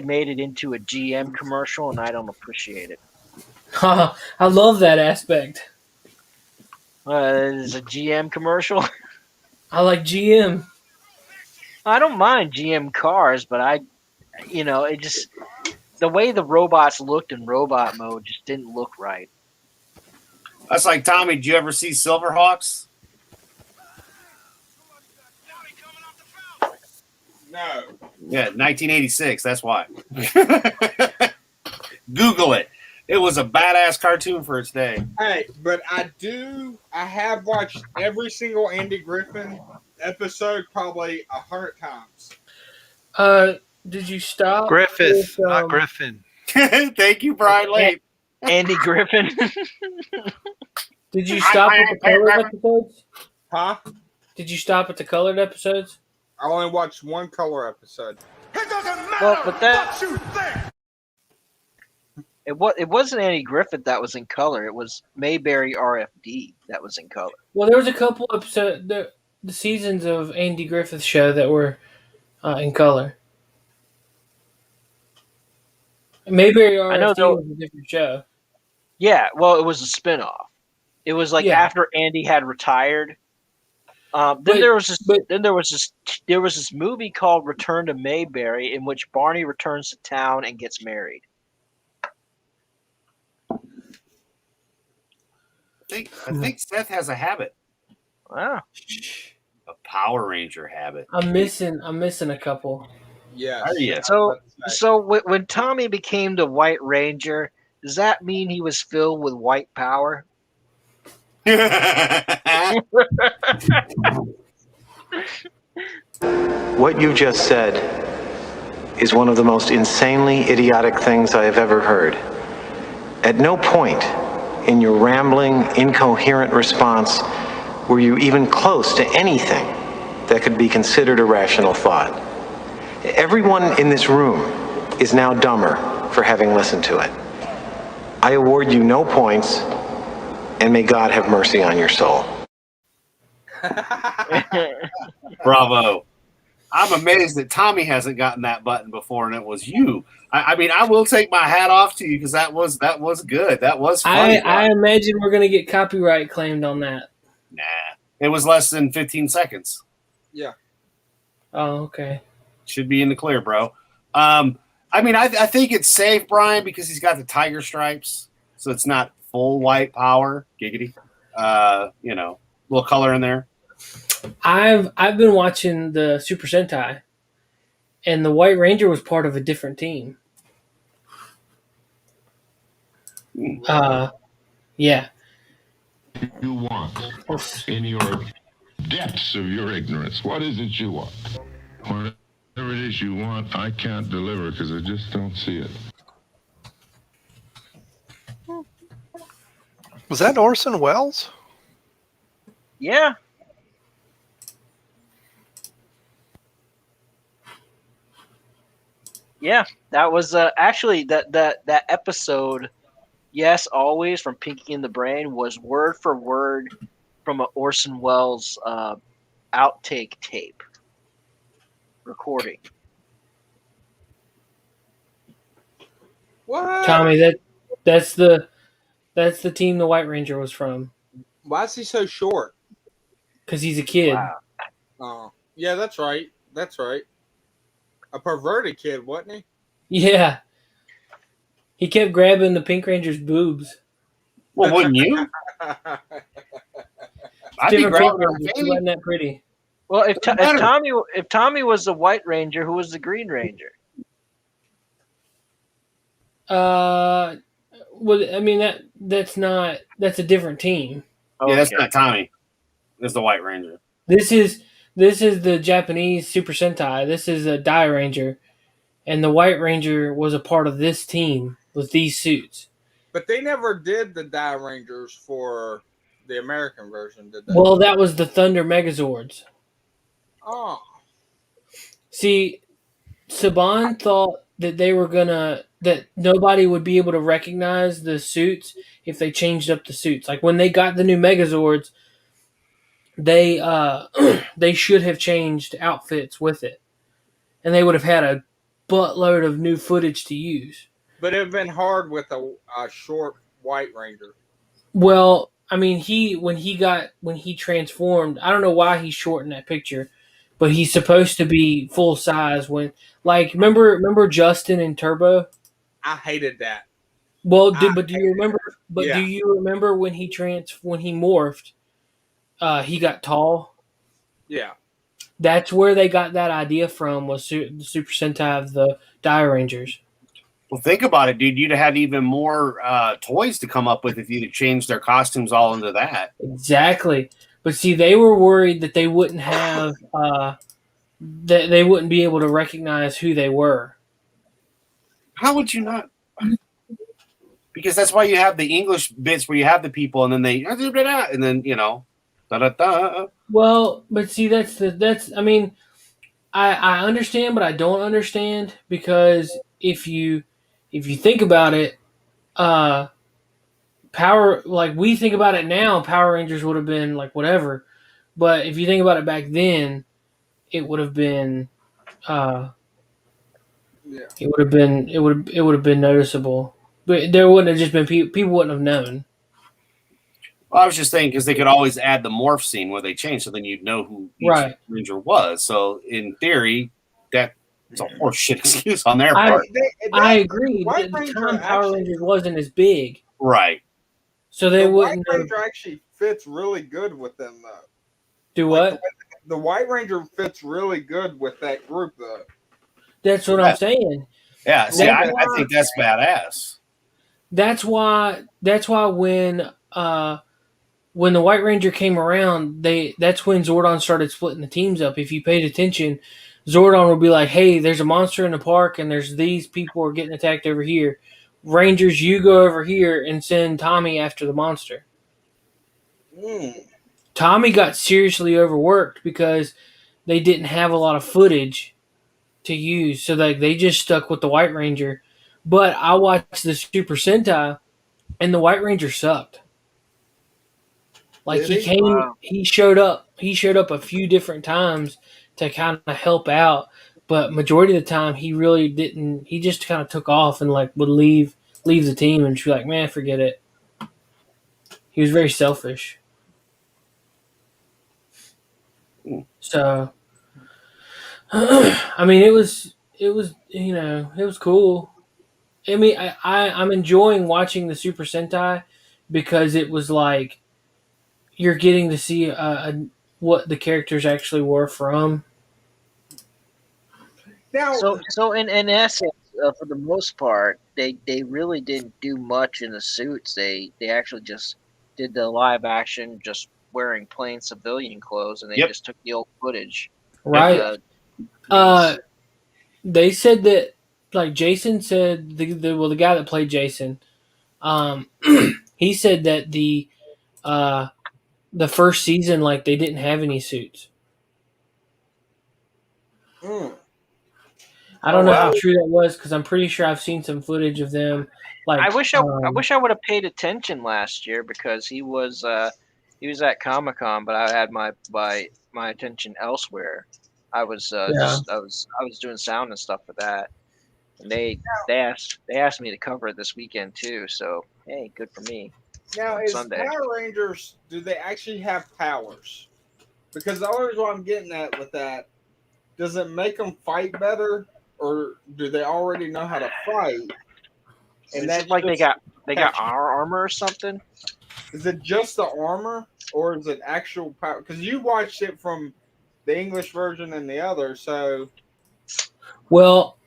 made it into a GM commercial, and I don't appreciate it. I love that aspect. It's a GM commercial. I like GM. I don't mind GM cars, but it just, the way the robots looked in robot mode just didn't look right. That's like, Tommy, did you ever see Silverhawks? No. Yeah, 1986. That's why. Google it. It was a badass cartoon for its day. Hey, but I have watched every single Andy Griffin episode probably 100 times. Did you stop? Griffith, with, not Griffin. Thank you, Brian Late. Andy Griffin. Did you stop at the colored episodes? Huh? Did you stop at the colored episodes? I only watched one color episode. It doesn't matter Well, but that- what you think. It wasn't Andy Griffith that was in color. It was Mayberry RFD that was in color. Well, there was a couple episodes, the seasons of Andy Griffith's show that were in color. Mayberry RFD was a different show. Yeah, well, it was a spinoff. It was like after Andy had retired. There was this movie called Return to Mayberry in which Barney returns to town and gets married. I think Seth has a habit. Wow. A Power Ranger habit. I'm missing a couple. Yeah. So when Tommy became the White Ranger, does that mean he was filled with white power? What you just said is one of the most insanely idiotic things I have ever heard. At no point in your rambling, incoherent response were you even close to anything that could be considered a rational thought. Everyone in this room is now dumber for having listened to it. I award you no points, and may God have mercy on your soul. Bravo. I'm amazed that Tommy hasn't gotten that button before, and it was you. I mean, I will take my hat off to you because that was good. That was funny. I imagine we're gonna get copyright claimed on that. Nah, it was less than 15 seconds. Yeah. Oh, okay. Should be in the clear, bro. I mean, I think it's safe, Brian, because he's got the tiger stripes, so it's not full white power. Giggity. Little color in there. I've been watching the Super Sentai, and the White Ranger was part of a different team. Yeah. You want in your depths of your ignorance? What is it you want? Whatever it is you want, I can't deliver because I just don't see it. Was that Orson Welles? Yeah. Yeah, that was actually that episode. Yes, always from Pinky and the Brain was word for word from an Orson Welles outtake tape recording. What? Tommy, that's the team the White Ranger was from. Why is he so short? because he's a kid. Wow. Yeah, that's right. That's right. A perverted kid, wasn't he? Yeah, he kept grabbing the Pink Ranger's boobs. Well, wouldn't you? I'd be Different Pink grabbing her Ranger. She fanny. wasn't that pretty. Well, Doesn't matter. if Tommy was the White Ranger, who was the Green Ranger? Well, I mean that's a different team. Yeah, that's Okay. not Tommy. That's the White Ranger. This is the Japanese Super Sentai. This is a Die Ranger, and the White Ranger was a part of this team with these suits. But they never did the Die Rangers for the American version, did they? Well, that was the Thunder Megazords. Oh. See, Saban thought that that nobody would be able to recognize the suits if they changed up the suits. Like when they got the new Megazords, they they should have changed outfits with it, and they would have had a buttload of new footage to use. But it would have been hard with a short White Ranger. Well, I mean, when he transformed, I don't know why he's short in that picture, but he's supposed to be full size. Remember Justin in Turbo? I hated that. Well, do you remember? But Yeah. do you remember when he morphed? He got tall. Yeah. That's where they got that idea from. Was the Super Sentai of the Die Rangers? Well, think about it, dude. You'd have had even more toys to come up with if you'd have changed their costumes all into that. Exactly. But see, they were worried that they wouldn't have that they wouldn't be able to recognize who they were. How would you not? Because that's why you have the English bits where you have the people, and then and then da-da-da. Well, but see, I mean, I understand, but I don't understand because if you think about it, like we think about it now, Power Rangers would have been like whatever, but if you think about it back then, it would have been it would have been noticeable, but there wouldn't have just been people wouldn't have known. Well, I was just thinking because they could always add the morph scene where they change, so then you'd know who each Right. Ranger was. So in theory, that's a horseshit excuse on their part. I agree. White At the Ranger time, Power actually- Rangers wasn't as big, Right. so they The White wouldn't have, Ranger actually fits really good with them, though. do Like, what? the White Ranger fits really good with that group, though. That's what I'm saying. Yeah. See, I That's think that's badass. That's why when the White Ranger came around, that's when Zordon started splitting the teams up. If you paid attention, Zordon would be like, "Hey, there's a monster in the park, and there's these people are getting attacked over here. Rangers, you go over here and send Tommy after the monster." Tommy got seriously overworked because they didn't have a lot of footage to use, so they just stuck with the White Ranger. But I watched the Super Sentai, and the White Ranger sucked. Like Did he? Wow. he showed up a few different times to kind of help out, but majority of the time he really didn't. He just kind of took off and like would leave the team and be like, "Man, forget it." He was very selfish. So, I mean, it was it was cool. I mean, I'm enjoying watching the Super Sentai because it was like you're getting to see what the characters actually were from. Now, So in essence, for the most part, they really didn't do much in the suits. They actually just did the live action, just wearing plain civilian clothes, and they Yep. just took the old footage. Right. They said that, like Jason said, the guy that played Jason, he said that the first season, like they didn't have any suits. I don't know how true that was because I'm pretty sure I've seen some footage of them. Like I wish I would have paid attention last year because he was at Comic-Con, but I had my attention elsewhere. I was I was doing sound and stuff for that, and they asked me to cover it this weekend too. So hey, good for me. Now, on is Sunday. Power Rangers, do they actually have powers? Because the only reason I'm getting at with that, does it make them fight better, or do they already know how to fight? And that's like they got our armor or something. Is it just the armor, or is it actual power? Because you watched it from the English version and the other, so. Well,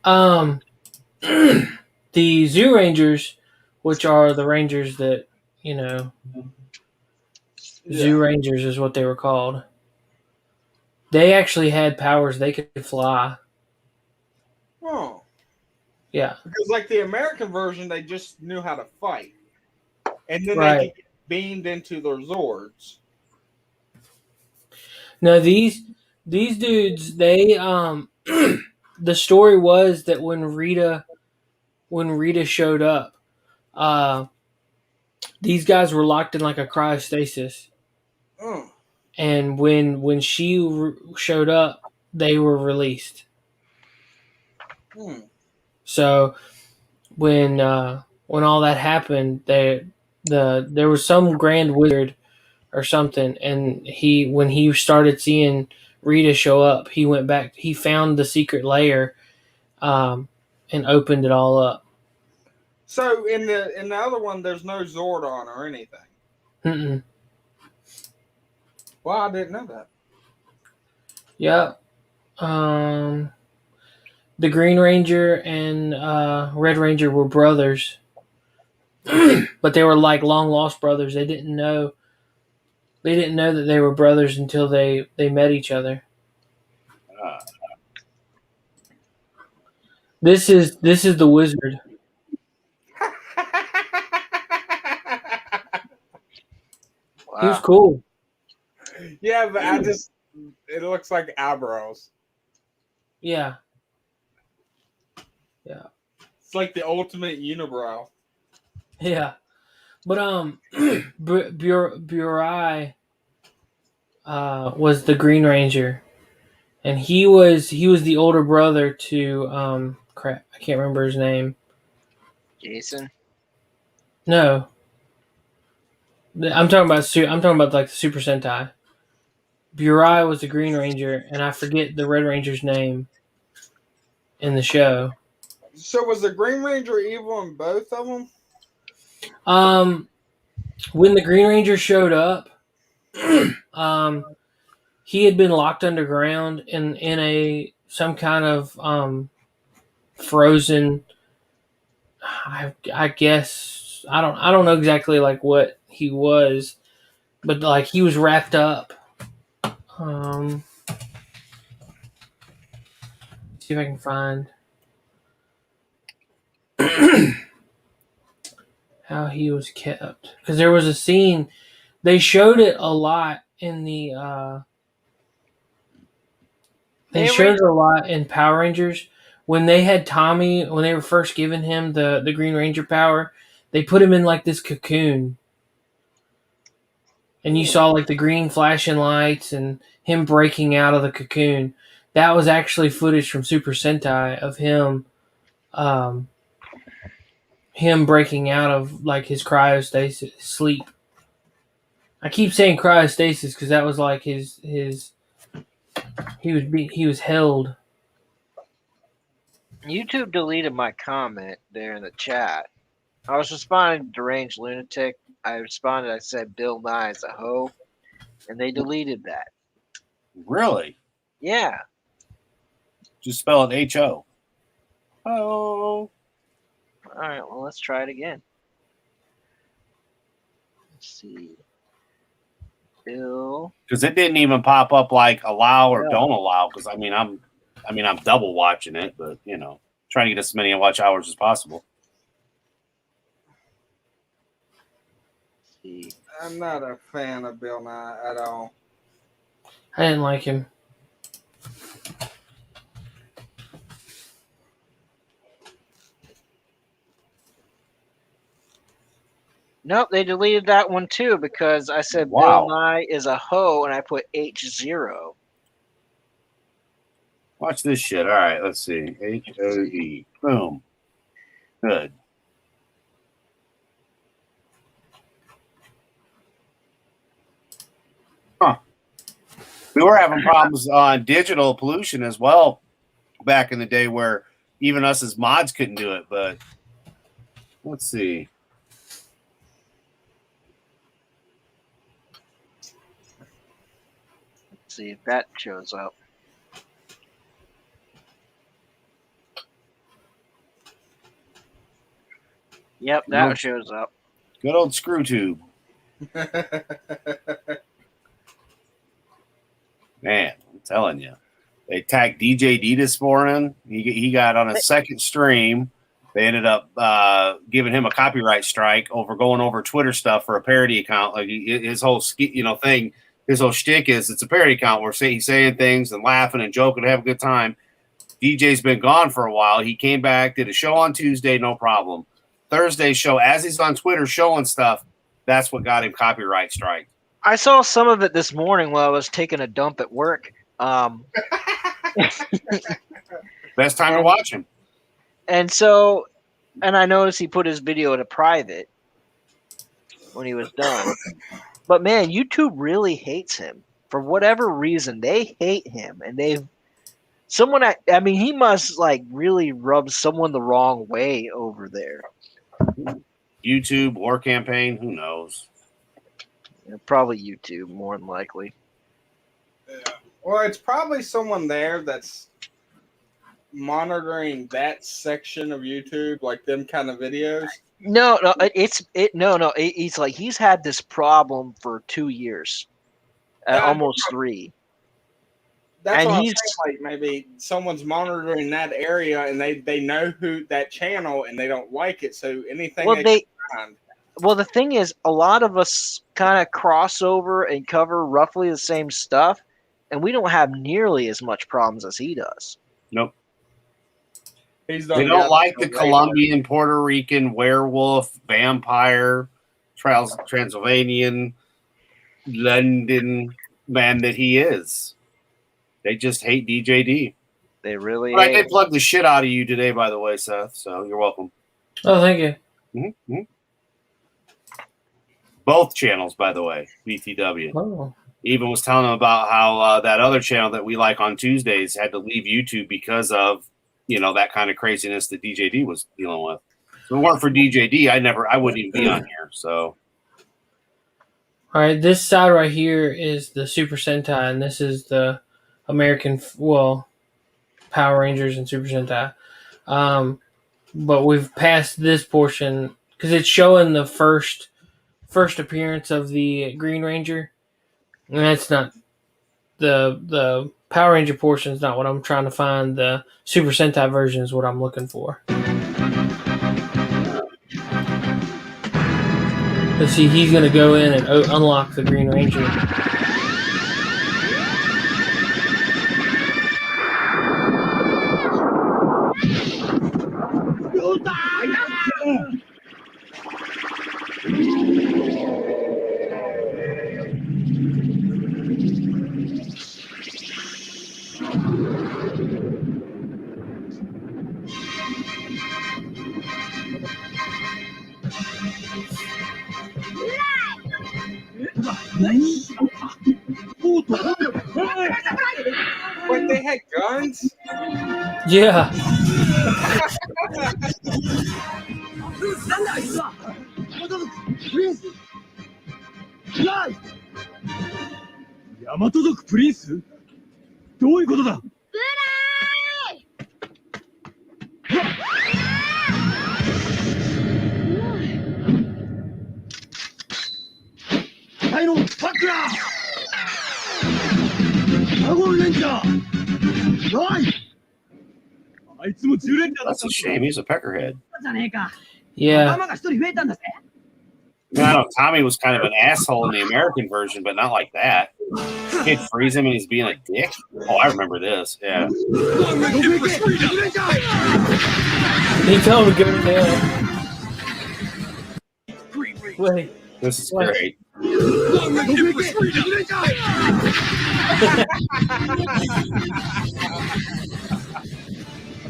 the Zoo Rangers, which are the Rangers that Zoo Rangers is what they were called. They actually had powers; they could fly. Oh. Yeah. Because like the American version, they just knew how to fight, and then they Right. get beamed into their Zords. No, these dudes, they the story was that when Rita showed up, these guys were locked in like a cryostasis, Oh. and when she showed up, they were released. So when all that happened, there was some grand wizard or something, and when he started seeing Rita show up, he went back. He found the secret layer, and opened it all up. So in the other one, there's no Zordon or anything. Mm-mm. Well, I didn't know that. Yep. The Green Ranger and Red Ranger were brothers, but they were like long lost brothers. They didn't know that they were brothers until they met each other. This is the wizard. Wow. He was cool. Yeah, but it looks like eyebrows. Yeah. Yeah. It's like the ultimate unibrow. Yeah. But Burai was the Green Ranger, and he was the older brother to crap, I can't remember his name. Jason. No. I'm talking about like the Super Sentai. Burai was the Green Ranger, and I forget the Red Ranger's name in the show. So was the Green Ranger evil in both of them? When the Green Ranger showed up, he had been locked underground in some kind of frozen. I guess I don't know exactly like what he was, but like he was wrapped up. See if I can find how he was kept, because there was a scene. They showed it a lot in the. They showed it a lot in Power Rangers when they had Tommy. When they were first giving him the Green Ranger power, they put him in like this cocoon, and you saw like the green flashing lights and him breaking out of the cocoon. That was actually footage from Super Sentai of him, him breaking out of like his cryostasis sleep. I keep saying cryostasis because that was like his he was held. YouTube deleted my comment there in the chat. I was responding to Deranged Lunatic. I responded, I said Bill Nye is a hoe, and they deleted that. Really? Yeah. Just spell it H-O. Oh. All right, well, let's try it again. Let's see. Bill. Because it didn't even pop up like allow or don't allow. Because I'm double watching it, but trying to get as many watch hours as possible. See. I'm not a fan of Bill Nye at all. I didn't like him. Nope, they deleted that one too because I said Bill Nye is a hoe and I put H0. Watch this shit. All right, let's see. H-O-E. Boom. Good. Huh. were having problems on digital pollution as well back in the day where even us as mods couldn't do it. But let's see. Let's see if that shows up. Yep, that shows up. Good old screw tube. Man, I'm telling you. They attacked DJD this morning. He got on a second stream. They ended up giving him a copyright strike over going over Twitter stuff for a parody account. Like his whole thing, his whole shtick is it's a parody account where he's saying things and laughing and joking and have a good time. DJ's been gone for a while. He came back, did a show on Tuesday, no problem. Thursday show, as he's on Twitter showing stuff, that's what got him copyright strike. I saw some of it this morning while I was taking a dump at work. Best time to watch him. And I noticed he put his video to private when he was done. But man, YouTube really hates him. For whatever reason, they hate him. And he must like really rub someone the wrong way over there. YouTube, war campaign, who knows? Yeah, probably YouTube, more than likely. Yeah. Well, it's probably someone there that's monitoring that section of YouTube, like them kind of videos. No, it's like he's had this problem for 2 years, almost 3. That's and what I'm saying. Like maybe someone's monitoring that area, and they know who that channel, and they don't like it. So anything they can find. Well, the thing is, a lot of us kind of cross over and cover roughly the same stuff, and we don't have nearly as much problems as he does. Nope. They don't like the Colombian, Puerto Rican, werewolf, vampire, Transylvanian, London man that he is. They just hate DJD. They really hate. I did plug the shit out of you today, by the way, Seth, so you're welcome. Oh, thank you. Mm-hmm. Both channels, by the way, BTW. Oh. Even was telling them about how that other channel that we like on Tuesdays had to leave YouTube because of, that kind of craziness that DJD was dealing with. If it weren't for DJD, I wouldn't even be on here. So, all right, this side right here is the Super Sentai, and this is the American, Power Rangers and Super Sentai. But we've passed this portion because it's showing the first appearance of the Green Ranger, and that's not the Power Ranger portion is not what I'm trying to find. The Super Sentai version is what I'm looking for. Let's see, he's going to go in and unlock the Green Ranger. Wait, they had guns? Yeah. That's a shame. He's a peckerhead. Yeah. I know Tommy was kind of an asshole in the American version, but not like that. Kid freeze him and he's being a dick. Oh, I remember this. Yeah. He told him to go down. Wait. This is great.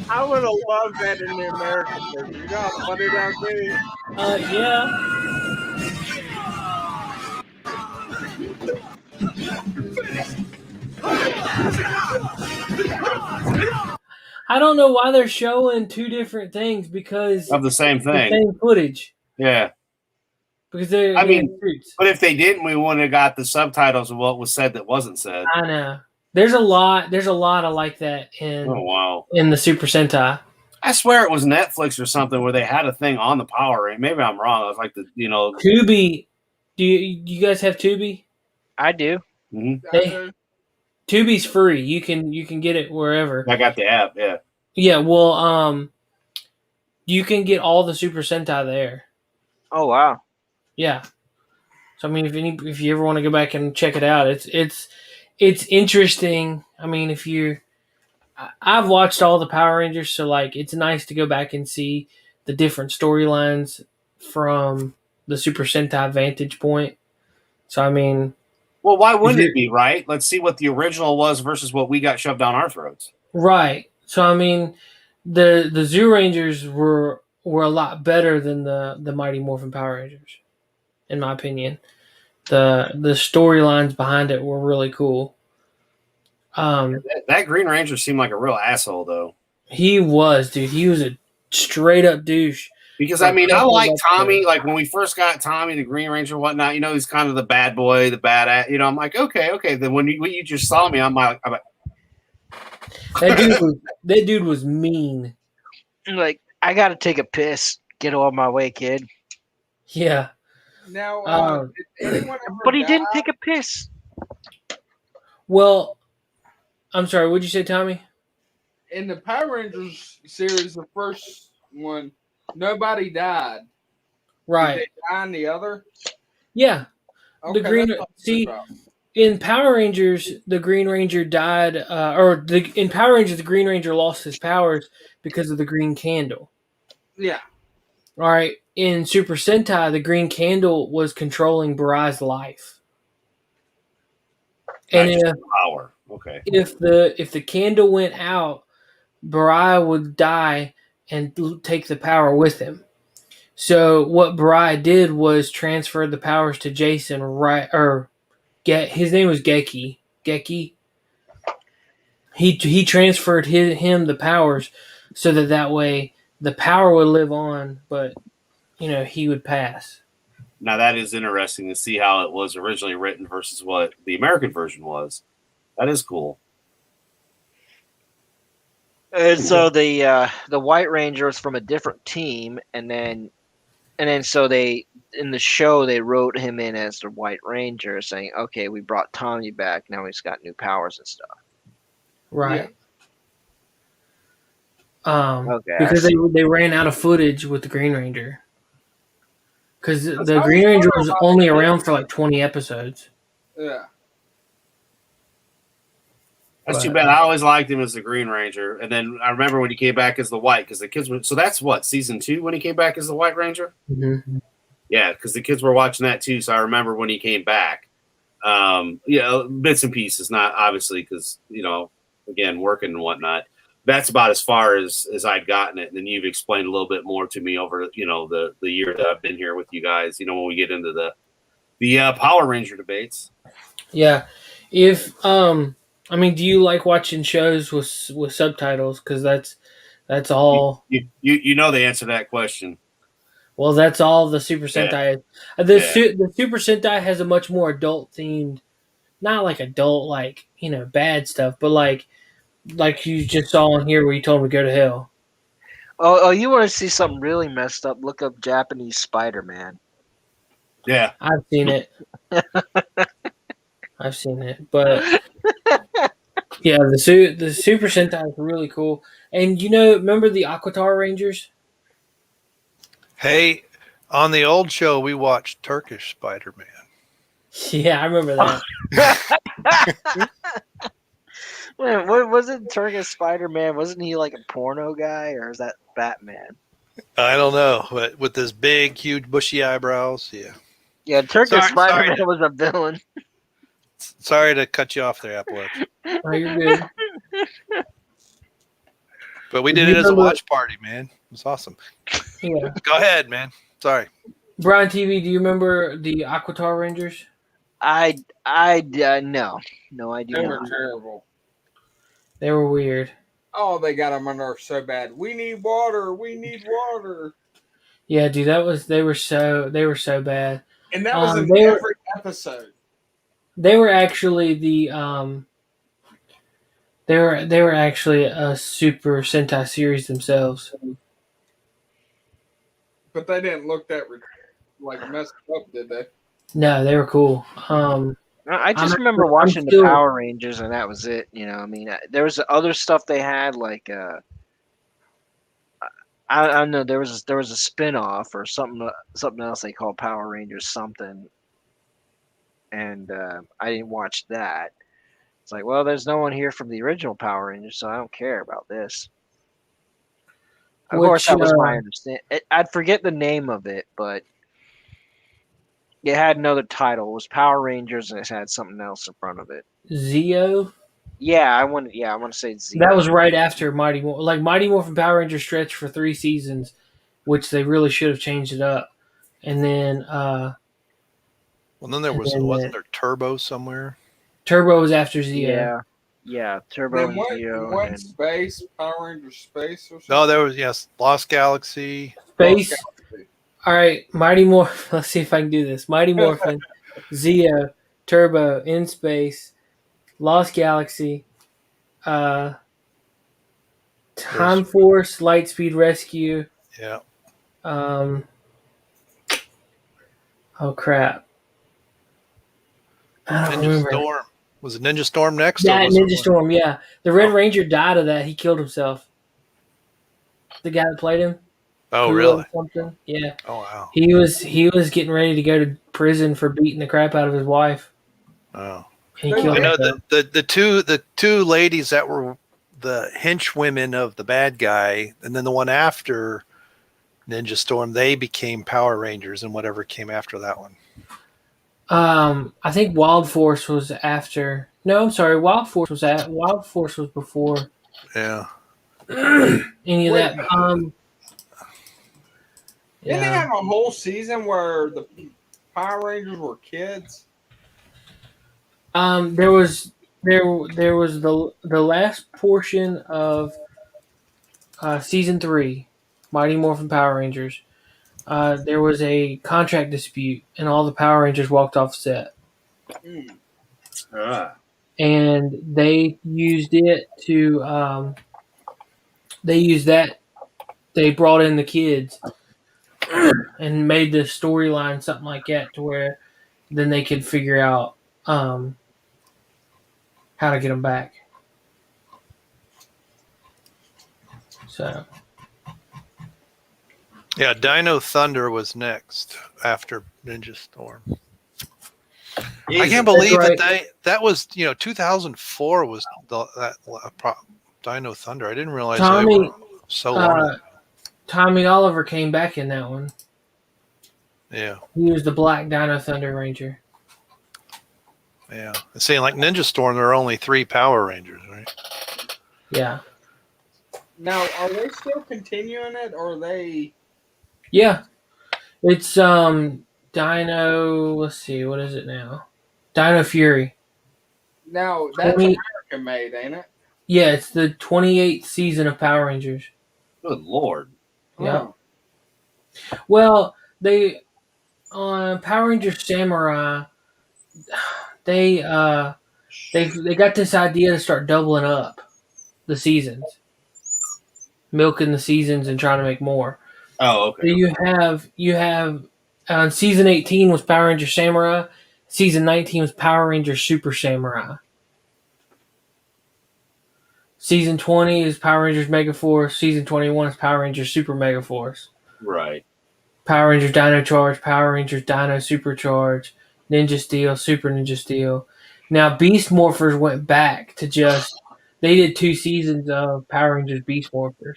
I would have loved that in the American version. You know how funny that would be? Yeah. I don't know why they're showing two different things because Of the same the thing. same footage. Yeah. Because they're I in mean, suits. but if they didn't, we wouldn't have got the subtitles of what was said that wasn't said. I know. There's a lot of like that in wow. in the Super Sentai. I swear it was Netflix or something where they had a thing on the Power Rangers. Maybe I'm wrong. I was like Tubi. Do you guys have Tubi? I do. Mm-hmm. Tubi's free. You can get it wherever. I got the app. Yeah. Yeah. Well, you can get all the Super Sentai there. Oh wow. Yeah. So I mean, if you ever want to go back and check it out, it's interesting. I mean, I've watched all the Power Rangers, so like it's nice to go back and see the different storylines from the Super Sentai vantage point. So I mean, well, why wouldn't it be, right? Let's see what the original was versus what we got shoved down our throats. Right. So I mean, the Zoo Rangers were a lot better than the Mighty Morphin Power Rangers, in my opinion. The storylines behind it were really cool. That Green Ranger seemed like a real asshole, though. He was, dude. He was a straight up douche. Because I mean, I like Tommy. Like when we first got Tommy, the Green Ranger, and whatnot. You know, he's kind of the bad boy, the badass. You know, I'm like, okay. Then when you just saw me, I'm like that dude was mean. Like, I gotta take a piss. Get out of my way, kid. Yeah. Now, but he didn't take a piss. Well, I'm sorry. What'd you say, Tommy? In the Power Rangers series, the first one, nobody died. Right. Did they die in the other? Yeah. Okay, in Power Rangers, the Green Ranger died, in Power Rangers, the Green Ranger lost his powers because of the green candle. Yeah. All right. In Super Sentai, the green candle was controlling Barai's life. And power. Okay. If the candle went out, Barai would die and take the power with him. So what Barai did was transfer the powers to Jason. His name was Geki. Geki. He transferred him the powers so that way the power would live on, but he would pass. Now that is interesting to see how it was originally written versus what the American version was. That is cool. And so the White Ranger was from a different team, and then so they in the show they wrote him in as the White Ranger, saying, "Okay, we brought Tommy back. Now he's got new powers and stuff." Right. Yeah. Because they ran out of footage with the Green Ranger. Because the Green Ranger was only around for like 20 episodes. Yeah. That's too bad. I always liked him as the Green Ranger. And then I remember when he came back as the White, because the kids were... So that's what, season 2 when he came back as the White Ranger? Mm-hmm. Yeah, because the kids were watching that too. So I remember when he came back. Bits and pieces, not obviously because, again, working and whatnot. That's about as far as I'd gotten it. And then you've explained a little bit more to me over, the year that I've been here with you guys, when we get into the Power Ranger debates. Yeah. If, do you like watching shows with subtitles? Because that's all. You know the answer to that question. Well, that's all the Super Sentai is. The Super Sentai has a much more adult themed, not like adult, bad stuff, but like you just saw in here where you told me to go to hell. Oh, you want to see something really messed up? Look up Japanese Spider-Man. Yeah. I've seen it. But yeah, the Super Sentai is really cool. And remember the Aquatar Rangers? Hey, on the old show, we watched Turkish Spider-Man. Yeah, I remember that. Wait, what was it? Turkish Spider-Man? Wasn't he like a porno guy, or is that Batman? I don't know, but with his big, huge, bushy eyebrows, yeah. Yeah, Turkish Spider-Man was a villain. Sorry to cut you off there, Apple. Oh, you're good. But we did it as a watch party, man. It was awesome. Yeah. Go ahead, man. Sorry. Brian TV, do you remember the Aquatar Rangers? No, I do They not. were terrible. They were weird. Oh, they got on my nerves so bad. We need water. We need water. Yeah, dude, they were so bad. And that was in They every episode. were actually they were actually a Super Sentai series themselves. But they didn't look that messed up, did they? No, they were cool. I just I'm remember actually- I'm watching the still- Power Rangers, and that was it. I mean, there was other stuff they had, like I don't know. There was a spin-off or something else they called Power Rangers something, and I didn't watch that. It's like, well, there's no one here from the original Power Rangers, so I don't care about this. Of course, that was my understanding. I'd forget the name of it, but it had another title. It was Power Rangers, and it had something else in front of it. Zeo. Yeah, I want to say Zeo. That was right after Mighty Morphin. Like Mighty Morphin Power Rangers stretched for 3 seasons, which they really should have changed it up. And then Well, then wasn't there Turbo somewhere? Turbo was after Zeo. Yeah, Turbo and Zeo. What Space, Power Rangers Space or something? No, there was, Lost Galaxy. Space. All right, Mighty Morphin. Let's see if I can do this. Mighty Morphin, Zeo, Turbo, In Space, Lost Galaxy, Time Force, Lightspeed Rescue. Yeah. Oh crap! I don't remember. Storm. Was it Ninja Storm next? Yeah, or was Ninja it Storm. Yeah, the Red Ranger died of that. He killed himself. The guy that played him. Oh, really? Something. Yeah. Oh, wow. He was getting ready to go to prison for beating the crap out of his wife. Oh. And he killed I know himself. the two ladies that were the henchwomen of the bad guy, and then the one after Ninja Storm, they became Power Rangers and whatever came after that one. I think Wild Force was after. No, I'm sorry. Wild Force was before. Yeah. Any of that. Didn't they have a whole season where the Power Rangers were kids? There was the last portion of season 3, Mighty Morphin Power Rangers. There was a contract dispute, and all the Power Rangers walked off set. And they used it to. They brought in the kids and made the storyline something like that, to where then they could figure out how to get them back. So. Yeah, Dino Thunder was next after Ninja Storm. I can't believe that was 2004 was Dino Thunder. I didn't realize they were so long. Tommy Oliver came back in that one. Yeah, he was the Black Dino Thunder Ranger. Yeah, saying like Ninja Storm, there are only 3 Power Rangers, right? Yeah. Now, are they still continuing it, or are they? Yeah, it's Dino. Let's see, what is it now? Dino Fury. Now that's American made, ain't it? Yeah, it's the 28th season of Power Rangers. Good Lord. Yeah. Well, they on Power Rangers Samurai, they got this idea to start doubling up the seasons, milking the seasons and trying to make more. Oh, okay. So you have season 18 was Power Rangers Samurai, season 19 was Power Rangers Super Samurai. Season 20 is Power Rangers Mega Force. Season 21 is Power Rangers Super Mega Force. Right. Power Rangers Dino Charge, Power Rangers Dino Supercharge, Ninja Steel, Super Ninja Steel. Now Beast Morphers went back to they did 2 seasons of Power Rangers Beast Morphers.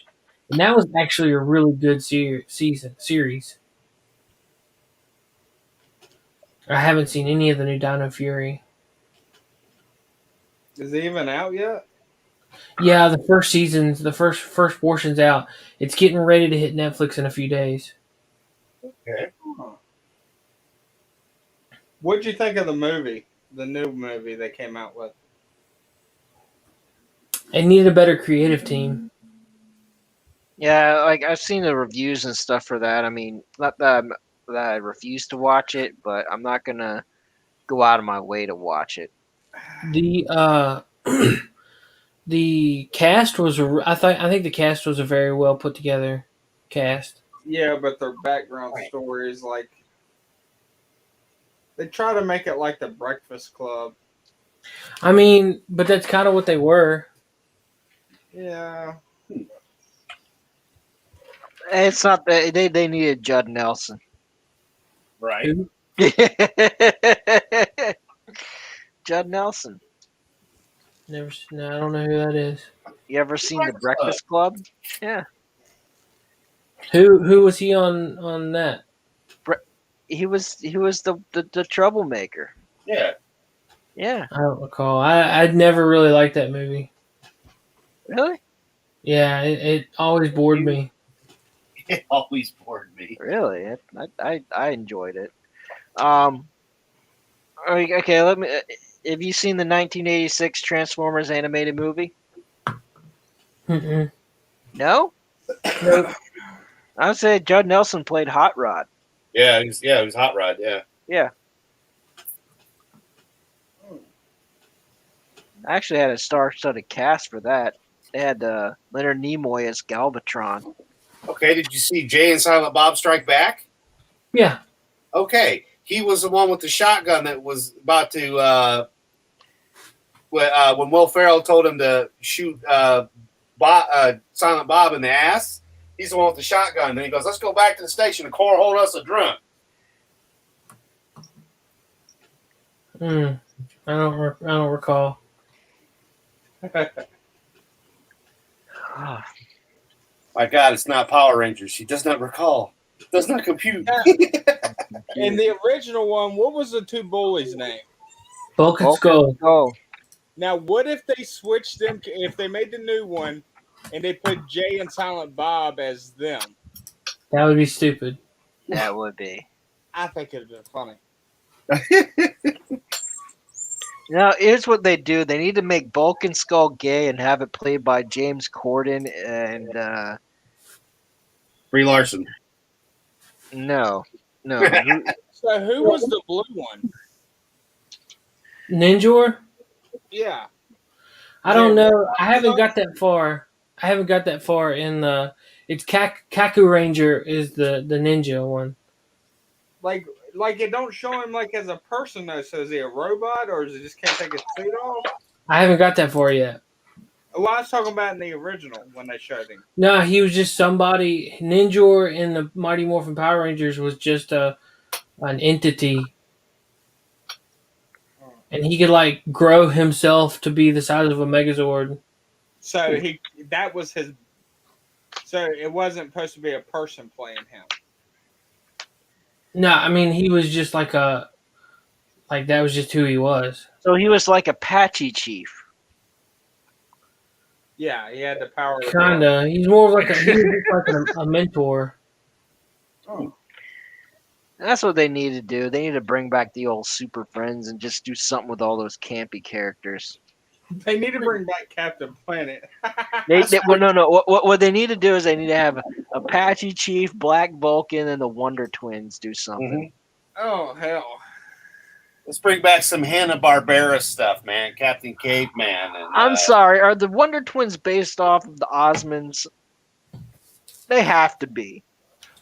And that was actually a really good series. I haven't seen any of the new Dino Fury. Is it even out yet? Yeah, the first season's the first portion's out. It's getting ready to hit Netflix in a few days. Okay. What'd you think of the movie? The new movie they came out with? It needed a better creative team. Yeah, like I've seen the reviews and stuff for that. I mean, not that I refuse to watch it, but I'm not gonna go out of my way to watch it. The the cast was I think the cast was a very well put together cast. Yeah, but their background stories, like, they try to make it like the Breakfast Club. I mean, but that's kind of what they were. Yeah. It's not that they needed Judd Nelson. Right. Who? Judd Nelson. Never. No, I don't know who that is. You ever seen The Breakfast Club? Yeah. Who was he on that? He was the troublemaker. Yeah. Yeah. I don't recall. I'd never really liked that movie. Really? Yeah, it always bored me. It always bored me. Really? I enjoyed it. Okay, let me. Have you seen the 1986 Transformers animated movie? Mm-mm. No. Nope. I would say Judd Nelson played Hot Rod. Yeah, he was Hot Rod. Yeah. Yeah. I actually had a star-studded cast for that. They had Leonard Nimoy as Galvatron. Okay, did you see Jay and Silent Bob Strike Back? Yeah. Okay, he was the one with the shotgun that was about to. When Will Ferrell told him to shoot Silent Bob in the ass, he's the one with the shotgun. And he goes, "Let's go back to the station. The Corps hold us a drunk." I don't recall. My God, it's not Power Rangers. He does not recall. Does not compute. In the original one, what was the two bullies' name? Bulk and Skull. Oh. Now, what if they switched them? If they made the new one and they put Jay and Silent Bob as them? That would be stupid. That would be. I think it'd been funny. Now, here's what they do. They need to make Bulk and Skull gay and have it played by James Corden and Brie Larson. No. So who was the blue one? Ninjor? Yeah. I don't know. I haven't got that far in the. It's Kaku Ranger is the ninja one. Like it don't show him like as a person though. So is he a robot or is he just can't take his suit off? I haven't got that far yet. Well, I was talking about in the original when they showed him. No, he was just somebody. Ninjor in the Mighty Morphin Power Rangers was just an entity, and he could like grow himself to be the size of a Megazord. So that was his. So it wasn't supposed to be a person playing him. No, I mean he was just like that was just who he was. So he was like Apache Chief. Yeah, he had the power. Kinda. He's more of like a mentor. Oh. That's what they need to do. They need to bring back the old Super Friends and just do something with all those campy characters. They need to bring back Captain Planet. What they need to do is they need to have Apache Chief, Black Vulcan, and the Wonder Twins do something. Mm-hmm. Oh hell! Let's bring back some Hanna-Barbera stuff, man. Captain Caveman. And, I'm sorry. Are the Wonder Twins based off of the Osmonds? They have to be.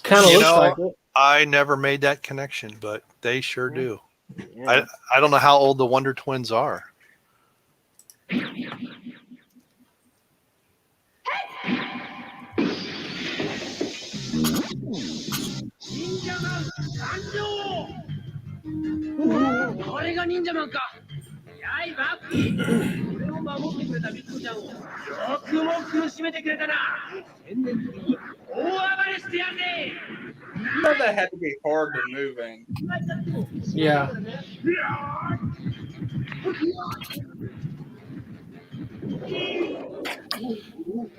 Kind of looks like it. I never made that connection, but they sure do. Yeah. I don't know how old the Wonder Twins are. You know that had to be hard to move in. Yeah.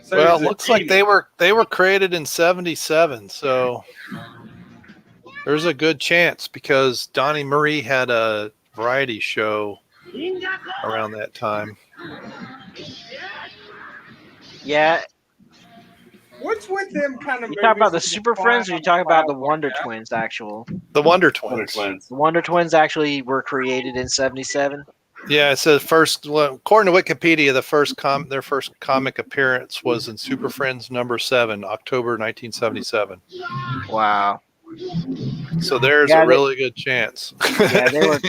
So Well, it looks like they were created in '77, so There's a good chance because Donnie Marie had a variety show around that time. Yeah. What's with them kind of You movies? talk about the that Super fly Friends, or you on talk about the clouds Wonder like that? Twins? Actual. The Wonder Wonder Twins. Twins. The Wonder Twins actually were created in '77. Yeah, it says according to Wikipedia, their first comic appearance was in Super Friends number 7, October 1977. Wow. So there's Yeah, a really good chance. Yeah, they were.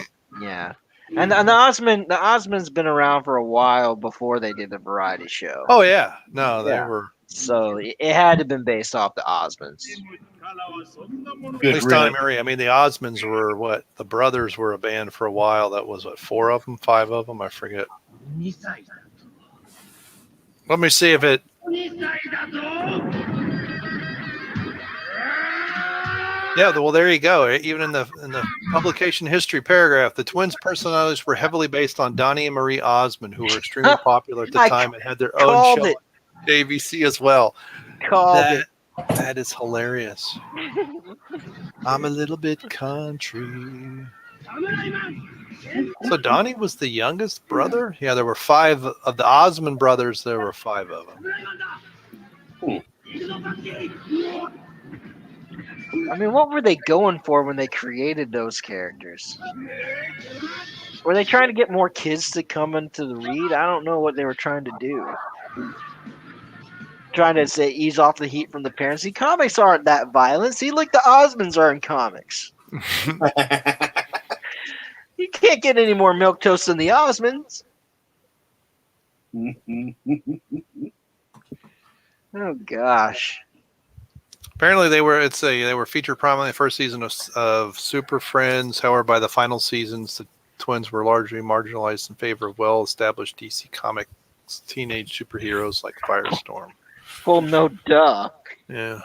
Yeah, and the Osmonds been around for a while before they did the variety show. Oh yeah, no, they Yeah. were. So it had to have been based off the Osmonds. At Good least Donnie riddance. Marie. I mean, the Osmonds were what? The brothers were a band for a while. That was what, 4 of them, 5 of them? I forget. Let me see if it. Yeah, well, there you go. Even in the publication history paragraph, the twins' personalities were heavily based on Donnie and Marie Osmond, who were extremely popular at the time and had their own called show it. on ABC as well. Called it. That is hilarious. I'm a little bit country. So Donnie was the youngest brother? Yeah, there were 5 of the Osmond brothers. There were 5 of them. I mean, what were they going for when they created those characters? Were they trying to get more kids to come into the read? I don't know what they were trying to do. Trying to say ease off the heat from the parents. See, comics aren't that violent. See, like the Osmonds are in comics. You can't get any more milquetoast than the Osmonds. Oh gosh. Apparently, they were featured prominently in the first season of Super Friends. However, by the final seasons, the twins were largely marginalized in favor of well-established DC Comics teenage superheroes like Firestorm. Well, no duh. Yeah.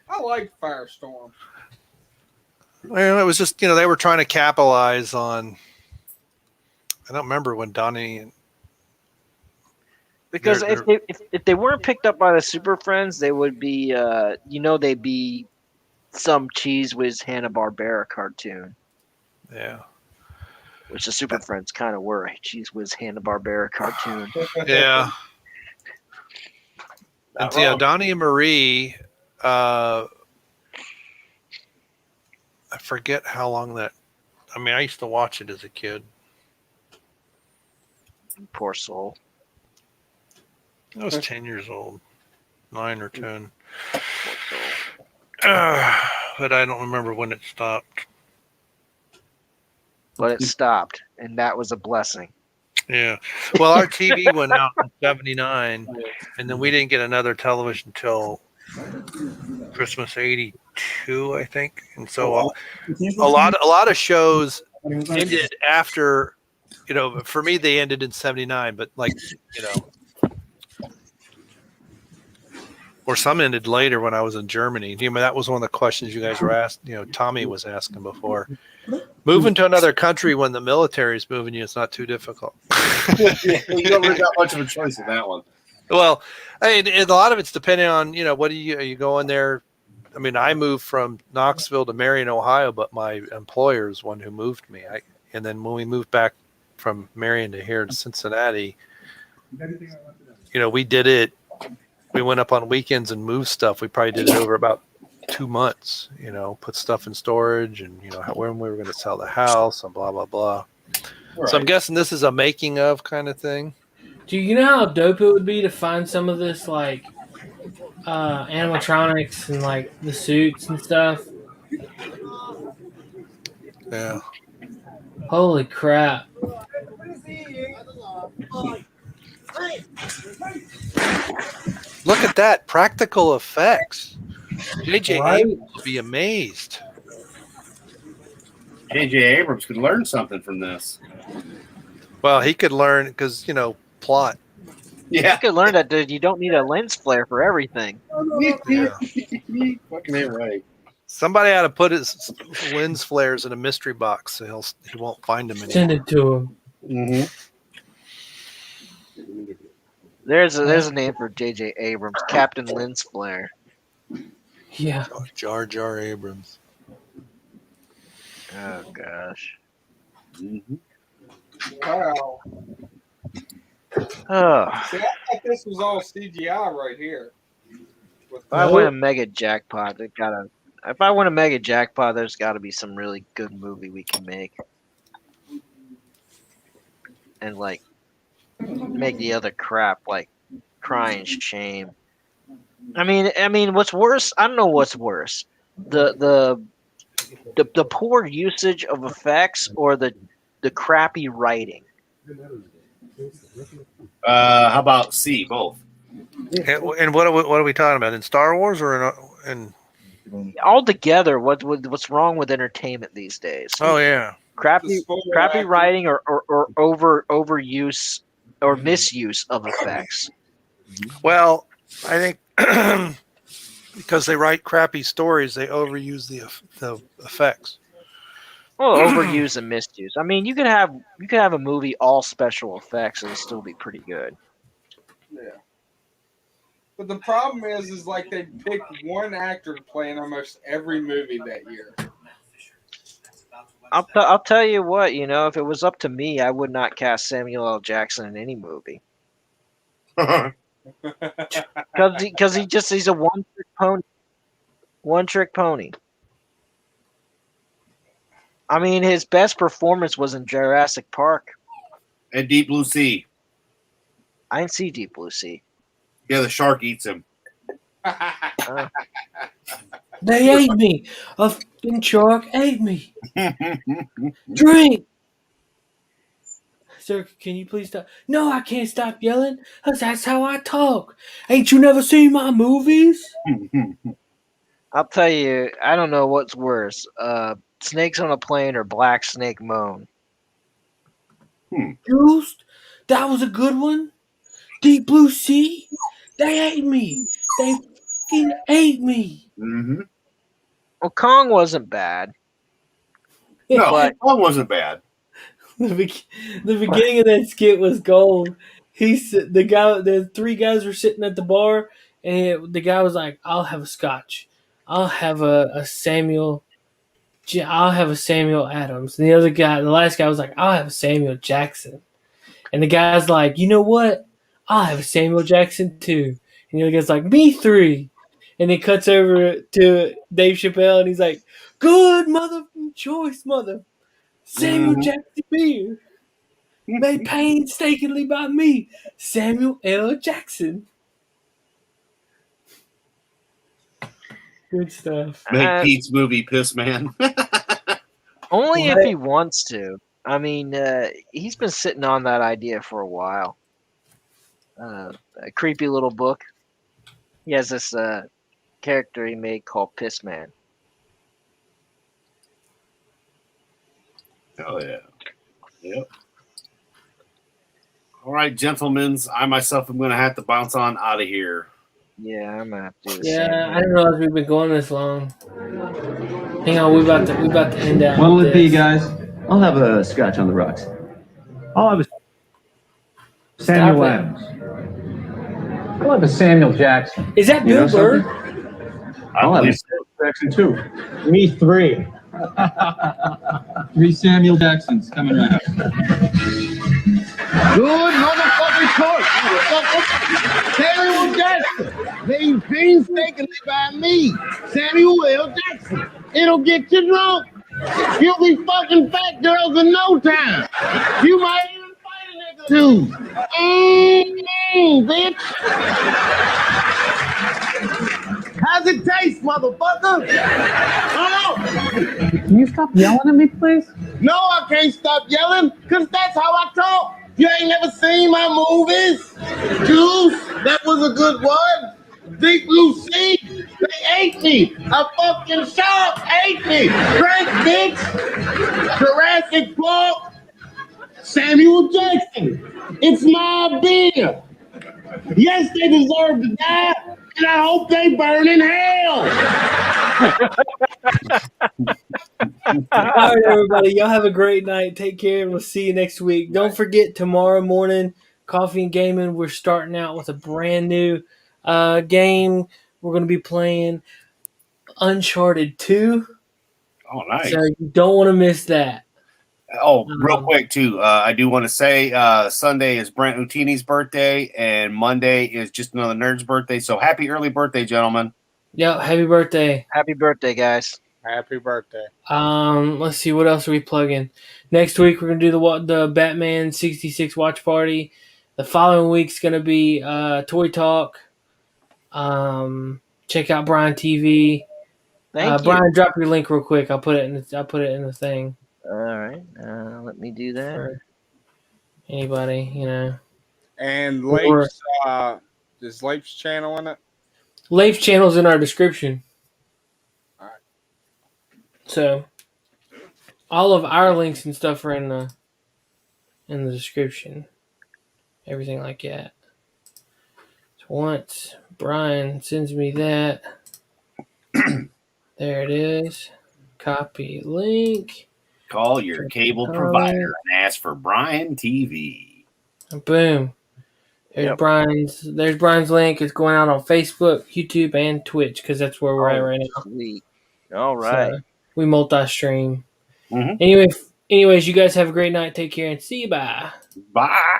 I like Firestorm. Well, it was just, they were trying to capitalize on. I don't remember when Donnie. Because if they weren't picked up by the Super Friends, they would be, they'd be some Cheese Whiz Hanna-Barbera cartoon. Yeah. Which the Super Friends kind of were a Cheese Whiz Hanna-Barbera cartoon. Yeah. And Donnie and Marie, I forget how long that. I mean, I used to watch it as a kid. Poor soul. I was 10 years old, 9 or 10. But I don't remember when it stopped. But it stopped, and that was a blessing. Yeah. Well, our TV went out in '79, and then we didn't get another television until Christmas '82, I think. And so a lot of shows ended after, for me they ended in '79, but or some ended later when I was in Germany. That was one of the questions you guys were asked. Tommy was asking before. Moving to another country when the military is moving you, it's not too difficult. You don't really got much of a choice in that one. Well, I mean, a lot of it's depending on, are you going there? I mean, I moved from Knoxville to Marion, Ohio, but my employer is one who moved me. And then when we moved back from Marion to here in Cincinnati, we did it. We went up on weekends and moved stuff. We probably did it over about 2 months, put stuff in storage and, when we were going to sell the house and blah, blah, blah. Right. So I'm guessing this is a making of kind of thing. Do you know how dope it would be to find some of this, animatronics and, the suits and stuff? Yeah. Holy crap. Look at that. Practical effects. J.J. Abrams would be amazed. J.J. Abrams could learn something from this. Well, he could learn because, plot. Yeah. You could learn that you don't need a lens flare for everything. Yeah. Fucking ain't right. Somebody ought to put his lens flares in a mystery box so he won't find them anymore. Send it to him. Mm-hmm. There's a name for J.J. Abrams, Captain Lens Flare. Yeah. Jar Jar Abrams. Oh gosh. Wow. Oh. See, I thought this was all CGI right here. If I win a mega jackpot, if I win a mega jackpot, there's got to be some really good movie we can make, and like make the other crap like crying shame. I mean, what's worse? I don't know what's worse, the poor usage of effects or the crappy writing. How about C? Both. And what are we talking about in Star Wars or in? Altogether, what's wrong with entertainment these days? Oh yeah, crappy writing or overuse or misuse of effects. Well, I think because they write crappy stories, they overuse the effects. Well, overuse and misuse. I mean, you could have a movie all special effects and still be pretty good. Yeah. But the problem is like they picked one actor to play in almost every movie that year. I'll tell you what, if it was up to me, I would not cast Samuel L. Jackson in any movie. Because he's a one trick pony. I mean, his best performance was in Jurassic Park and Deep Blue Sea. I didn't see Deep Blue Sea. Yeah, the shark eats him. They ate me. A fucking shark ate me. Drink. Sir, can you please stop? No, I can't stop yelling. That's how I talk. Ain't you never seen my movies? I'll tell you, I don't know what's worse. Snakes on a Plane or Black Snake Moan. Ghost? That was a good one. Deep Blue Sea? They ate me. They fucking ate me. Mm-hmm. Well, Kong wasn't bad. No, Kong wasn't bad. The beginning of that skit was gold. The three guys were sitting at the bar, and the guy was like, "I'll have a scotch. I'll have a Samuel. I'll have a Samuel Adams." And the last guy was like, "I'll have a Samuel Jackson." And the guy's like, "You know what? I'll have a Samuel Jackson too." And the other guy's like, "Me three." And it cuts over to Dave Chappelle, and he's like, "Good mother choice, mother. Samuel Jackson beer. Made painstakingly by me, Samuel L. Jackson." Good stuff. Make Pete's movie Piss Man. Only if he wants to. I mean, he's been sitting on that idea for a while. A creepy little book. He has this character he made called Piss Man. Oh yeah. Yep. All right, gentlemen. I myself am going to have to bounce on out of here. Yeah, I'm gonna have to do the same. Yeah, I didn't realize we've been going this long. Hang on, we about to end out. What'll it be, guys? I'll have a scotch on the rocks. I'll have a Samuel Adams. I'll have a Samuel Jackson. Is that Bill Burr? I'll have a Samuel Jackson too. Me three. 3 Samuel Jacksons coming right up. Good motherfucking coach, Samuel Jackson, made painstakingly by me, Samuel L. Jackson. It'll get you drunk. You'll be fucking fat girls in no time. You might even fight a nigga too. Bitch. How's it taste, motherfucker? Hello? Can you stop yelling at me, please? No, I can't stop yelling, because that's how I talk. You ain't never seen my movies? Juice, that was a good one. Deep Blue Sea, they ate me. A fucking shark ate me. Drink, bitch. Jurassic Park, Samuel Jackson. It's my beer. Yes, they deserve to die, and I hope they burn in hell. All right, everybody. Y'all have a great night. Take care, and we'll see you next week. Don't forget, tomorrow morning, Coffee and Gaming, we're starting out with a brand new game. We're going to be playing Uncharted 2. Oh, nice. So you don't want to miss that. Oh, real quick too. I do want to say Sunday is Brent Utini's birthday, and Monday is just another nerd's birthday. So happy early birthday, gentlemen! Yep, happy birthday. Happy birthday, guys. Happy birthday. Let's see, what else are we plugging? Next week we're gonna do the Batman 66 watch party. The following week's gonna be Toy Talk. Check out Brian TV. Thank you. Brian, drop your link real quick. I'll put it in the thing. All right, let me do that. For anybody, And Or- is Leif's channel in it? Leif's channel's in our description. All right. So all of our links and stuff are in the description. Everything like that. So once Brian sends me that, there it is. Copy link. Call your cable provider and ask for Brian TV. Boom. There's Brian's link. It's going out on Facebook, YouTube, and Twitch because that's where we're at right now. Sweet. All right. So we multi-stream. Mm-hmm. Anyways, you guys have a great night. Take care and see you. Bye. Bye.